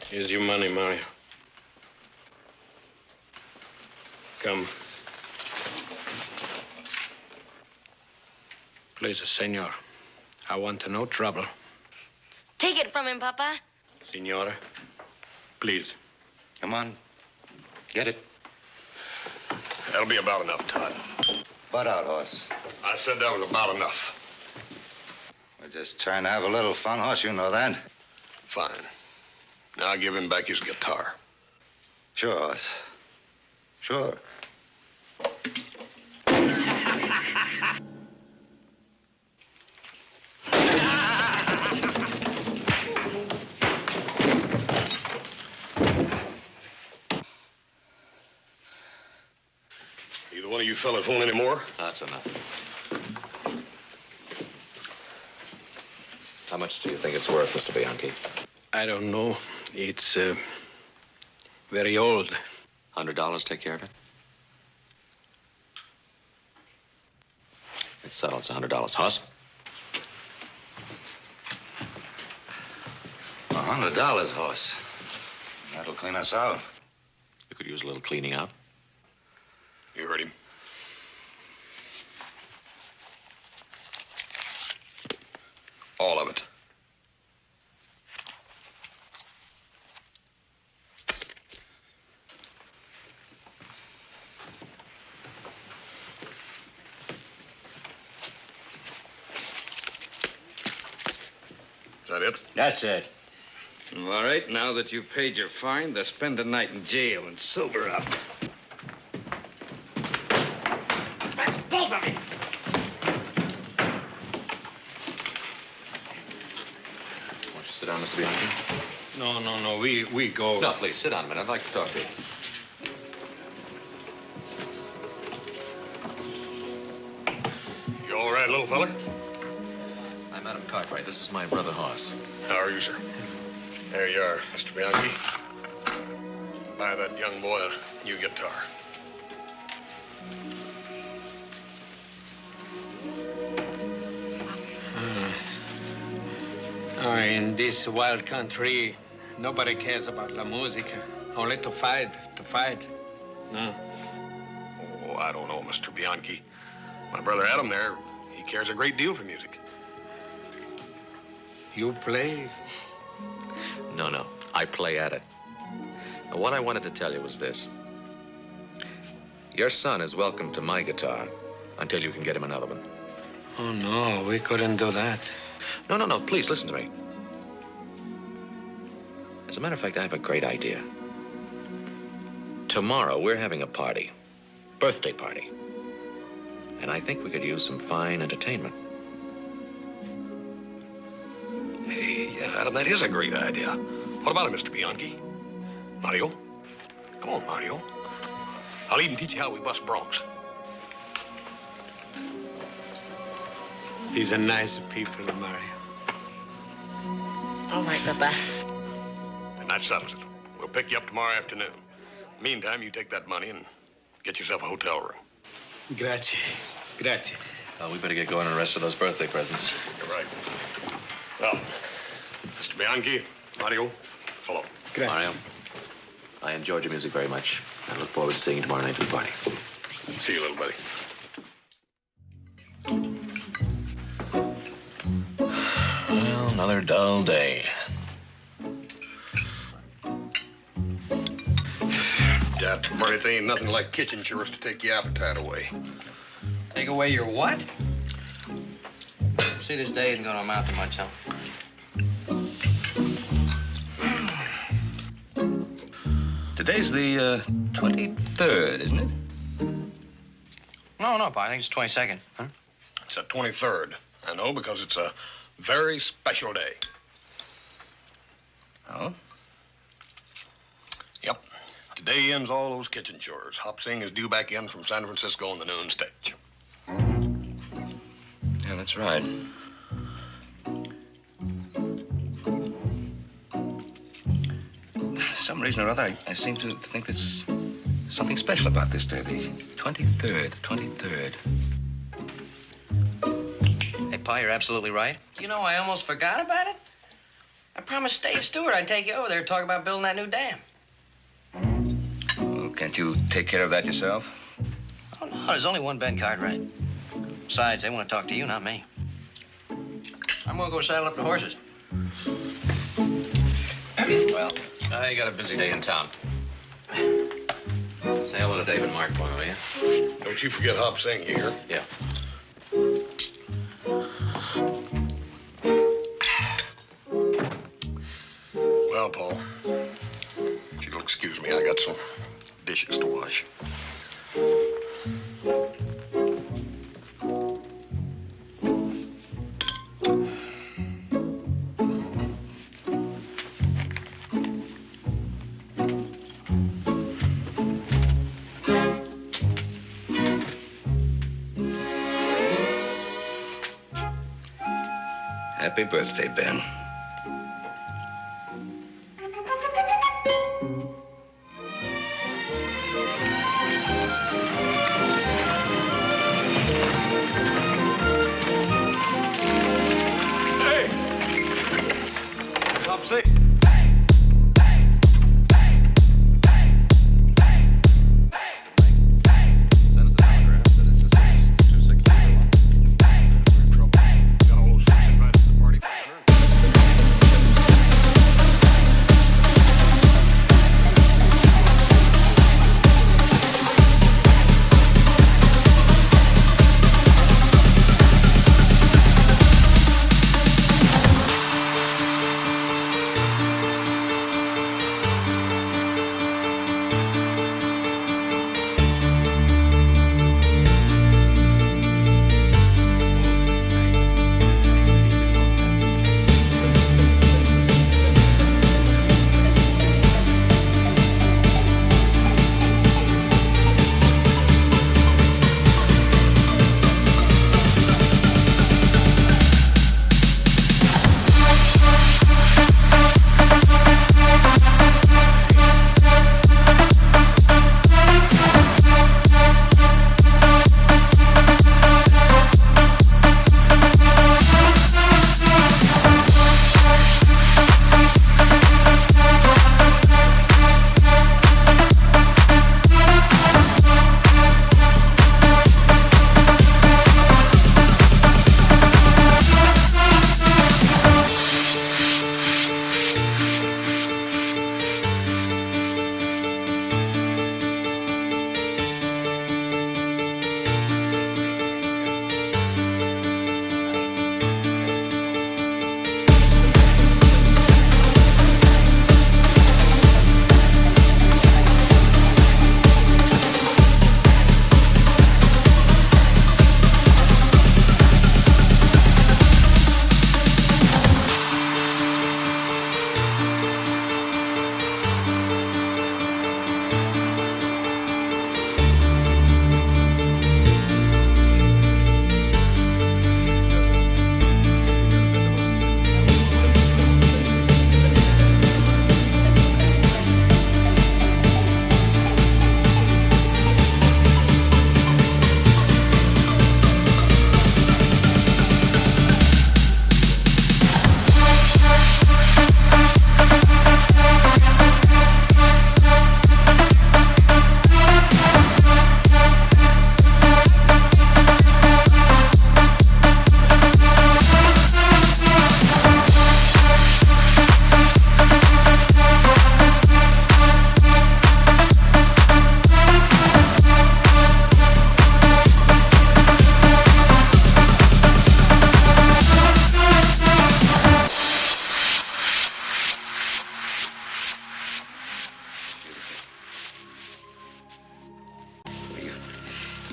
Here's your money, Mario. Come. Please, senor. I want no trouble. Take it from him, Papa. Senora, please. Come on. Get it. That'll be about enough, Todd. Butt out, horse. I said that was about enough. We're just trying to have a little fun, horse. You know that. Fine. Now give him back his guitar. Sure, horse. Sure. Either one of you fellas want any more? That's enough. How much do you think it's worth, Mr. Bianchi? I don't know. It's very old. $100 take care of it? It's settled. It's $100. Hoss? $100, horse. That'll clean us out. You could use a little cleaning out. You heard him. All of it. Is that it? That's it. All right, now that you've paid your fine, they'll spend a night in jail and sober up. That's both of you. Won't you sit down, Mr. Bianchi? No. We go. No, please, sit down a minute. I'd like to talk to you. You all right, little fella? I'm Adam Cartwright. This is my brother, Hoss. How are you, sir? There you are, Mr. Bianchi. Buy that young boy a new guitar. In this wild country, nobody cares about la música. Only to fight. No. Oh, I don't know, Mr. Bianchi. My brother Adam there, he cares a great deal for music. You play? No. I play at it. Now, what I wanted to tell you was this. Your son is welcome to my guitar until you can get him another one. Oh, no, we couldn't do that. No. Please, listen to me. As a matter of fact, I have a great idea. Tomorrow, we're having a party. Birthday party. And I think we could use some fine entertainment. Hey, yeah, Adam, that is a great idea. What about it, Mr. Bianchi? Mario? Come on, Mario. I'll even teach you how we bust broncs. He's a nice people, Mario. All right, Papa. And that settles it. We'll pick you up tomorrow afternoon. Meantime, you take that money and get yourself a hotel room. Grazie. Well, we better get going on the rest of those birthday presents. You're right. Well, Mr. Bianchi, Mario, follow. Mario, I enjoyed your music very much. I look forward to seeing you tomorrow night at the party. See you, little buddy. Well, another dull day. That funny thing ain't nothing like kitchen chores to take your appetite away. Take away your what? See, this day isn't going to amount to much, huh? Today's the 23rd, isn't it? No, Pa. I think it's 22nd. Huh? It's the 23rd. I know, because it's a very special day. Oh? Yep. Today ends all those kitchen chores. Hop Sing is due back in from San Francisco on the noon stage. Yeah, that's right. For some reason or other, I seem to think there's something special about this day, the 23rd. Hey, Pa, you're absolutely right. You know, I almost forgot about it. I promised Dave Stewart I'd take you over there to talk about building that new dam. Well, can't you take care of that yourself? Oh, no, there's only one Ben Cartwright. Besides, they want to talk to you, not me. I'm going to go saddle up the horses. Well, I got a busy day in town. Say hello to Dave and Mark for me, will you? Don't you forget Hop Sing here. Yeah. Well, Paul, if you'll excuse me, I got some dishes to wash. Happy birthday, Ben. Hop Sing.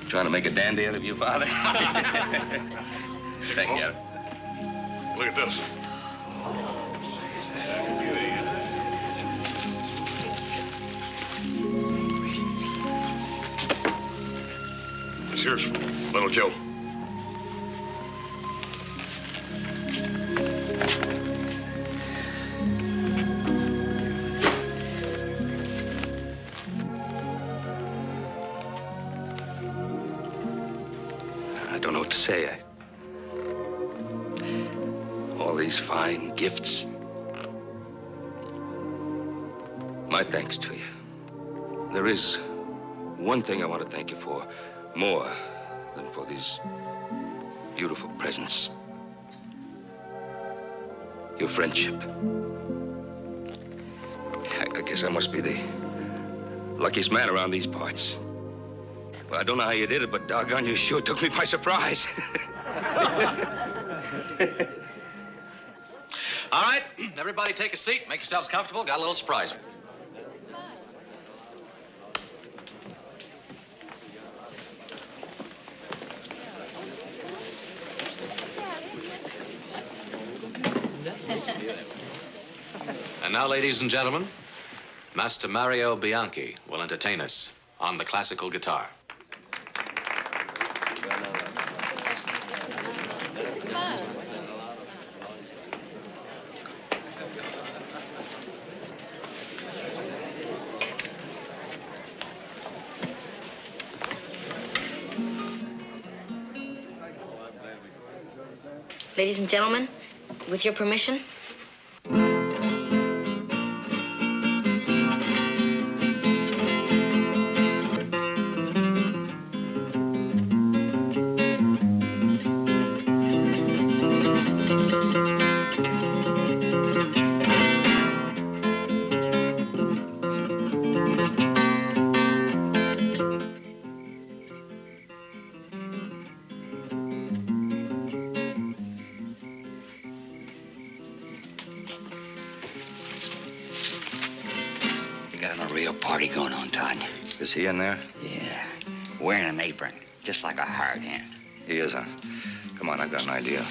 Trying to make a dandy out of you, Father? Take care. Look at this. This here's from Little Joe. I don't know what to say. All these fine gifts, My thanks to you. There is one thing I want to thank you for, more than for these beautiful presents. Your friendship. I guess I must be the luckiest man around these parts. Well, I don't know how you did it, but doggone, you sure took me by surprise. All right, everybody take a seat. Make yourselves comfortable. Got a little surprise. And now, ladies and gentlemen, Master Mario Bianchi will entertain us on the classical guitar. Ladies and gentlemen, with your permission. Party going on, Todd. Is he in there? Yeah. Wearing an apron, just like a hired hand. He is, huh? Come on, I've got an idea.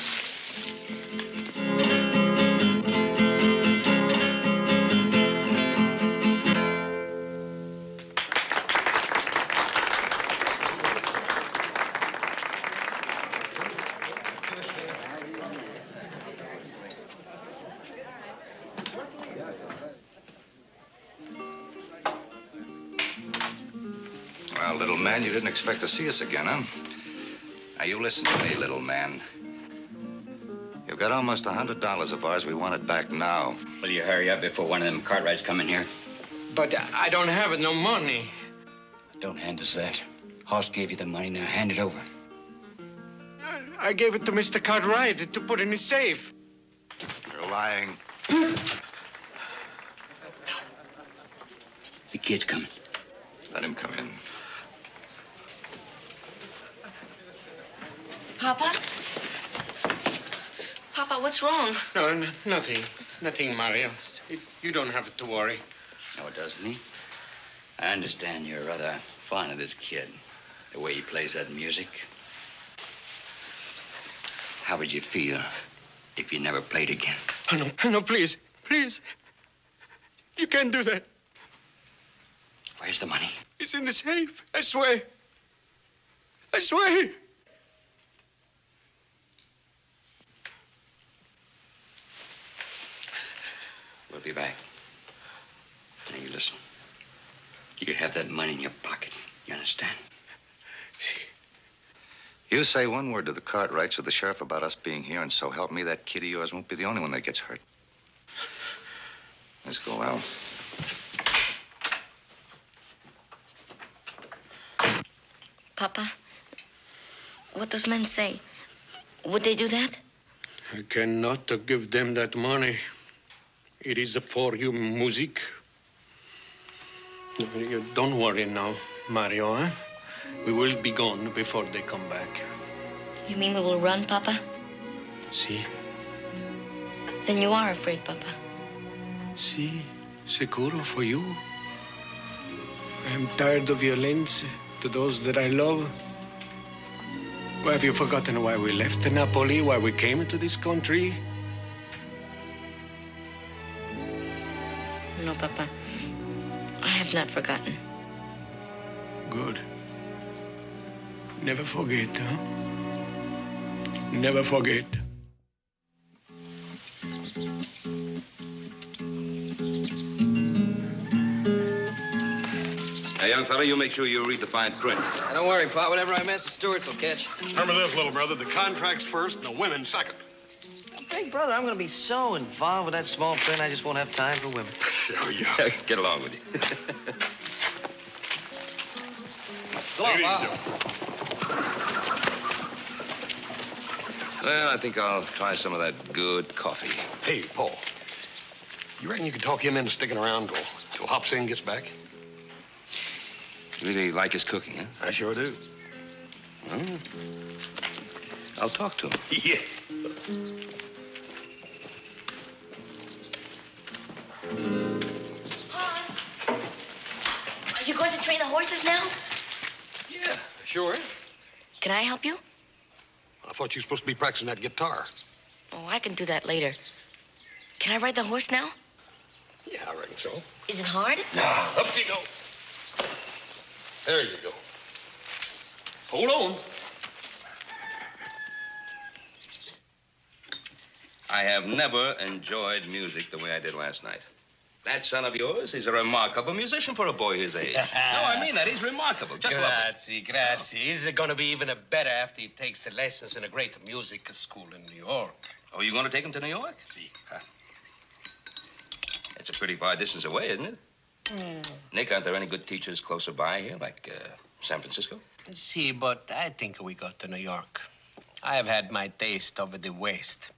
Well, little man, you didn't expect to see us again, huh? Now, you listen to me, little man. You've got almost $100 of ours. We want it back now. Will you hurry up before one of them Cartwrights come in here? But I don't have no money. Don't hand us that. Hoss gave you the money. Now hand it over. I gave it to Mr. Cartwright to put in his safe. You're lying. The kid's coming. Let him come in. Papa? Papa, what's wrong? No, nothing. Nothing, Mario. You don't have to worry. No, it doesn't he? I understand you're rather fond of this kid. The way he plays that music. How would you feel if you never played again? Oh, no, please. Please. You can't do that. Where's the money? It's in the safe. I swear. I swear. We'll be back. Now, you listen. You have that money in your pocket. You understand? You say one word to the Cartwrights or the sheriff about us being here, and so help me, that kid of yours won't be the only one that gets hurt. Let's go, Al. Papa, what those men say, would they do that? I cannot give them that money. It is for you, music. You don't worry now, Mario, eh? We will be gone before they come back. You mean we will run, Papa? Si. Then you are afraid, Papa. Si, seguro for you. I am tired of violence to those that I love. Why, have you forgotten why we left Napoli, why we came into this country? No, Papa. I have not forgotten. Good. Never forget, huh? Never forget. Hey, young fella, you make sure you read the fine print. Don't worry, Pa. Whatever I miss, the stewards will catch. Remember this, little brother. The contract's first and the women second. Hey, brother, I'm going to be so involved with that small print, I just won't have time for women. Sure you Yeah, get along with you. Go on, Bob. Well, I think I'll try some of that good coffee. Hey, Paul. You reckon you could talk him into sticking around till Hop Sing gets back? You really like his cooking, huh? I sure do. Well, I'll talk to him. Yeah. Hoss, are you going to train the horses now? Yeah, sure. Can I help you? I thought you were supposed to be practicing that guitar. Oh, I can do that later. Can I ride the horse now? Yeah, I reckon so. Is it hard? Now, up you go. There you go. Hold on. I have never enjoyed music the way I did last night. That son of yours, he's a remarkable musician for a boy his age. No, I mean that. He's remarkable. Just lovely. Grazie. He's going to be even better after he takes the lessons in a great music school in New York. Oh, you going to take him to New York? Si. Huh. It's a pretty far distance away, isn't it? Nick, aren't there any good teachers closer by here, like San Francisco? See, but I think we go to New York. I have had my taste of the West.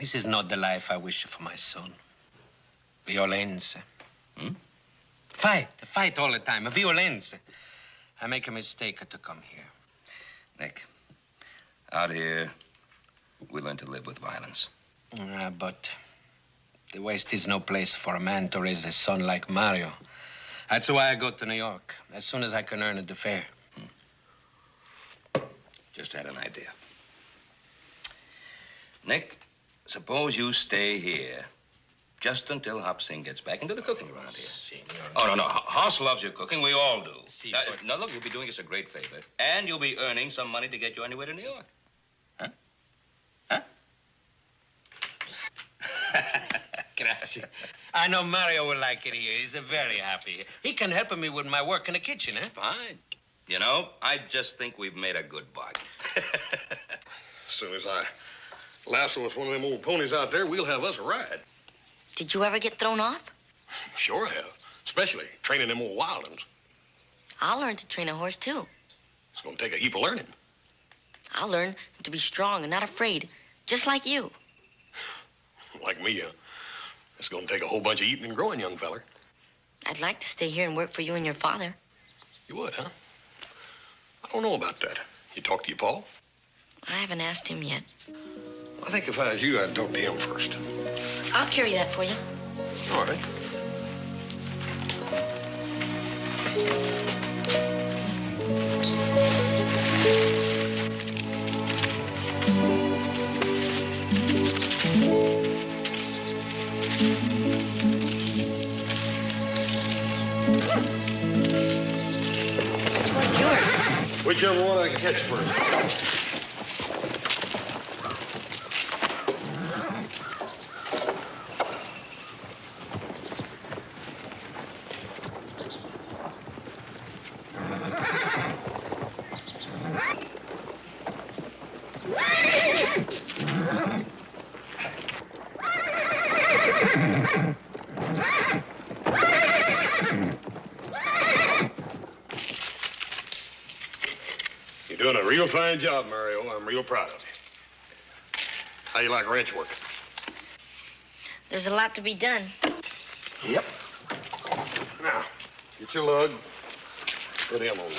This is not the life I wish for my son. Violence. Fight all the time. Violence. I make a mistake to come here. Nick, out here, we learn to live with violence. But the West is no place for a man to raise a son like Mario. That's why I go to New York, as soon as I can earn the fare. Just had an idea. Nick, suppose you stay here just until Hop Sing gets back into the cooking around here. Oh, no. Hoss loves your cooking. We all do. No, look, you'll be doing us a great favor. And you'll be earning some money to get you anywhere to New York. Huh? Grazie. I know Mario will like it here. He's very happy. He can help me with my work in the kitchen, eh? Fine. You know, I just think we've made a good bargain. As soon as I lasso with one of them old ponies out there, we'll have us a ride. Did you ever get thrown off? Sure have. Especially training them old wildings. I'll learn to train a horse, too. It's going to take a heap of learning. I'll learn to be strong and not afraid, just like you. Like me, it's going to take a whole bunch of eating and growing, young feller. I'd like to stay here and work for you and your father. You would, huh? I don't know about that. You talk to your Paul? I haven't asked him yet. I think if I was you, I'd talk to him first. I'll carry that for you. All right. What's yours? Whichever one I can catch first. You're doing a real fine job, Mario. I'm real proud of you. How you like ranch work? There's a lot to be done. Yep. Now, get your lug. Put him on there.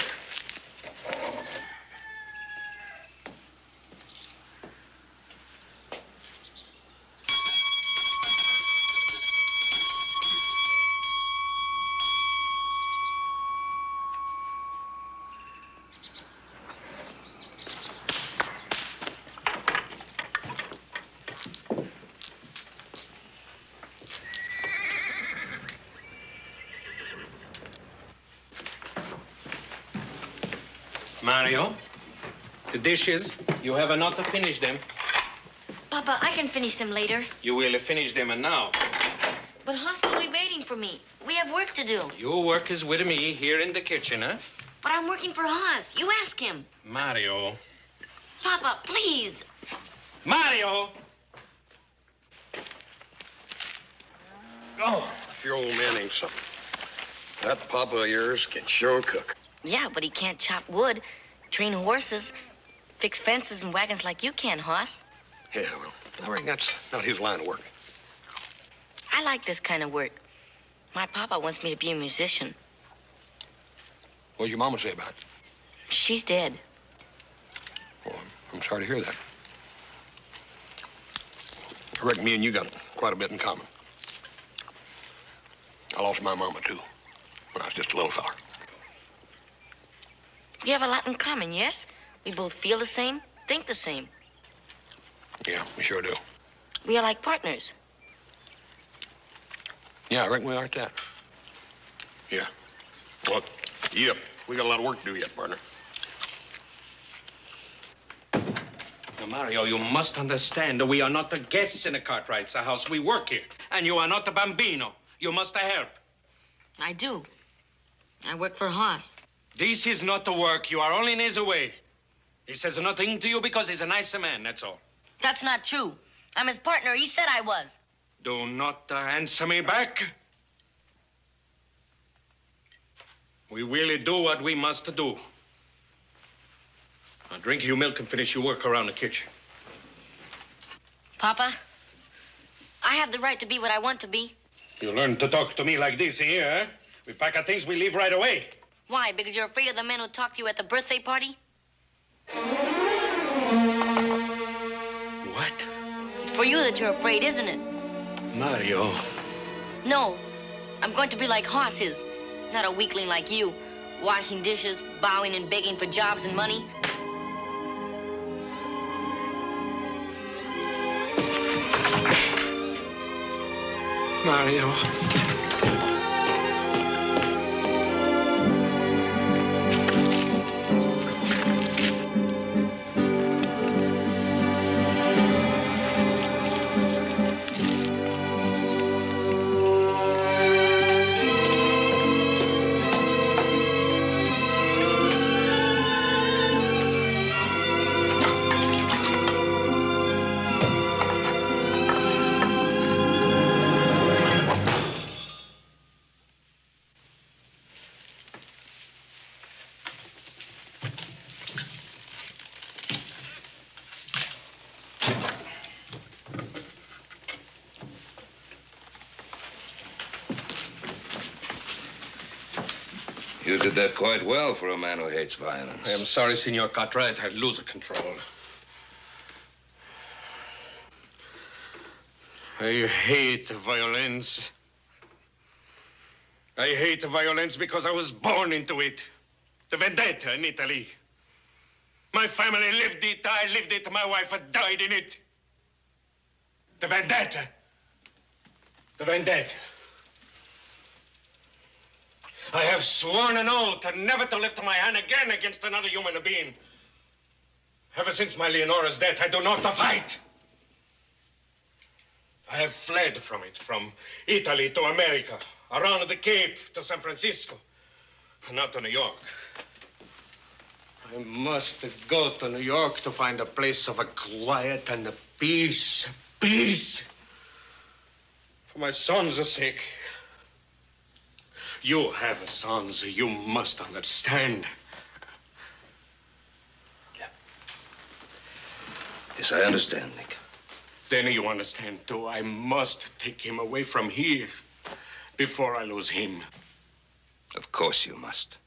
Mario, the dishes, you have not to finish them. Papa, I can finish them later. You will finish them now. But Hoss will be waiting for me. We have work to do. Your work is with me here in the kitchen, huh? But I'm working for Hoss. You ask him. Mario. Papa, please. Mario! Oh, if your old man ain't something. That papa of yours can sure cook. Yeah, but he can't chop wood, train horses, fix fences and wagons like you can, Hoss. Yeah, well, I reckon that's not his line of work. I like this kind of work. My papa wants me to be a musician. What'd your mama say about it? She's dead. Well, I'm sorry to hear that. I reckon me and you got quite a bit in common. I lost my mama, too, when I was just a little fella. We have a lot in common, yes? We both feel the same, think the same. Yeah, we sure do. We are like partners. Yeah, I reckon we are at that. Yeah. Well, yep, we got a lot of work to do yet, partner. Now, Mario, you must understand that we are not the guests in the Cartwright's house. We work here. And you are not the bambino. You must help. I do. I work for Hoss. This is not the work. You are only in his way. He says nothing to you because he's a nice man, that's all. That's not true. I'm his partner. He said I was. Do not answer me back. We really do what we must do. Now drink your milk and finish your work around the kitchen. Papa, I have the right to be what I want to be. You learn to talk to me like this here, eh? We pack our things, we leave right away. Why? Because you're afraid of the men who talked to you at the birthday party? What? It's for you that you're afraid, isn't it? Mario. No. I'm going to be like Hoss is. Not a weakling like you. Washing dishes, bowing and begging for jobs and money. Mario. You did that quite well for a man who hates violence. I am sorry, Senor Cartwright. I lose control. I hate violence. I hate violence because I was born into it. The vendetta in Italy. My family lived it. I lived it. My wife had died in it. The vendetta. The vendetta. I have sworn an oath never to lift my hand again against another human being. Ever since my Leonora's death, I do not fight. I have fled from it, from Italy to America, around the Cape to San Francisco, and now to New York. I must go to New York to find a place of a quiet and a peace. Peace. For my son's sake. You have sons, you must understand. Yes, I understand, Nick. Then you understand, too. I must take him away from here before I lose him. Of course you must.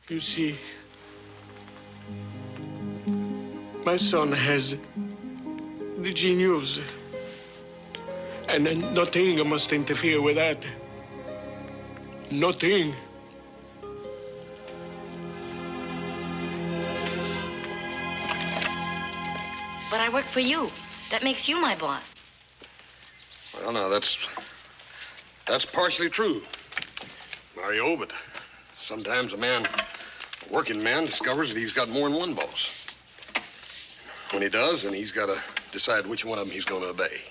You see, my son has the genius, and nothing must interfere with that. Nothing. But I work for you. That makes you my boss. Well, now, that's partially true, Mario, but sometimes a working man, discovers that he's got more than one boss. When he does, then he's got to decide which one of them he's going to obey.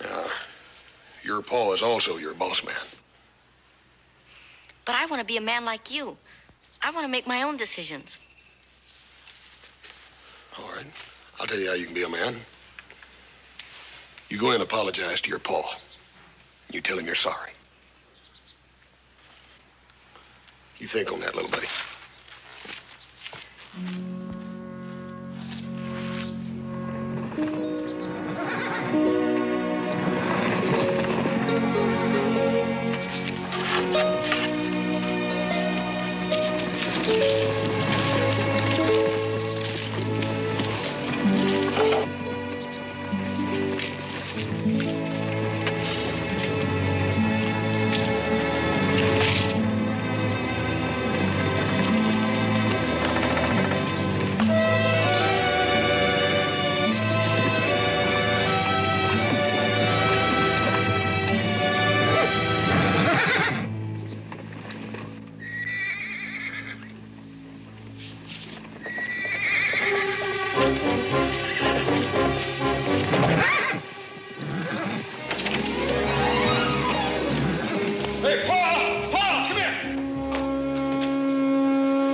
Now, your Paul is also your boss man. But I want to be a man like you. I want to make my own decisions. All right. I'll tell you how you can be a man. You go in and apologize to your pa. You tell him you're sorry. You think on that, little buddy. Hey, Paul! Paul, come here!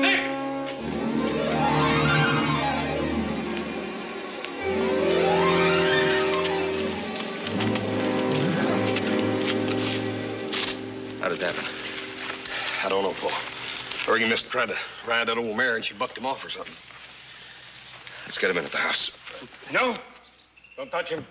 Nick! How did that happen? I don't know, Paul. I reckon Mister tried to ride that old mare and she bucked him off or something. Let's get him into the house. No, don't touch him.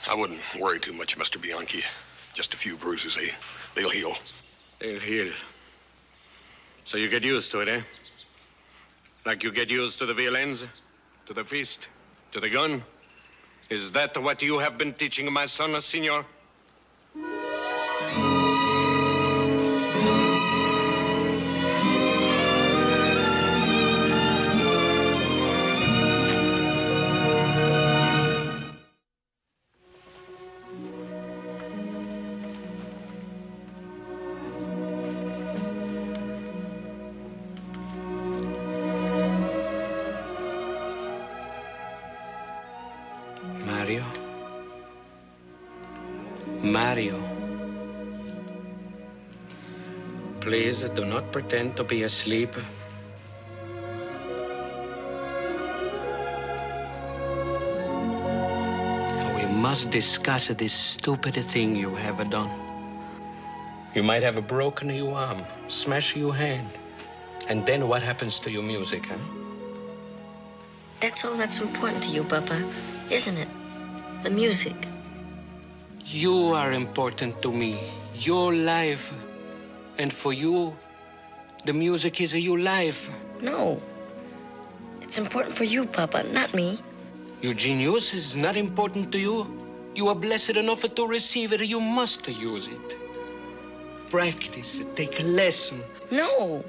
I wouldn't worry too much, Mr. Bianchi. Just a few bruises, eh? They'll heal. They'll heal. So you get used to it, eh? Like you get used to the violins, to the fist, to the gun? Is that what you have been teaching my son, senor? Mario? Mario. Please do not pretend to be asleep. We must discuss this stupid thing you have done. You might have broken your arm, smashed your hand. And then what happens to your music, huh? That's all that's important to you, Papa, isn't it? The music. You are important to me. Your life. And for you, the music is your life. No. It's important for you, Papa, not me. Your genius is not important to you. You are blessed enough to receive it. You must use it. Practice, take a lesson. No.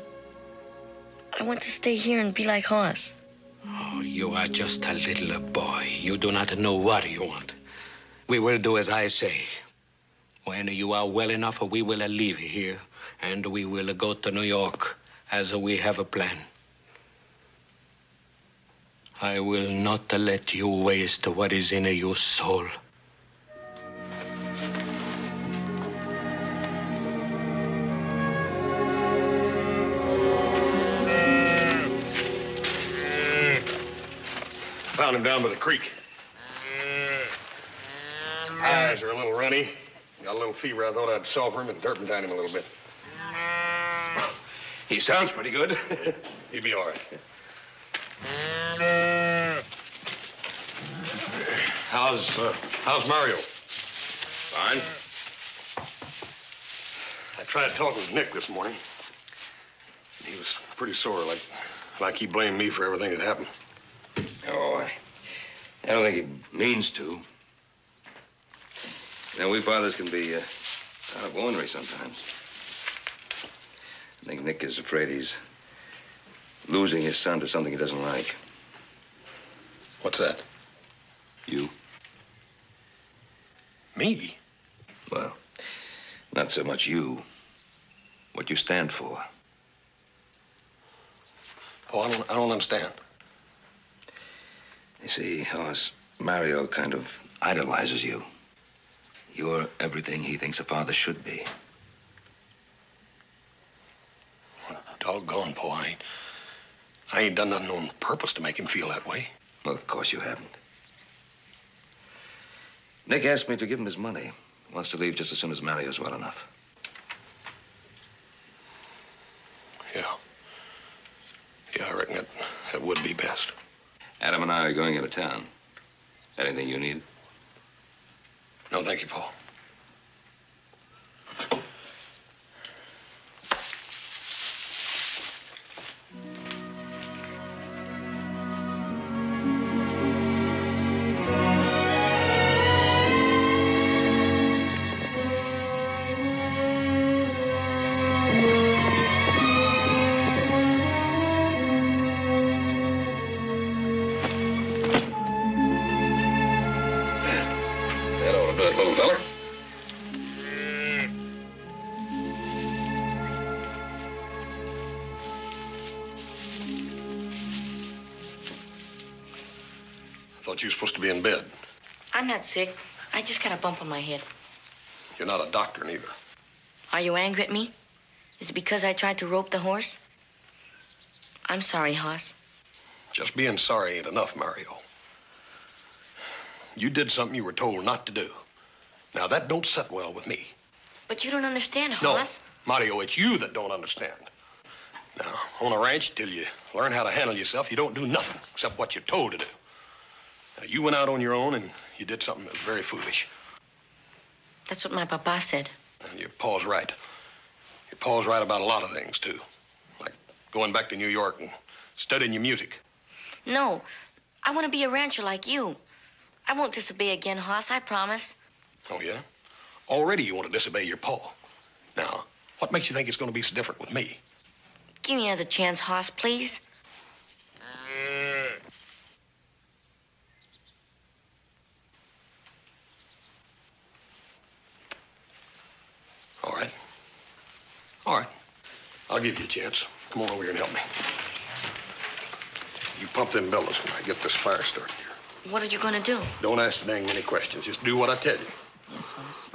I want to stay here and be like Hoss. Oh, you are just a little boy. You do not know what you want. We will do as I say. When you are well enough, we will leave here, and we will go to New York, as we have a plan. I will not let you waste what is in your soul. Found him down by the creek. Eyes are a little runny. Got a little fever. I thought I'd sulfur him and turpentine him a little bit. He sounds pretty good. He'll be all right. How's Mario? Fine. I tried talking with Nick this morning. He was pretty sore, like he blamed me for everything that happened. Oh, I don't think he means to. You know, we fathers can be out of ornery sometimes. I think Nick is afraid he's losing his son to something he doesn't like. What's that? You. Me? Well, not so much you. What you stand for. Oh, I don't understand. You see, Hoss, Mario kind of idolizes you. You're everything he thinks a father should be. Doggone, Po, I ain't done nothing on purpose to make him feel that way. Well, of course you haven't. Nick asked me to give him his money. He wants to leave just as soon as Mario's well enough. Yeah. Yeah, I reckon that would be best. Adam and I are going into town. Anything you need? No, thank you, Paul. That ought to do it, little feller. I thought you were supposed to be in bed. I'm not sick. I just got a bump on my head. You're not a doctor, neither. Are you angry at me? Is it because I tried to rope the horse? I'm sorry, Hoss. Just being sorry ain't enough, Mario. You did something you were told not to do. Now, that don't set well with me. But you don't understand, No, Hoss. Mario, it's you that don't understand. Now, on a ranch, till you learn how to handle yourself, you don't do nothing except what you're told to do. Now, you went out on your own and you did something that was very foolish. That's what my papa said. And your pa's right. Your pa's right about a lot of things, too. Like going back to New York and studying your music. No, I want to be a rancher like you. I won't disobey again, Hoss, I promise. Oh, yeah? Already you want to disobey your pa. Now, what makes you think it's going to be so different with me? Give me another chance, Hoss, please. All right. All right. I'll give you a chance. Come on over here and help me. You pump them bellows when I get this fire started here. What are you going to do? Don't ask dang many questions. Just do what I tell you. Yes, Hoss.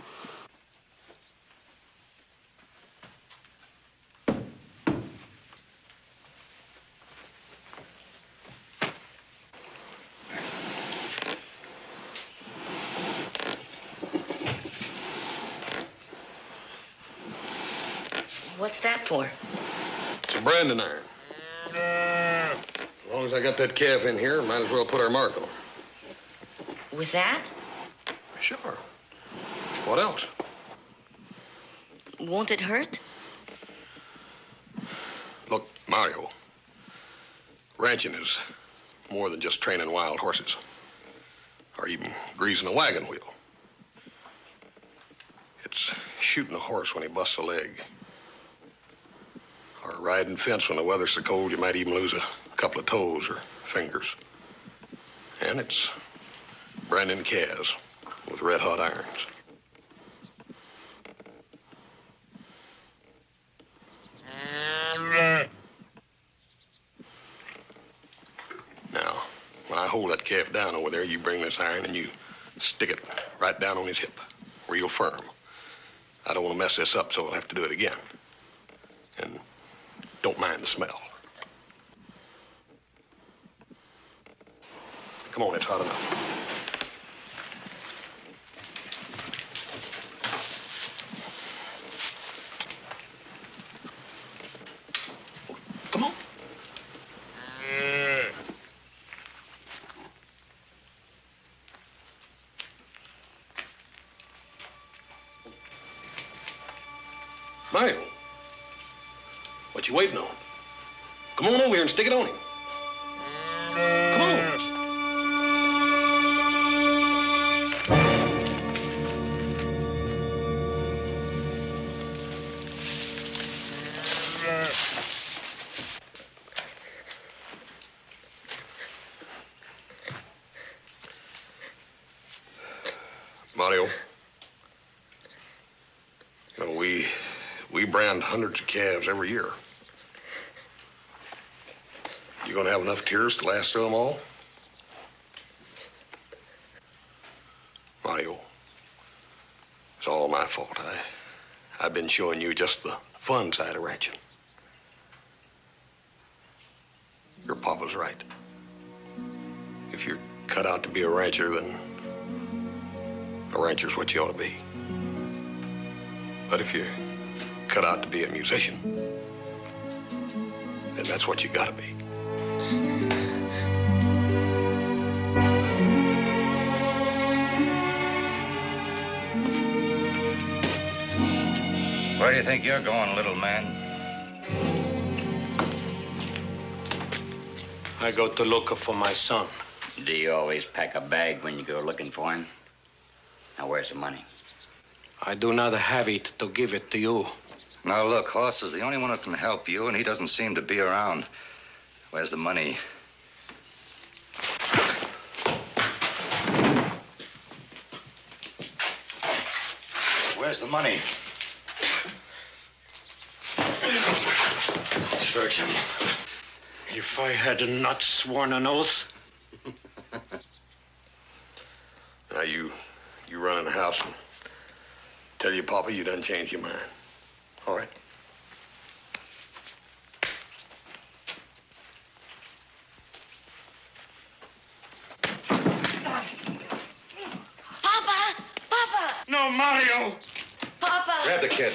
What's that for? It's a branding iron. As long as I got that calf in here, might as well put our mark on. With that? Sure. What else? Won't it hurt? Look, Mario, ranching is more than just training wild horses or even greasing a wagon wheel. It's shooting a horse when he busts a leg or riding fence when the weather's so cold you might even lose a couple of toes or fingers. And it's branding calves with red-hot irons. Now, when I hold that calf down over there, you bring this iron and you stick it right down on his hip, real firm. I don't want to mess this up, so I'll have to do it again. And don't mind the smell. Come on, it's hot enough. Come on. Mario, what you waiting on? Come on over here and stick it on him. Come on. Mario, you know, we brand hundreds of calves every year. You gonna have enough tears to last through them all? Mario, it's all my fault. I've been showing you just the fun side of ranching. Your papa's right. If you're cut out to be a rancher, then a rancher's what you ought to be. But if you're cut out to be a musician, then that's what you gotta be. Where do you think you're going, little man? I go to look for my son. Do you always pack a bag when you go looking for him? Now, where's the money? I do not have it to give it to you. Now, look, Hoss is the only one who can help you, and he doesn't seem to be around. Where's the money? Where's the money? Search him. If I had not sworn an oath. Now, you run in the house and tell your papa you done changed your mind. All right? Papa! Papa! No, Mario! Papa! Grab the kid.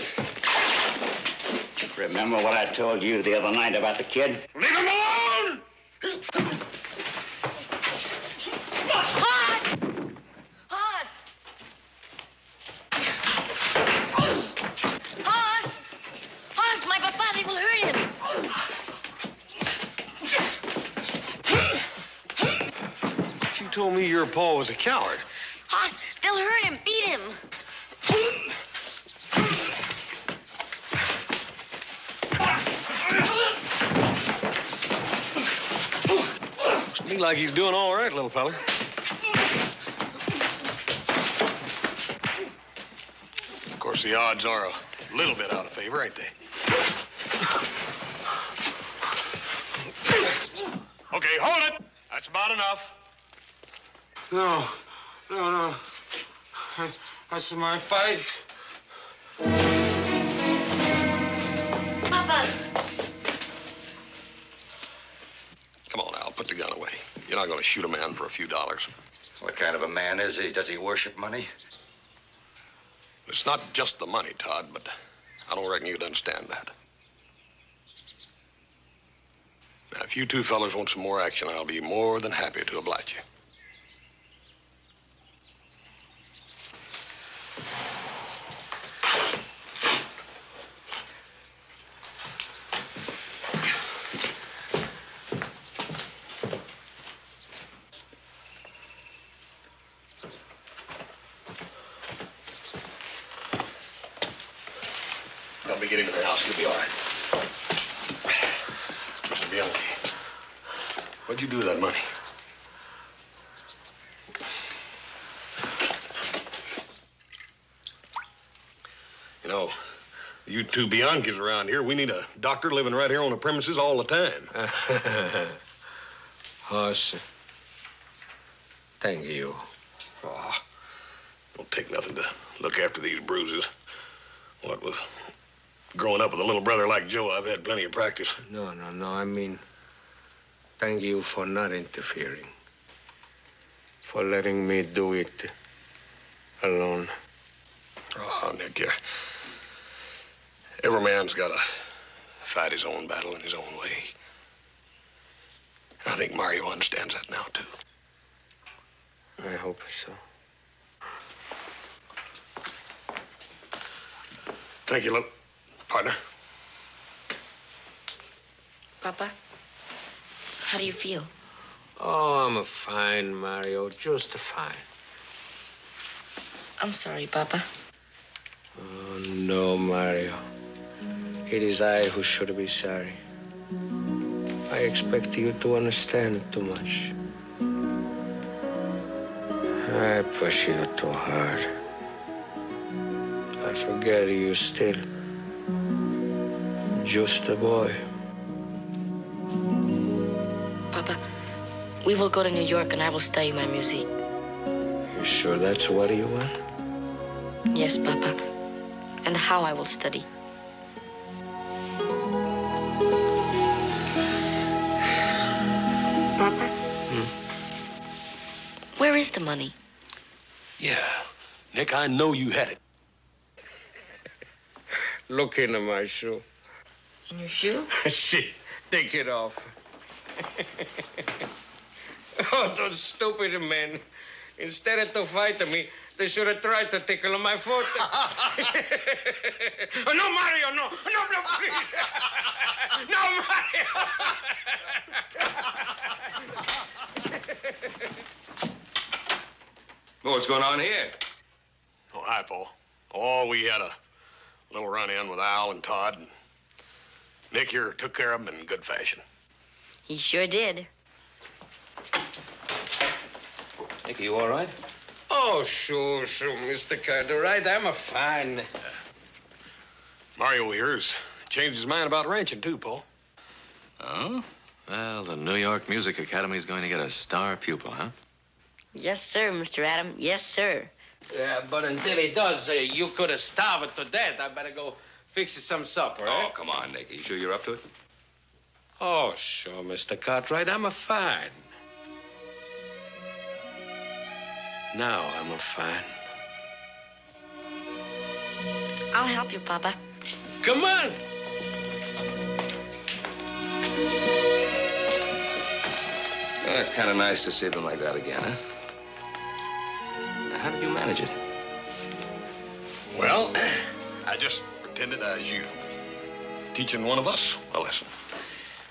Remember what I told you the other night about the kid? Leave him alone! Hoss! Hoss! Hoss! Hoss, my papa, they will hurt him. You told me your pa was a coward. Hoss, they'll hurt him. Beat him. Looks to me like he's doing all right, little fella. Of course, the odds are a little bit out of favor, ain't they? Okay, hold it. That's about enough. No. That's my fight. Papa! Come on, Al, put the gun away. You're not going to shoot a man for a few dollars. What kind of a man is he? Does he worship money? It's not just the money, Todd, but I don't reckon you'd understand that. Now, if you two fellas want some more action, I'll be more than happy to oblige you. Help me get into the house. You'll be all right. Mr. Bianchi, what'd you do with that money? You know, you two Bianchis around here, we need a doctor living right here on the premises all the time. Hoss, thank you. Oh, don't take nothing to look after these bruises. What with growing up with a little brother like Joe, I've had plenty of practice. No. I mean, thank you for not interfering. For letting me do it alone. Oh, Nick, every man's got to fight his own battle in his own way. I think Mario understands that now, too. I hope so. Thank you, little partner. Papa, how do you feel? Oh, I'm fine, Mario. Just fine. I'm sorry, Papa. Oh, no, Mario. It is I who should be sorry. I expect you to understand too much. I push you too hard. I forget you still. Just a boy. Papa, we will go to New York and I will study my music. You sure that's what you want? Yes, Papa. And how I will study. is the money? Yeah. Nick, I know you had it. Look into my shoe. In your shoe? Shit. Take it off. Oh, those stupid men. Instead of to fight me, they should have tried to tickle my foot. Oh, no, Mario, no. No, no, please. No, Mario. Well, what's going on here? Oh, hi, Paul. Oh, we had a little run-in with Al and Todd, and Nick here took care of them in good fashion. He sure did. Nick, are you all right? Oh, sure, Mr. Cartwright. I'm fine. Mario here's changed his mind about ranching, too, Paul. Oh? Well, the New York Music Academy is going to get a star pupil, huh? Yes, sir, Mr. Adam. Yes, sir. Yeah, but until he does, you could have starved to death. I better go fix you some supper, eh? Oh, come on, Nick. Are you sure you're up to it? Oh, sure, Mr. Cartwright. I'm fine. Now I'm fine. I'll help you, Papa. Come on. Well, it's kind of nice to see them like that again, huh? Now, how did you manage it? Well, I just pretended I was you, teaching one of us a lesson.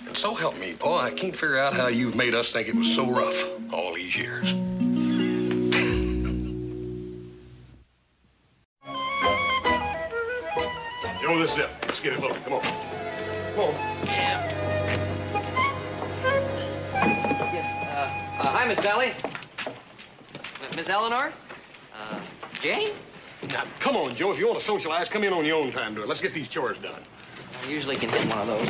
And so help me, Paul, I can't figure out how you've made us think it was so rough all these years. Joe, this is it. Let's get it moving. Come on. Come on. Hi, Miss Sally. Miss Eleanor? Jane? Now, come on, Joe. If you want to socialize, come in on your own time. Do it. Let's get these chores done. I usually can hit one of those.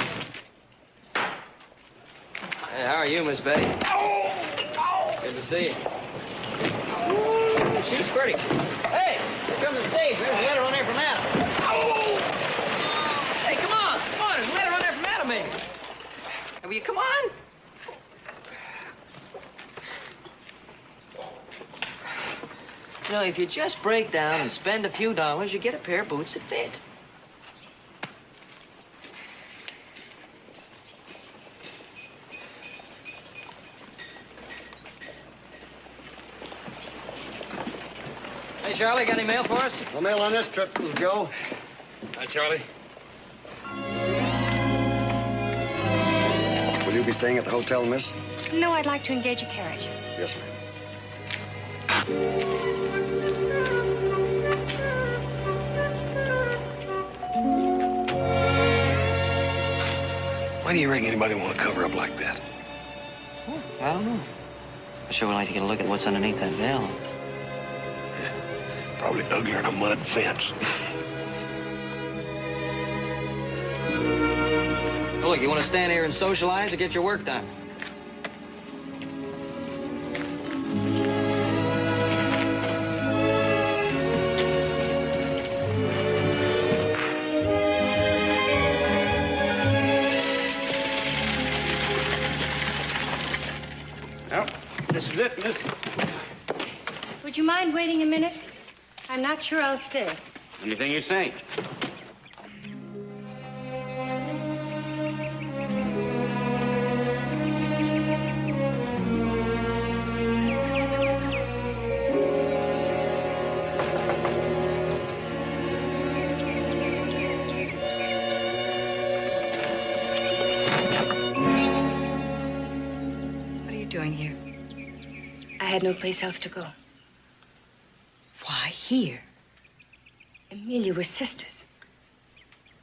Hey, how are you, Miss Betty? Good to see you. Ooh, she's pretty. Hey, here comes the stage. There's a letter on there from Adam. Hey, come on. Come on. There's a letter on there from Adam, maybe. Will you come on? You know, if you just break down and spend a few dollars, you get a pair of boots that fit. Hey, Charlie, got any mail for us? No mail on this trip, Joe. Hi, Charlie. Will you be staying at the hotel, miss? No, I'd like to engage a carriage. Yes, ma'am. Why do you reckon anybody want to cover up like that? I don't know. I sure would like to get a look at what's underneath that veil. Probably uglier than a mud fence. Oh, look, you want to stand here and socialize or get your work done? Well, this is it, miss. Would you mind waiting a minute? I'm not sure I'll stay. Anything you say. What are you doing here? I had no place else to go. Why here? Amelia, we're sisters.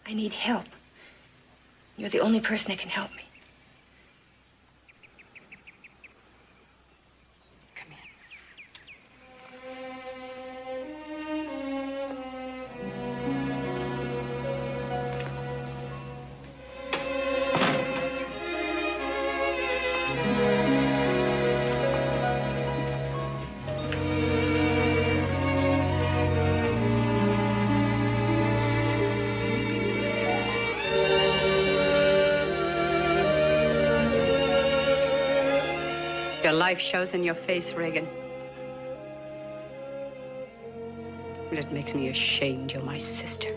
I need help. You're the only person that can help me. Your life shows in your face, Reagan. It makes me ashamed you're my sister.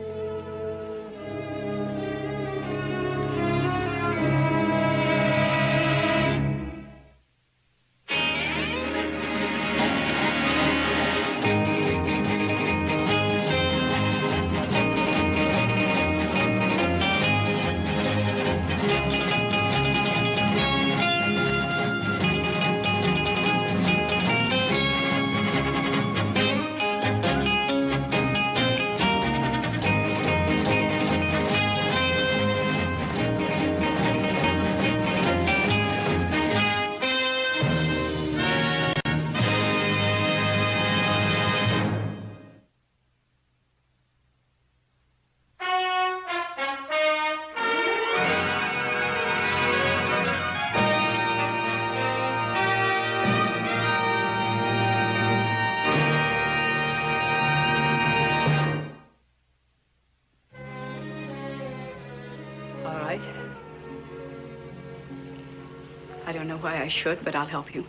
I should, but I'll help you.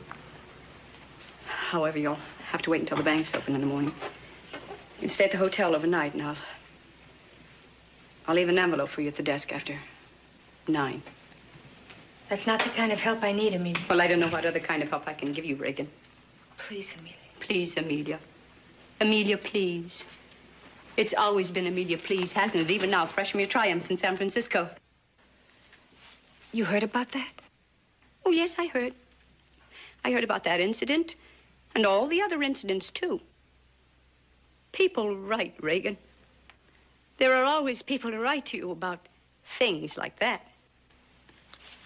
However, you'll have to wait until the bank's open in the morning. You can stay at the hotel overnight, and I'll leave an envelope for you at the desk after 9. That's not the kind of help I need, Amelia. Well, I don't know what other kind of help I can give you, Reagan. Please, Amelia. Please, Amelia. Amelia, please. It's always been Amelia, please, hasn't it? Even now, fresh from your triumphs in San Francisco. You heard about that? Oh, yes, I heard. I heard about that incident and all the other incidents, too. People write, Reagan. There are always people to write to you about things like that.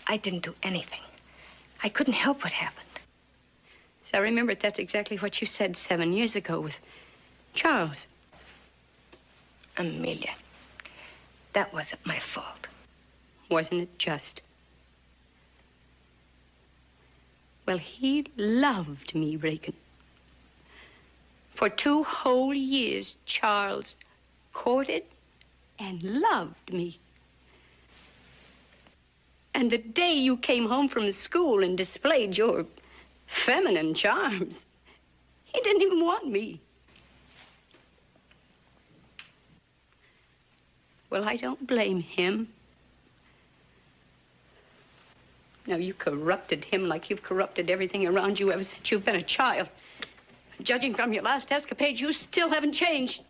I didn't do anything. I couldn't help what happened. So I remember that's exactly what you said 7 years ago with Charles. Amelia, that wasn't my fault. Wasn't it just? Well, he loved me, Reagan. For 2 whole years, Charles courted and loved me. And the day you came home from school and displayed your feminine charms, he didn't even want me. Well, I don't blame him. Now, you corrupted him like you've corrupted everything around you ever since you've been a child. Judging from your last escapade, you still haven't changed.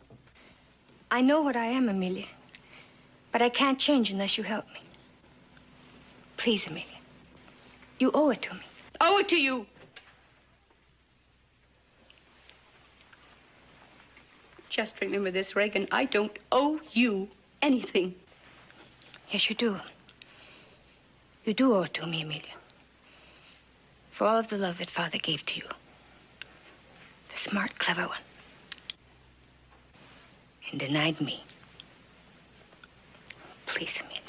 I know what I am, Amelia. But I can't change unless you help me. Please, Amelia. You owe it to me. Owe it to you? Just remember this, Reagan. I don't owe you anything. Yes, you do. You do owe it to me, Amelia. For all of the love that Father gave to you. The smart, clever one. And denied me. Please, Amelia.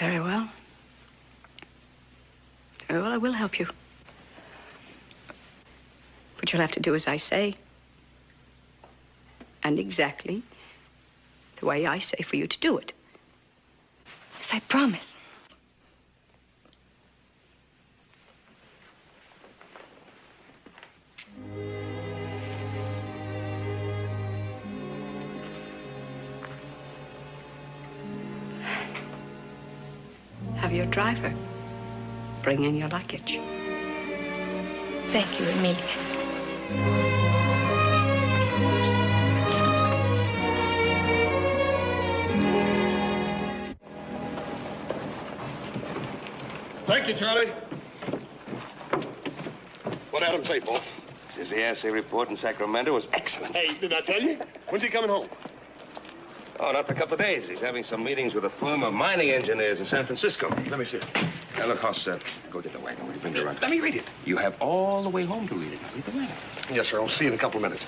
Very well. Very well, I will help you. But you'll have to do as I say. And exactly the way I say for you to do it. Yes, I promise. Have your driver bring in your luggage. Thank you, Amelia. Thank you, Charlie. What'd Adam say, Paul? Says the assay report in Sacramento was excellent. Hey, did I tell you? When's he coming home? Oh, not for a couple of days. He's having some meetings with a firm of mining engineers in San Francisco. Let me see it. Now, look, Hoss, go get the wagon. Will you bring it around? Let me read it. You have all the way home to read it. Now, read the wagon. Yes, sir. I'll see you in a couple of minutes.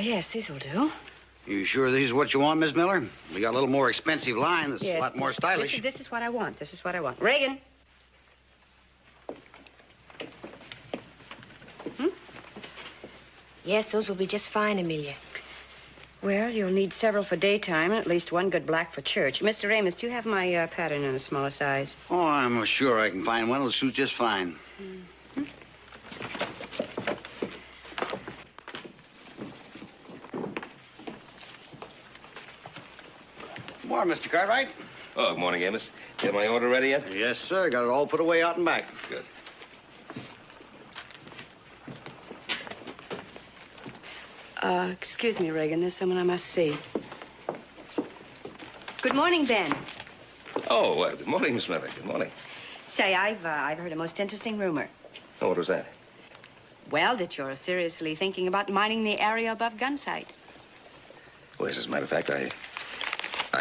Yes, these will do. You sure this is what you want, Miss Miller? We got a little more expensive line that's Yes, a lot more stylish. This is what I want. This is what I want. Reagan, Yes, those will be just fine, Amelia. Well, you'll need several for daytime and at least one good black for church. Mr. Amos, do you have my pattern in a smaller size? Oh, I'm sure I can find one. It'll suit just fine. Good morning, Mr. Cartwright. Oh, good morning, Amos. You have my order ready yet? Yes, sir. Got it all put away out and back. Good. Excuse me, Reagan. There's someone I must see. Good morning, Ben. Oh, well, good morning, Miss Miller. Good morning. Say, I've heard a most interesting rumor. Oh, what was that? Well, that you're seriously thinking about mining the area above Gunsight. Well, as a matter of fact, I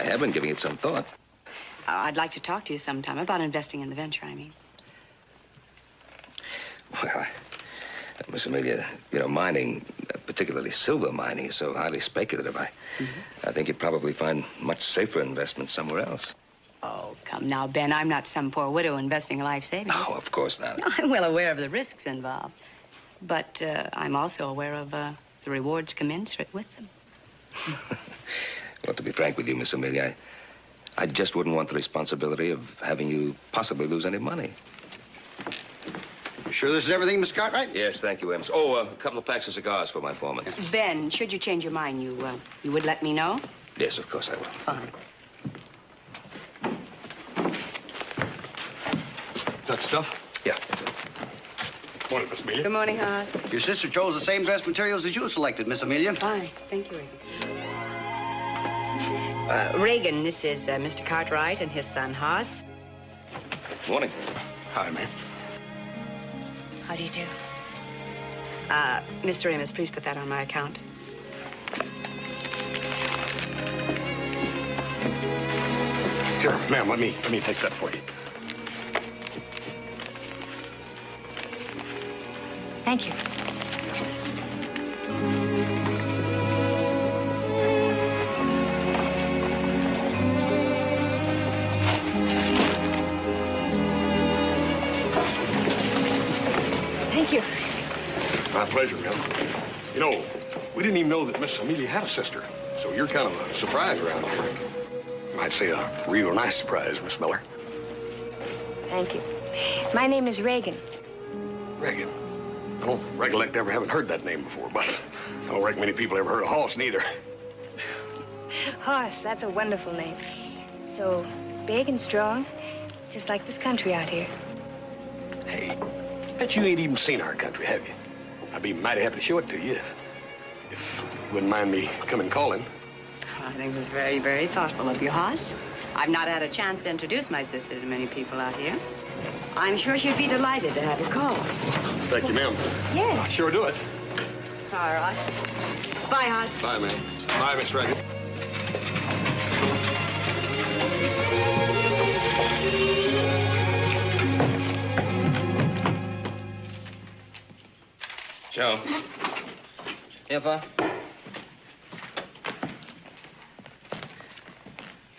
have been giving it some thought. I'd like to talk to you sometime about investing in the venture, I mean. Well, Miss Amelia, you know, mining, particularly silver mining, is so highly speculative. I think you'd probably find much safer investment somewhere else. Oh, come now, Ben. I'm not some poor widow investing life savings. Oh, of course not. I'm well aware of the risks involved. But I'm also aware of the rewards commensurate with them. Well, to be frank with you, Miss Amelia, I just wouldn't want the responsibility of having you possibly lose any money. You sure this is everything, Mr. Cartwright? Yes, thank you, Amos. Oh, a couple of packs of cigars for my foreman. Ben, should you change your mind, you would let me know? Yes, of course I will. Fine. That stuff? Yeah. Good morning, Miss Amelia. Good morning, Haas. Your sister chose the same dress materials as you selected, Miss Amelia. Fine. Thank you, Reagan. Reagan, this is Mr. Cartwright and his son, Haas. Good morning. Hi, ma'am. How do you do? Mr. Amos, please put that on my account. Here, ma'am, let me take that for you. Thank you. Thank you. My pleasure, ma'am. You know, we didn't even know that Miss Amelia had a sister, so you're kind of a surprise around here. Might say a real nice surprise, Miss Miller. Thank you. My name is Reagan. Reagan. I don't recollect ever having heard that name before, but I don't reckon many people ever heard of Hoss neither. Hoss, that's a wonderful name. So big and strong, just like this country out here. Hey, bet you ain't even seen our country, have you? I'd be mighty happy to show it to you if you wouldn't mind me coming calling. I think it was very, very thoughtful of you, Haas. I've not had a chance to introduce my sister to many people out here. I'm sure she'd be delighted to have you call. Thank you, ma'am. Yes. I'll sure do it. All right. Bye, Haas. Bye, ma'am. Bye, Miss Reagan. Joe. Yeah, Pa?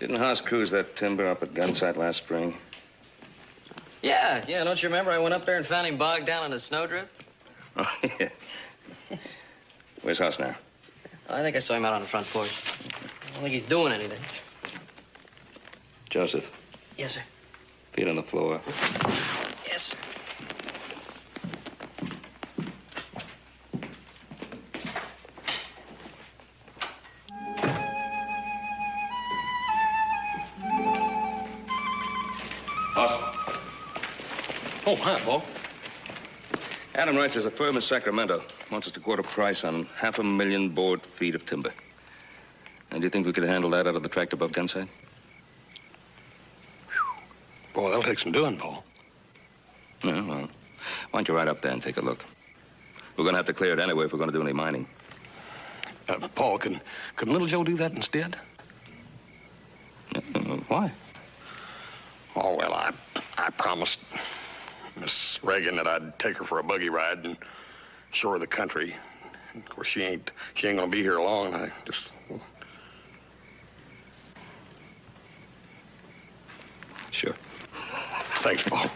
Didn't Haas cruise that timber up at Gunsight last spring? Yeah. Don't you remember I went up there and found him bogged down in a snowdrift? Oh, yeah. Where's Haas now? I think I saw him out on the front porch. I don't think he's doing anything. Joseph, Yes, sir. feet on the floor. Yes, sir. Oh, hi, Paul. Adam writes there's a firm in Sacramento. Wants us to quote a price on 500,000 board feet of timber. And do you think we could handle that out of the tract above Gunsight? Boy, that'll take some doing, Paul. Yeah, well, why don't you ride up there and take a look? We're going to have to clear it anyway if we're going to do any mining. Paul, can little Joe do that instead? Why? Oh, well, I promised Miss Reagan that I'd take her for a buggy ride and show her the country. And of course, she ain't gonna be here long. I just... Sure. Thanks, Paul.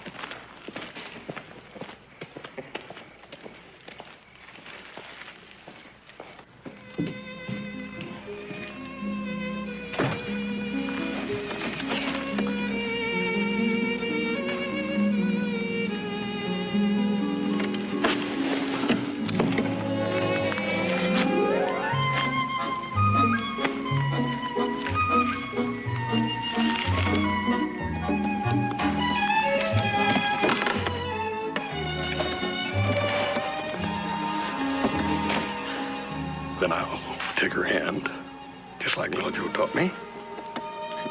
caught me.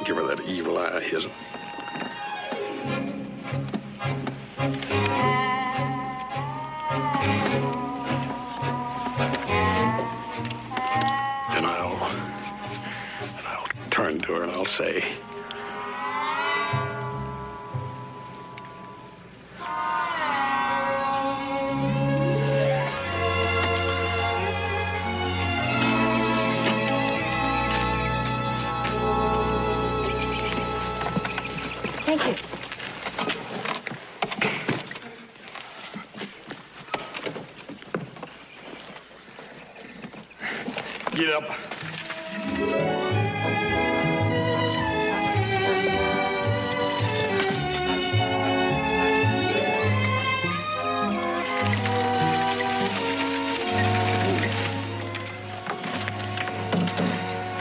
Give her that evil eye of his. Then I'll turn to her and I'll say, Thank you. get up.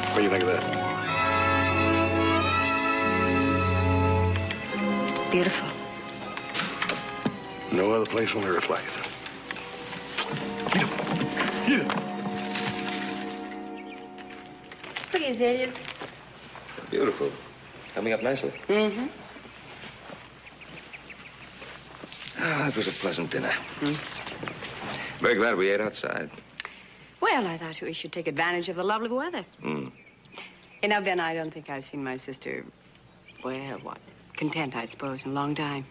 What do you think of that? It's beautiful. No other place on earth like it. Get up. Pretty azaleas. Beautiful. Coming up nicely. Mm-hmm. Ah, it was a pleasant dinner. Very glad we ate outside. Well, I thought we should take advantage of the lovely weather. Mm. You know, Ben, I don't think I've seen my sister, well, what, content, I suppose, in a long time.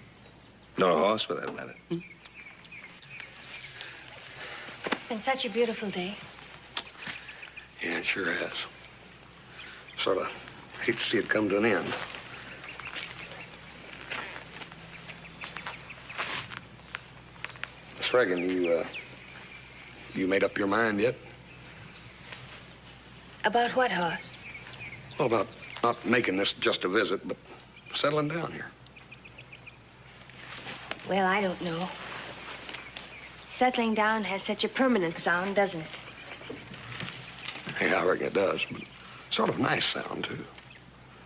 Nor a horse, for that matter. It's been such a beautiful day. Yeah, it sure has. Sort of hate to see it come to an end. Miss Reagan, you made up your mind yet? About what, Hoss? Well, about not making this just a visit, but settling down here. Well, I don't know. Settling down has such a permanent sound, doesn't it? Hey, I reckon it does, but sort of nice sound, too.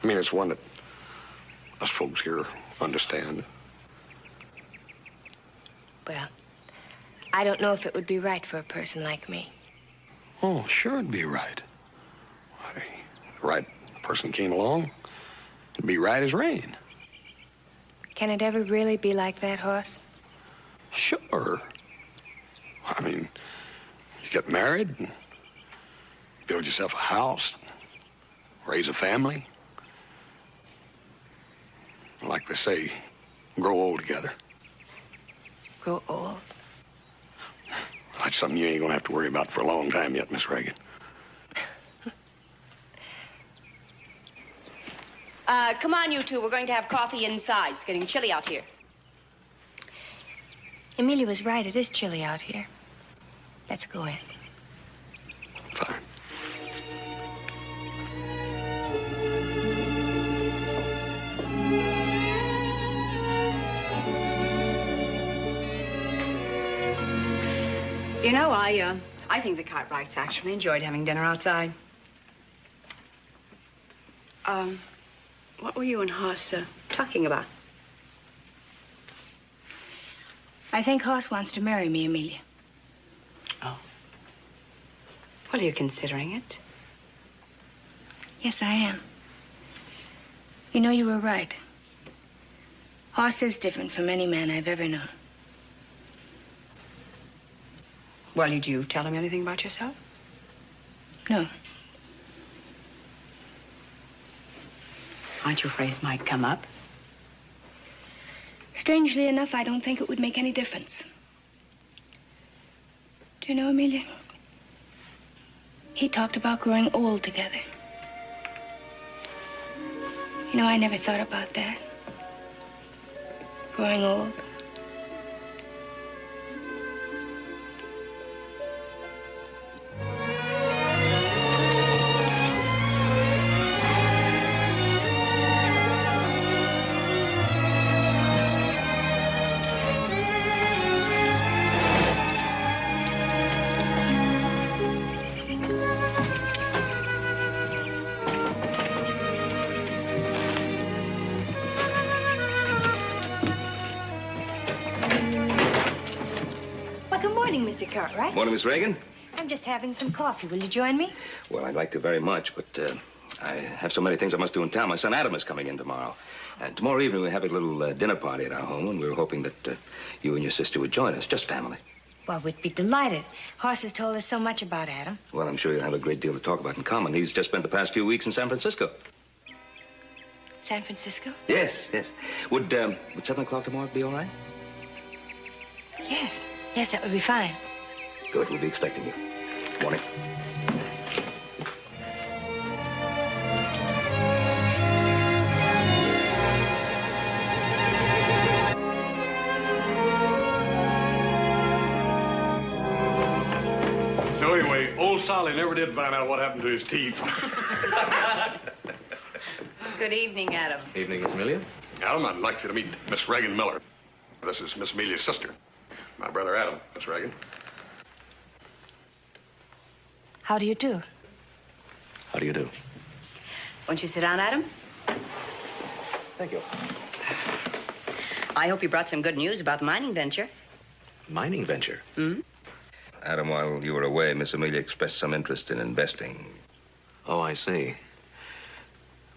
I mean, it's one that us folks here understand. Well, I don't know if it would be right for a person like me. Oh, sure it'd be right. Why, the right person came along, it'd be right as rain. Can it ever really be like that, Hoss? Sure. I mean, you get married, and build yourself a house, raise a family. Like they say, grow old together. Grow old? That's something you ain't gonna have to worry about for a long time yet, Miss Reagan. Come on, you two. We're going to have coffee inside. It's getting chilly out here. Amelia was right. It is chilly out here. Let's go in. Fine. You know, I think the Cartwrights actually enjoyed having dinner outside. What were you and Hoss talking about? I think Hoss wants to marry me, Amelia. Oh. Well, are you considering it? Yes, I am. You know, you were right. Hoss is different from any man I've ever known. Well, did you tell him anything about yourself? No. Aren't you afraid it might come up? Strangely enough, I don't think it would make any difference. Do you know, Amelia? He talked about growing old together. You know, I never thought about that. Growing old. Mr. Cartwright. Morning, Miss Reagan. I'm just having some coffee. Will you join me? Well, I'd like to very much, but I have so many things I must do in town. My son Adam is coming in tomorrow. And tomorrow evening we have a little dinner party at our home, and we were hoping that you and your sister would join us. Just family. Well, we'd be delighted. Hoss has told us so much about Adam. Well, I'm sure you'll have a great deal to talk about in common. He's just spent the past few weeks in San Francisco. San Francisco? Yes, yes. Would 7 o'clock tomorrow be all right? Yes. Yes, that would be fine. Good. We'll be expecting you. Morning. So anyway, old Solly never did find out what happened to his teeth. Good evening, Adam. Evening, Miss Amelia. Adam, I'd like you to meet Miss Regan Miller. This is Miss Amelia's sister. My brother Adam, Miss Regan. How do you do? How do you do? Won't you sit down, Adam? Thank you. I hope you brought some good news about the mining venture. Mining venture? Hmm? Adam, while you were away, Miss Amelia expressed some interest in investing. Oh, I see.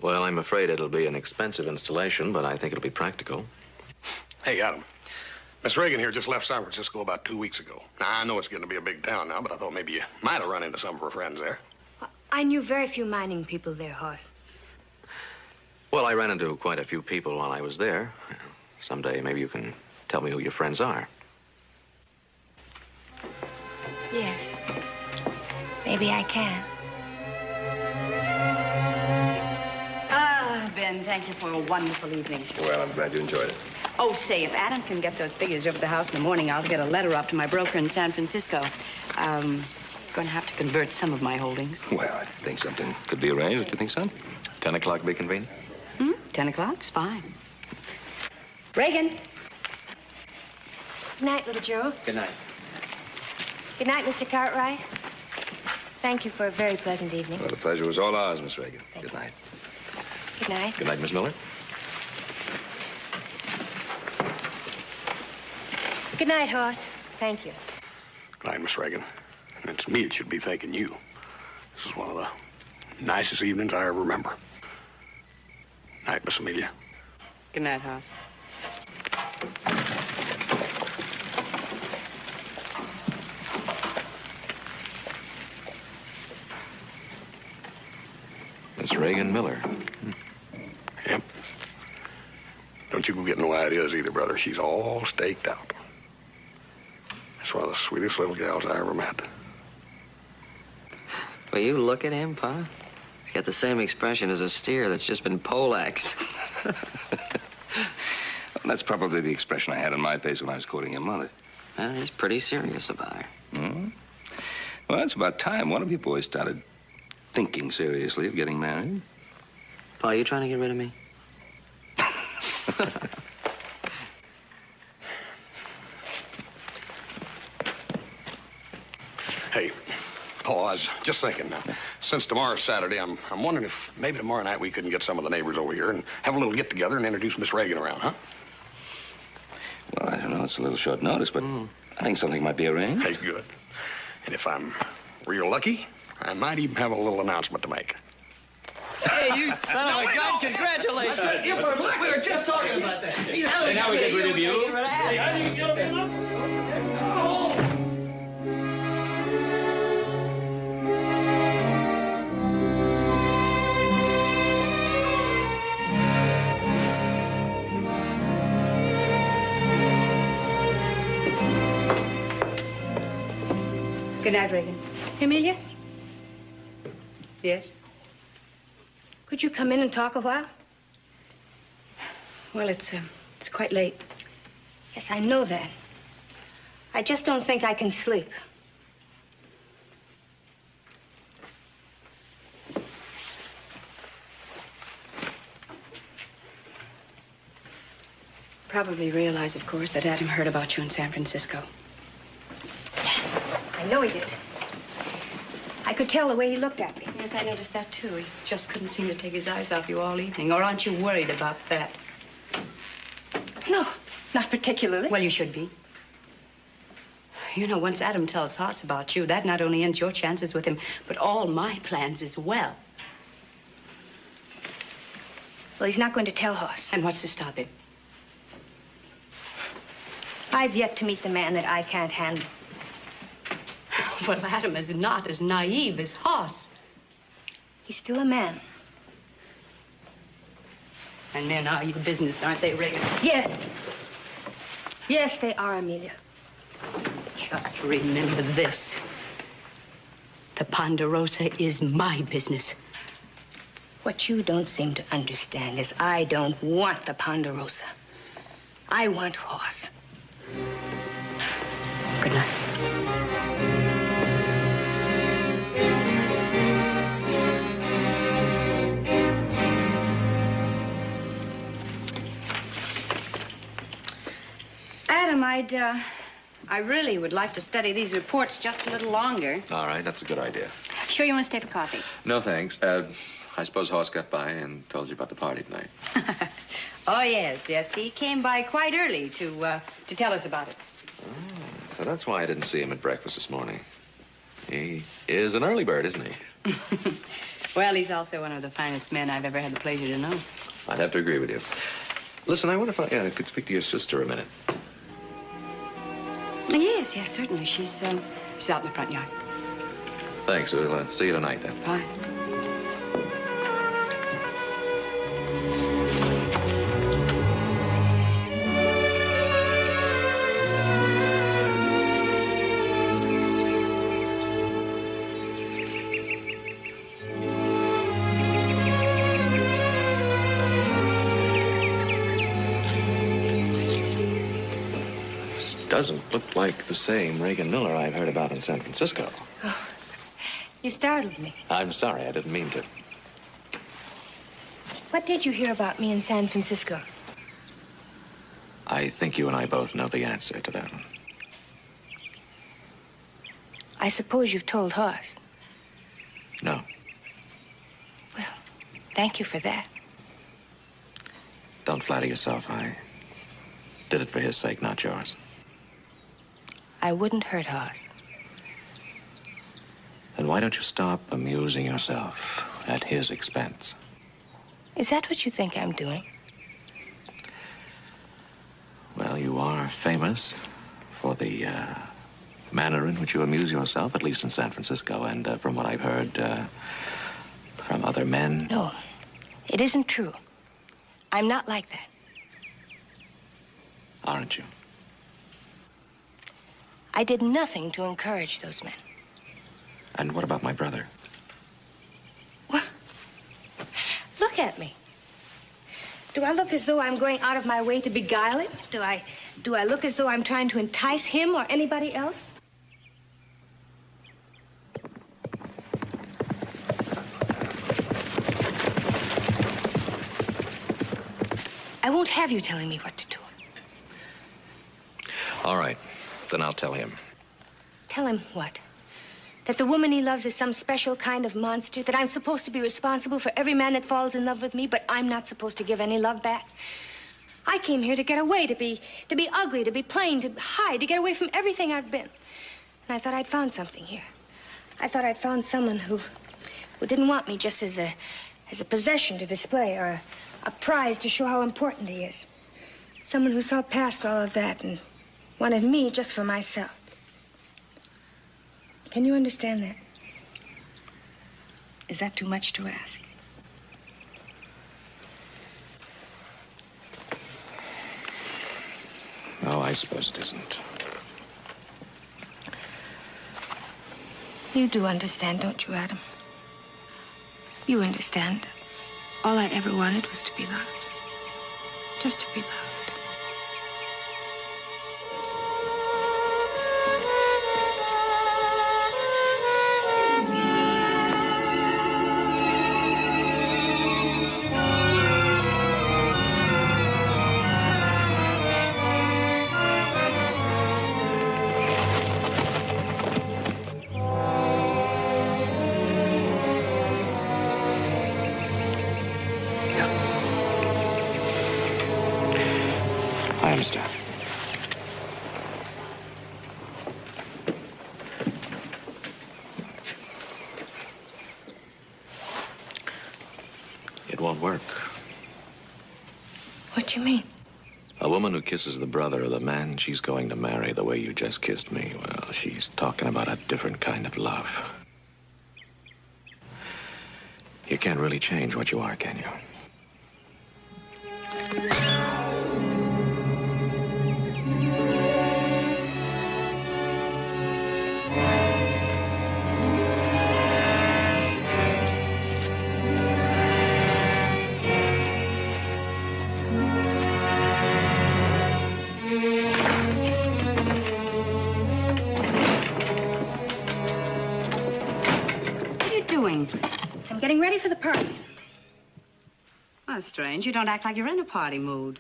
Well, I'm afraid it'll be an expensive installation, but I think it'll be practical. Hey, Adam. Miss Regan here just left San Francisco about 2 weeks ago. Now, I know it's getting to be a big town now, but I thought maybe you might have run into some of her friends there. I knew very few mining people there, Hoss. Well, I ran into quite a few people while I was there. Someday, maybe you can tell me who your friends are. Yes. Maybe I can. Ah, Ben, thank you for a wonderful evening. Well, I'm glad you enjoyed it. Oh, say, if Adam can get those figures over the house in the morning, I'll get a letter up to my broker in San Francisco. Going to have to convert some of my holdings. Well, I think something could be arranged. Don't you think so? 10 o'clock be convenient? 10 o'clock's fine. Reagan. Good night, little Joe. Good night. Good night, Mr. Cartwright. Thank you for a very pleasant evening. Well, the pleasure was all ours, Miss Regan. Good night. Good night. Good night, Miss Miller. Good night, Hoss. Thank you. Good night, Miss Regan. And it's me that should be thanking you. This is one of the nicest evenings I ever remember. Night, Miss Amelia. Good night, Hoss. Miss Regan Miller. Yep. Don't you go get no ideas either, brother. She's all staked out. That's one of the sweetest little gals I ever met. Well, you look at him, Pa. He's got the same expression as a steer that's just been poleaxed. Well, that's probably the expression I had on my face when I was courting your mother. Well, he's pretty serious about her. Hmm? Well, it's about time one of you boys started thinking seriously of getting married. Pa, you trying to get rid of me? Hey, Paul, I was just thinking now. Since tomorrow's Saturday, I'm wondering if maybe tomorrow night we couldn't get some of the neighbors over here and have a little get-together and introduce Miss Regan around, huh? Well, I don't know. It's a little short notice, but I think something might be arranged. Hey, good. And if I'm real lucky, I might even have a little announcement to make. Hey, you son of a gun! Congratulations! We were just talking about that. And now we get rid of you. Good night, Regan. Amelia, Yes? could you come in and talk a while? Well, it's quite late. Yes, I know that. I just don't think I can sleep. Probably realize, of course, that Adam heard about you in San Francisco. I know he did. I could tell the way he looked at me. Yes, I noticed that, too. He just couldn't seem to take his eyes off you all evening. Or aren't you worried about that? No, not particularly. Well, you should be. You know, once Adam tells Hoss about you, that not only ends your chances with him, but all my plans as well. Well, he's not going to tell Hoss. And what's to stop him? I've yet to meet the man that I can't handle. Well, Adam is not as naive as Hoss. He's still a man. And men are your business, aren't they, Regan? Yes. Yes, they are, Amelia. Just remember this. The Ponderosa is my business. What you don't seem to understand is I don't want the Ponderosa. I want Hoss. Good night. Adam, I really would like to study these reports just a little longer. All right, that's a good idea. Sure you want to stay for coffee? No, thanks. I suppose Hoss got by and told you about the party tonight. Oh, yes. He came by quite early to tell us about it. So that's why I didn't see him at breakfast this morning. He is an early bird, isn't he? Well, he's also one of the finest men I've ever had the pleasure to know. I'd have to agree with you. Listen, I wonder if I could speak to your sister a minute. Yes, certainly. She's out in the front yard. Thanks. We'll see you tonight, then. Bye. Doesn't look like the same Regan Miller I've heard about in San Francisco. Oh, you startled me. I'm sorry, I didn't mean to. What did you hear about me in San Francisco? I think you and I both know the answer to that one. I suppose you've told Hoss. No. Well, thank you for that. Don't flatter yourself. I did it for his sake, not yours. I wouldn't hurt Hoss. Then why don't you stop amusing yourself at his expense? Is that what you think I'm doing? Well, you are famous for the manner in which you amuse yourself, at least in San Francisco, and from what I've heard from other men. No, it isn't true. I'm not like that. Aren't you? I did nothing to encourage those men. And what about my brother? What? Look at me. Do I look as though I'm going out of my way to beguile him? Do I look as though I'm trying to entice him or anybody else? I won't have you telling me what to do. All right. Then I'll tell him. Tell him what? That the woman he loves is some special kind of monster? That I'm supposed to be responsible for every man that falls in love with me, but I'm not supposed to give any love back? I came here to get away, to be ugly, to be plain, to hide, to get away from everything I've been. And I thought I'd found something here. I thought I'd found someone who didn't want me just as a possession to display or a prize to show how important he is. Someone who saw past all of that and wanted me just for myself. Can you understand that? Is that too much to ask? No, I suppose it isn't. You do understand, don't you, Adam? You understand. All I ever wanted was to be loved. Just to be loved. I understand. It won't work. What do you mean? A woman who kisses the brother of the man she's going to marry the way you just kissed me, well, she's talking about a different kind of love. You can't really change what you are, can you? I'm getting ready for the party. Oh, strange. You don't act like you're in a party mood.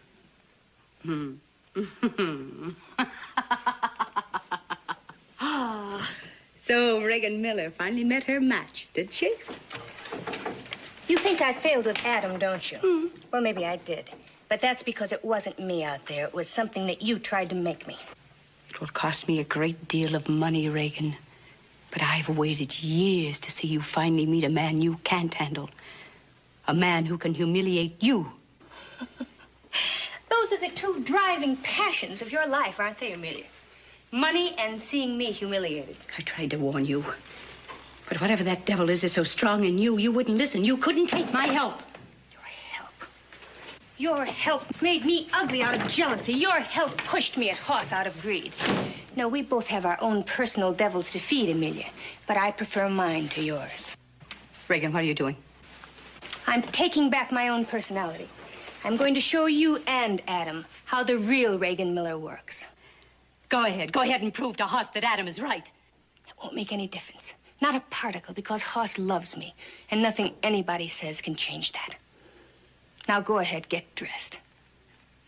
So Regan Miller finally met her match, did she? You think I failed with Adam, don't you? Well, maybe I did. But that's because it wasn't me out there. It was something that you tried to make me. It will cost me a great deal of money, Regan. But I've waited years to see you finally meet a man you can't handle. A man who can humiliate you. Those are the two driving passions of your life, aren't they, Amelia? Money and seeing me humiliated. I tried to warn you. But whatever that devil is that's so strong in you, you wouldn't listen. You couldn't take my help. Your help made me ugly out of jealousy. Your help pushed me at Hoss out of greed. No, we both have our own personal devils to feed, Amelia. But I prefer mine to yours. Regan, what are you doing? I'm taking back my own personality. I'm going to show you and Adam how the real Regan Miller works. Go ahead. Go ahead and prove to Hoss that Adam is right. It won't make any difference. Not a particle, because Hoss loves me. And nothing anybody says can change that. Now go ahead, get dressed.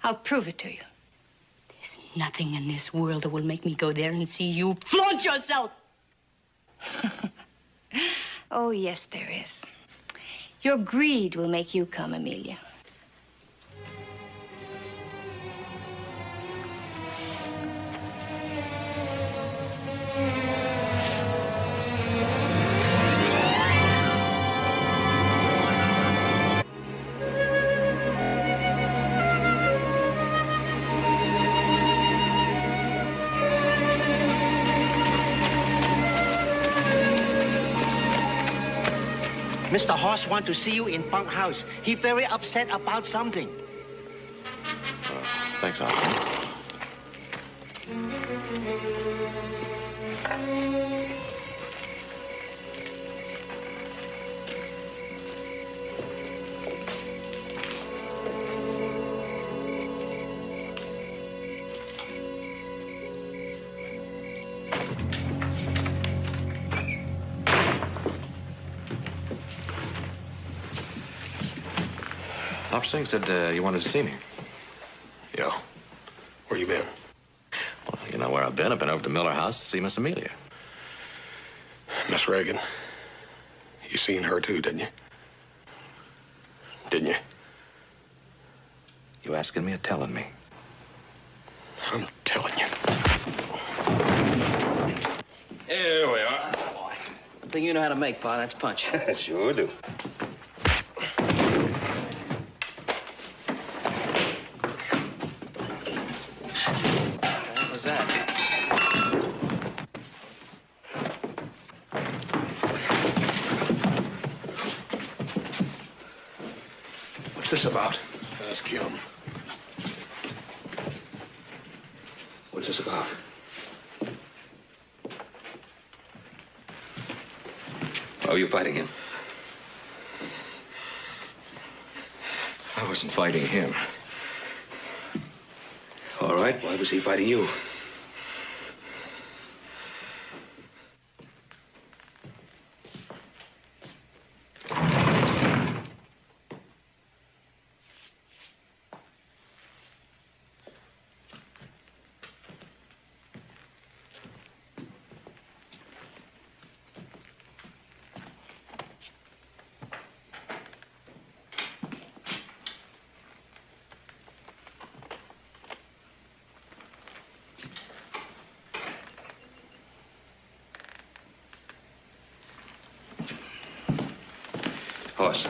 I'll prove it to you. There's nothing in this world that will make me go there and see you flaunt yourself. Oh, yes, there is. Your greed will make you come, Amelia. Mr. Hoss want to see you in bunkhouse. He very upset about something. Thanks, Arthur. Hop Singh said you wanted to see me. Yeah. Where you been? Well, you know where I've been. I've been over to Miller House to see Miss Amelia. Miss Reagan. You seen her too, didn't you? Didn't you? You asking me or telling me? I'm telling you. Here we are. One thing you know how to make, Pa, that's punch. Sure do. What was that? What's this about? Ask him. What's this about? Why were you fighting him? I wasn't fighting him. All right, why was he fighting you? Horse.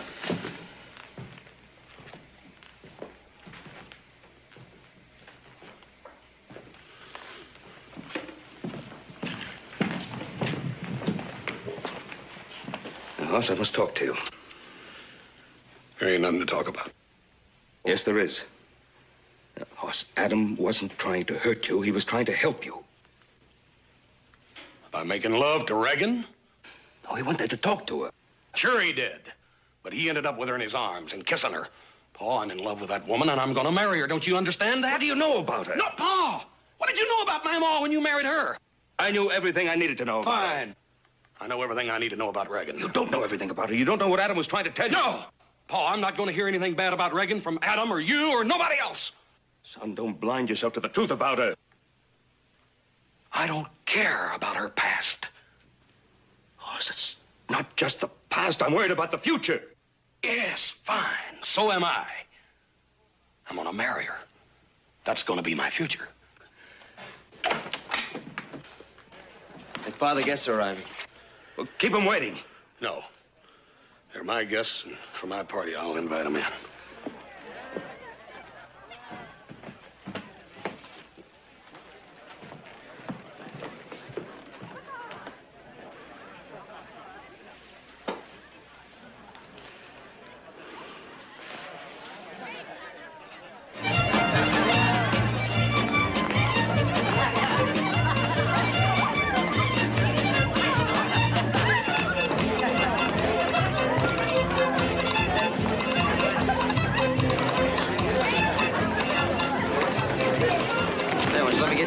Hoss, I must talk to you. There ain't nothing to talk about. Yes, there is. Hoss, Adam wasn't trying to hurt you. He was trying to help you. By making love to Regan? No, he went there to talk to her. Sure he did. But he ended up with her in his arms and kissing her. Paul, I'm in love with that woman, and I'm going to marry her. Don't you understand that? What do you know about her? No, Paul! What did you know about my ma when you married her? I knew everything I needed to know about her. Fine. I know everything I need to know about Regan. You don't know everything about her. You don't know what Adam was trying to tell you. No! Paul, I'm not going to hear anything bad about Regan from Adam or you or nobody else. Son, don't blind yourself to the truth about her. I don't care about her past. Hoss, it's not just the past. I'm worried about the future. Yes, fine. So am I. I'm going to marry her. That's going to be my future. And Father guests are arriving. Well, keep them waiting. No. They're my guests, and for my party, I'll invite them in.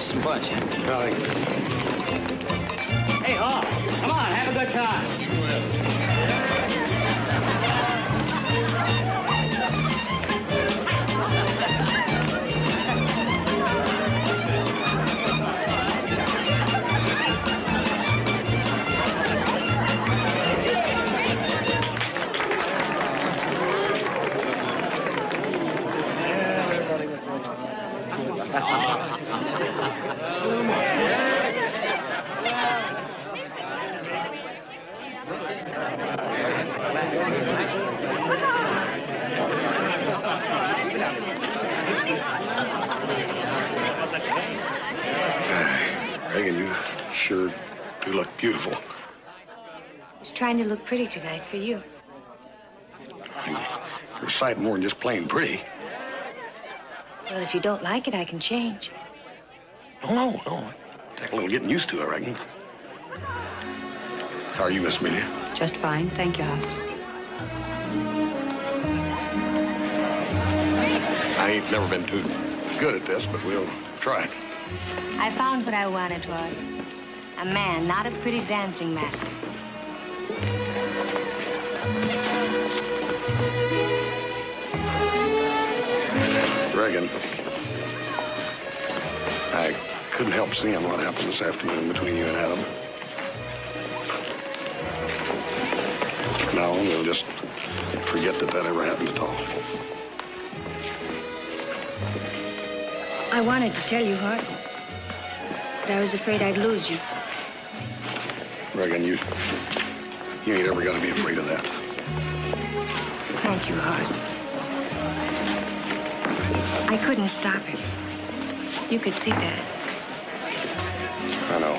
Some punch. Hey, Hoss, come on, have a good time. Regan, you sure do look beautiful. I was trying to look pretty tonight for you. You're a sight more than just plain pretty. Well, if you don't like it, I can change. No. Take a little getting used to, I reckon. How are you, Miss Amelia? Just fine. Thank you, Hoss. I ain't never been too good at this, but we'll try it. I found what I wanted was a man, not a pretty dancing master. Regan, I couldn't help seeing what happened this afternoon between you and Adam. From now on, we'll just forget that ever happened at all. I wanted to tell you, Hoss, but I was afraid I'd lose you. Regan, you ain't ever got to be afraid of that. Thank you, Hoss. I couldn't stop it. You could see that. I know.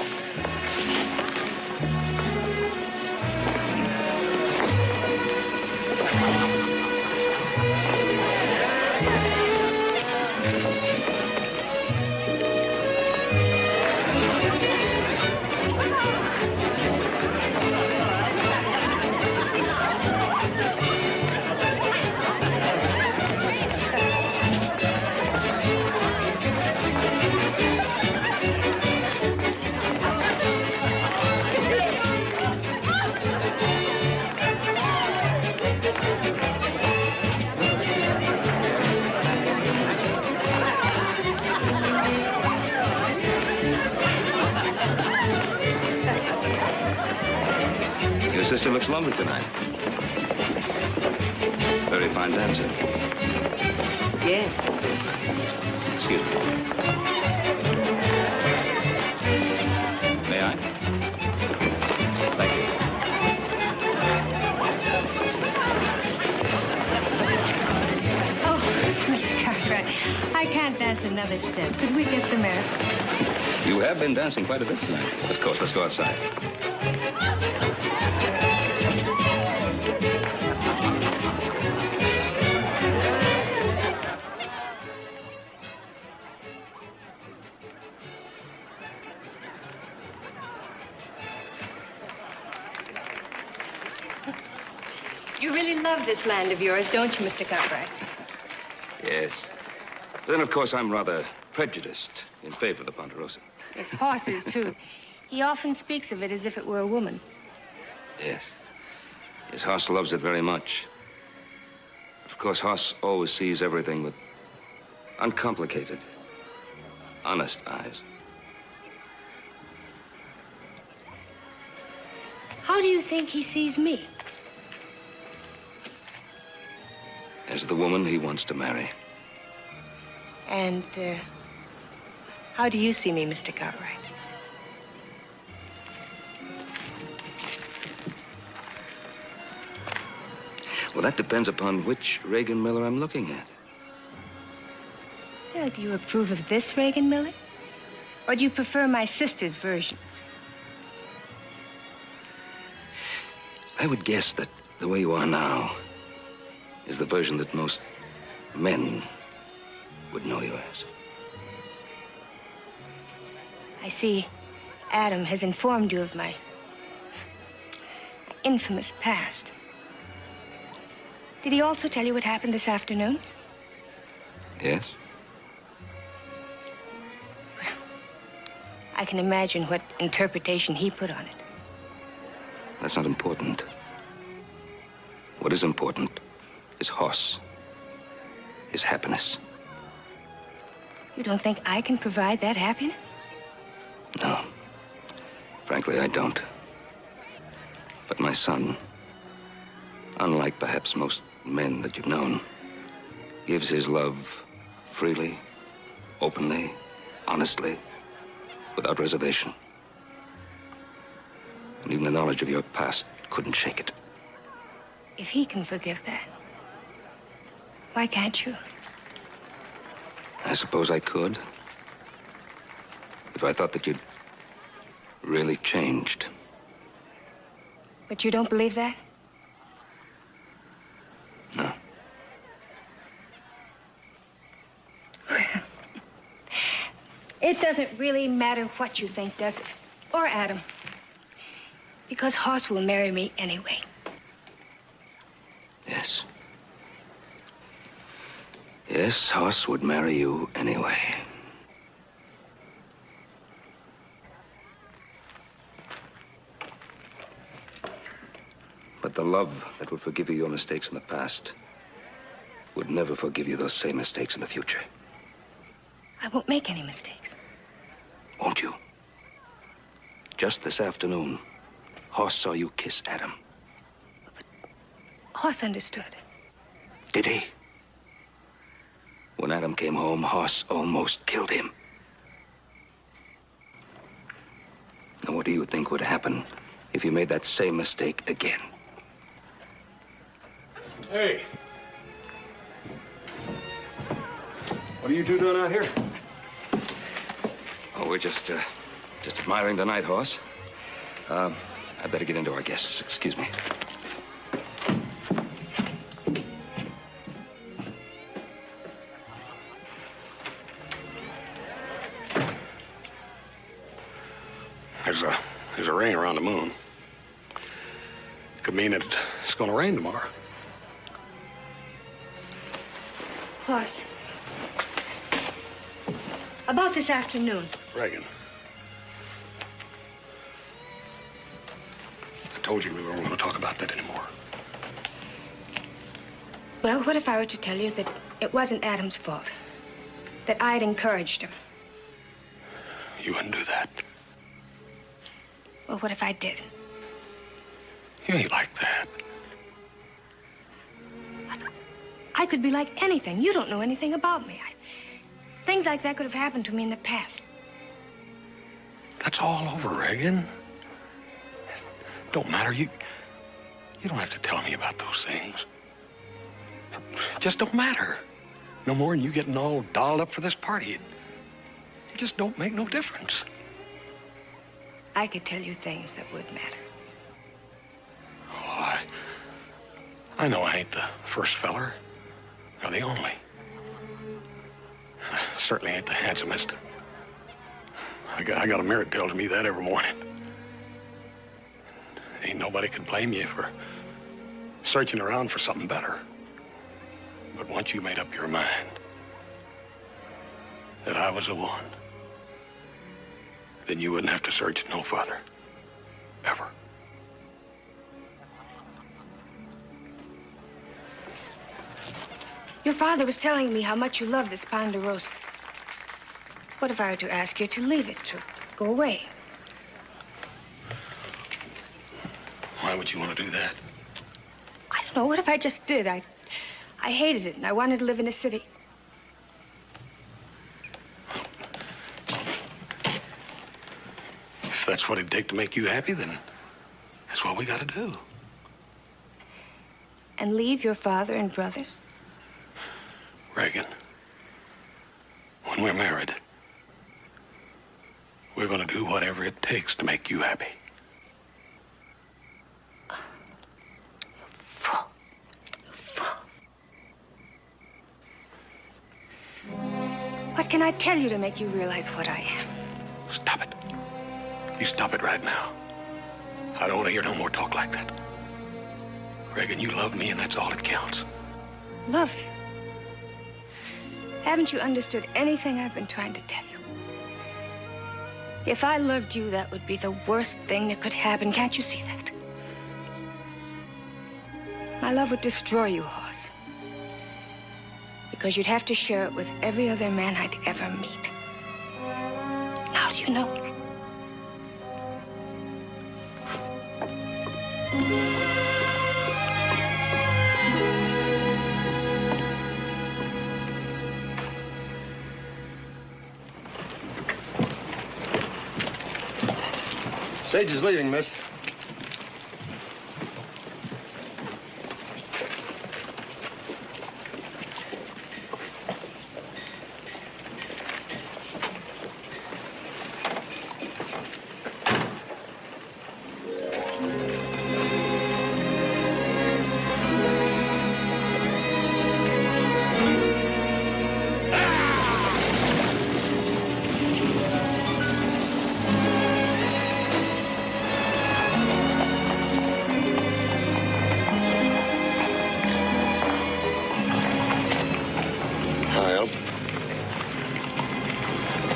Your sister looks lovely tonight. Very fine dancer. Yes. Excuse me. May I? Thank you. Oh, Mr. Cartwright, I can't dance another step. Could we get some air? You have been dancing quite a bit tonight. Of course, let's go outside. love this land of yours, don't you, Mr. Cartwright? Yes. Then, of course, I'm rather prejudiced in favor of the Ponderosa. His horses, too. He often speaks of it as if it were a woman. Yes. His Hoss loves it very much. Of course, Hoss always sees everything with uncomplicated, honest eyes. How do you think he sees me? As the woman he wants to marry. And, how do you see me, Mr. Cartwright? Well, that depends upon which Reagan Miller I'm looking at. Well, do you approve of this Reagan Miller? Or do you prefer my sister's version? I would guess that the way you are now is the version that most men would know you as. I see Adam has informed you of my infamous past. Did he also tell you what happened this afternoon? Yes? I can imagine what interpretation he put on it. That's not important. What is important is Hoss. His happiness. You don't think I can provide that happiness? No. Frankly, I don't. But my son, unlike perhaps most men that you've known, gives his love freely, openly, honestly, without reservation. And even the knowledge of your past couldn't shake it. If he can forgive that, why can't you? I suppose I could. If I thought that you'd really changed. But you don't believe that? No. It doesn't really matter what you think, does it? Or Adam. Because Hoss will marry me anyway. Yes. Yes, Hoss would marry you anyway. But the love that would forgive you your mistakes in the past would never forgive you those same mistakes in the future. I won't make any mistakes. Won't you? Just this afternoon, Hoss saw you kiss Adam. Hoss understood. Did he? When Adam came home, Hoss almost killed him. Now, what do you think would happen if you made that same mistake again? Hey. What are you two doing out here? Oh, we're just admiring the night, Hoss. I better get into our guests. Excuse me. There's a ring around the moon. Could mean that it's going to rain tomorrow. Hoss. About this afternoon. Reagan. I told you we weren't going to talk about that anymore. Well, what if I were to tell you that it wasn't Adam's fault? That I'd encouraged him? You wouldn't do that. Well, what if I did? You ain't like that. I could be like anything. You don't know anything about me. Things like that could have happened to me in the past. That's all over, Reagan. Don't matter. You don't have to tell me about those things. It just don't matter. No more than you getting all dolled up for this party. It just don't make no difference. I could tell you things that would matter. Oh, I know I ain't the first feller, or the only. I certainly ain't the handsomest. I got a mirror telling me that every morning. Ain't nobody could blame you for searching around for something better. But once you made up your mind that I was the one, then you wouldn't have to search no further. Ever. Your father was telling me how much you love this Ponderosa. What if I were to ask you to leave it, to go away? Why would you want to do that? I don't know. What if I just did? I hated it, and I wanted to live in a city. If that's what it'd take to make you happy, then that's what we got to do. And leave your father and brothers? Reagan, when we're married, we're going to do whatever it takes to make you happy. What can I tell you to make you realize what I am? Stop it. You stop it right now. I don't want to hear no more talk like that. Reagan, you love me, and that's all that counts. Love you? Haven't you understood anything I've been trying to tell you? If I loved you, that would be the worst thing that could happen. Can't you see that? My love would destroy you, Hoss. Because you'd have to share it with every other man I'd ever meet. How do you know? Stage is leaving, miss.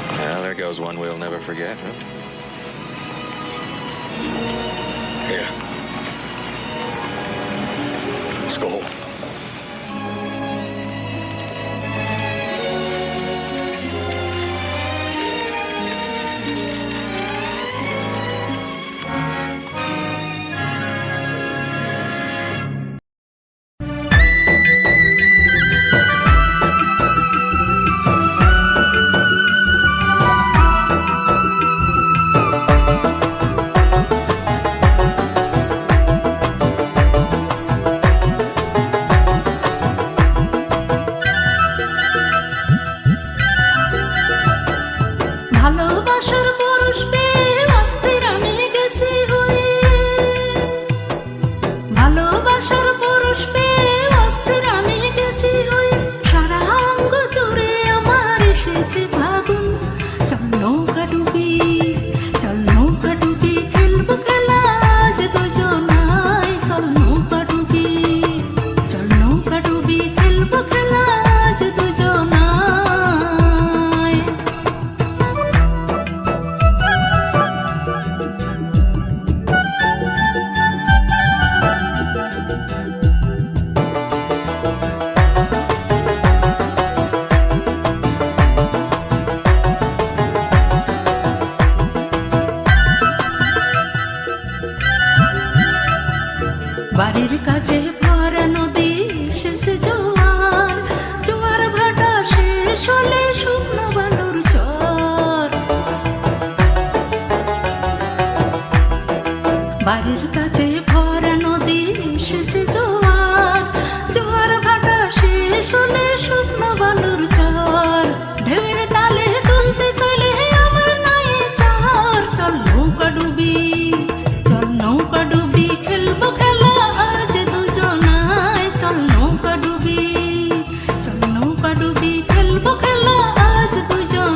Well, there goes one we'll never forget, huh? Here. Let's go home. ভালোবাসার পরশ পেয়ে অস্থির আমি গেছি হয়ে ভালোবাসার পরশ পেয়ে অস্থির আমি গেছি হয়ে সারা অঙ্গ জুড়ে আমার এসেছে ফাগুন চল নৌকা ডুবি খেলবো খেলা আজ দুজনায় চল নৌকা ডুবি খেলবো খেলা আজ দুজনায় বাড়ির কাছে ভরা নদী এসেছে জোয়ার ভাটা শেষ হলে শুকনো বালুর চর বাড়ির কাছে ভরা নদী এসেছে জোয়ার ভাটা শেষ হলে শুকনো বালুর চর ঢেউয়ের তালে তুলতে চলে আমার নাই চর চল নৌকা ডুবি খেলবো খেলা আজ দুজনায় চল নৌকা ডুবি খেলবো খেলা আজ দুজনায়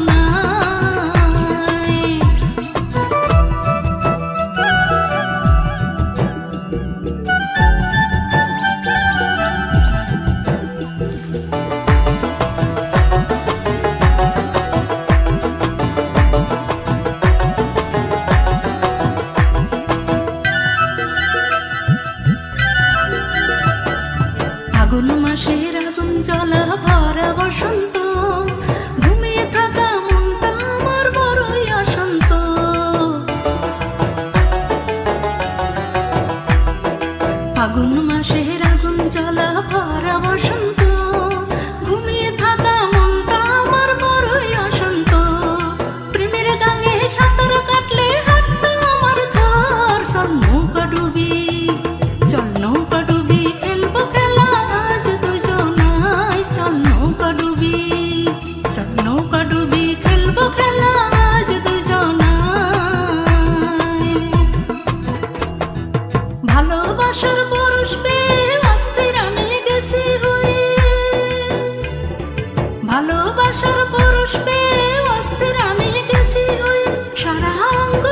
ভালোবাসার পুরুষ পেয়ে অস্থির আমি গেছি ওই সারা অঙ্গ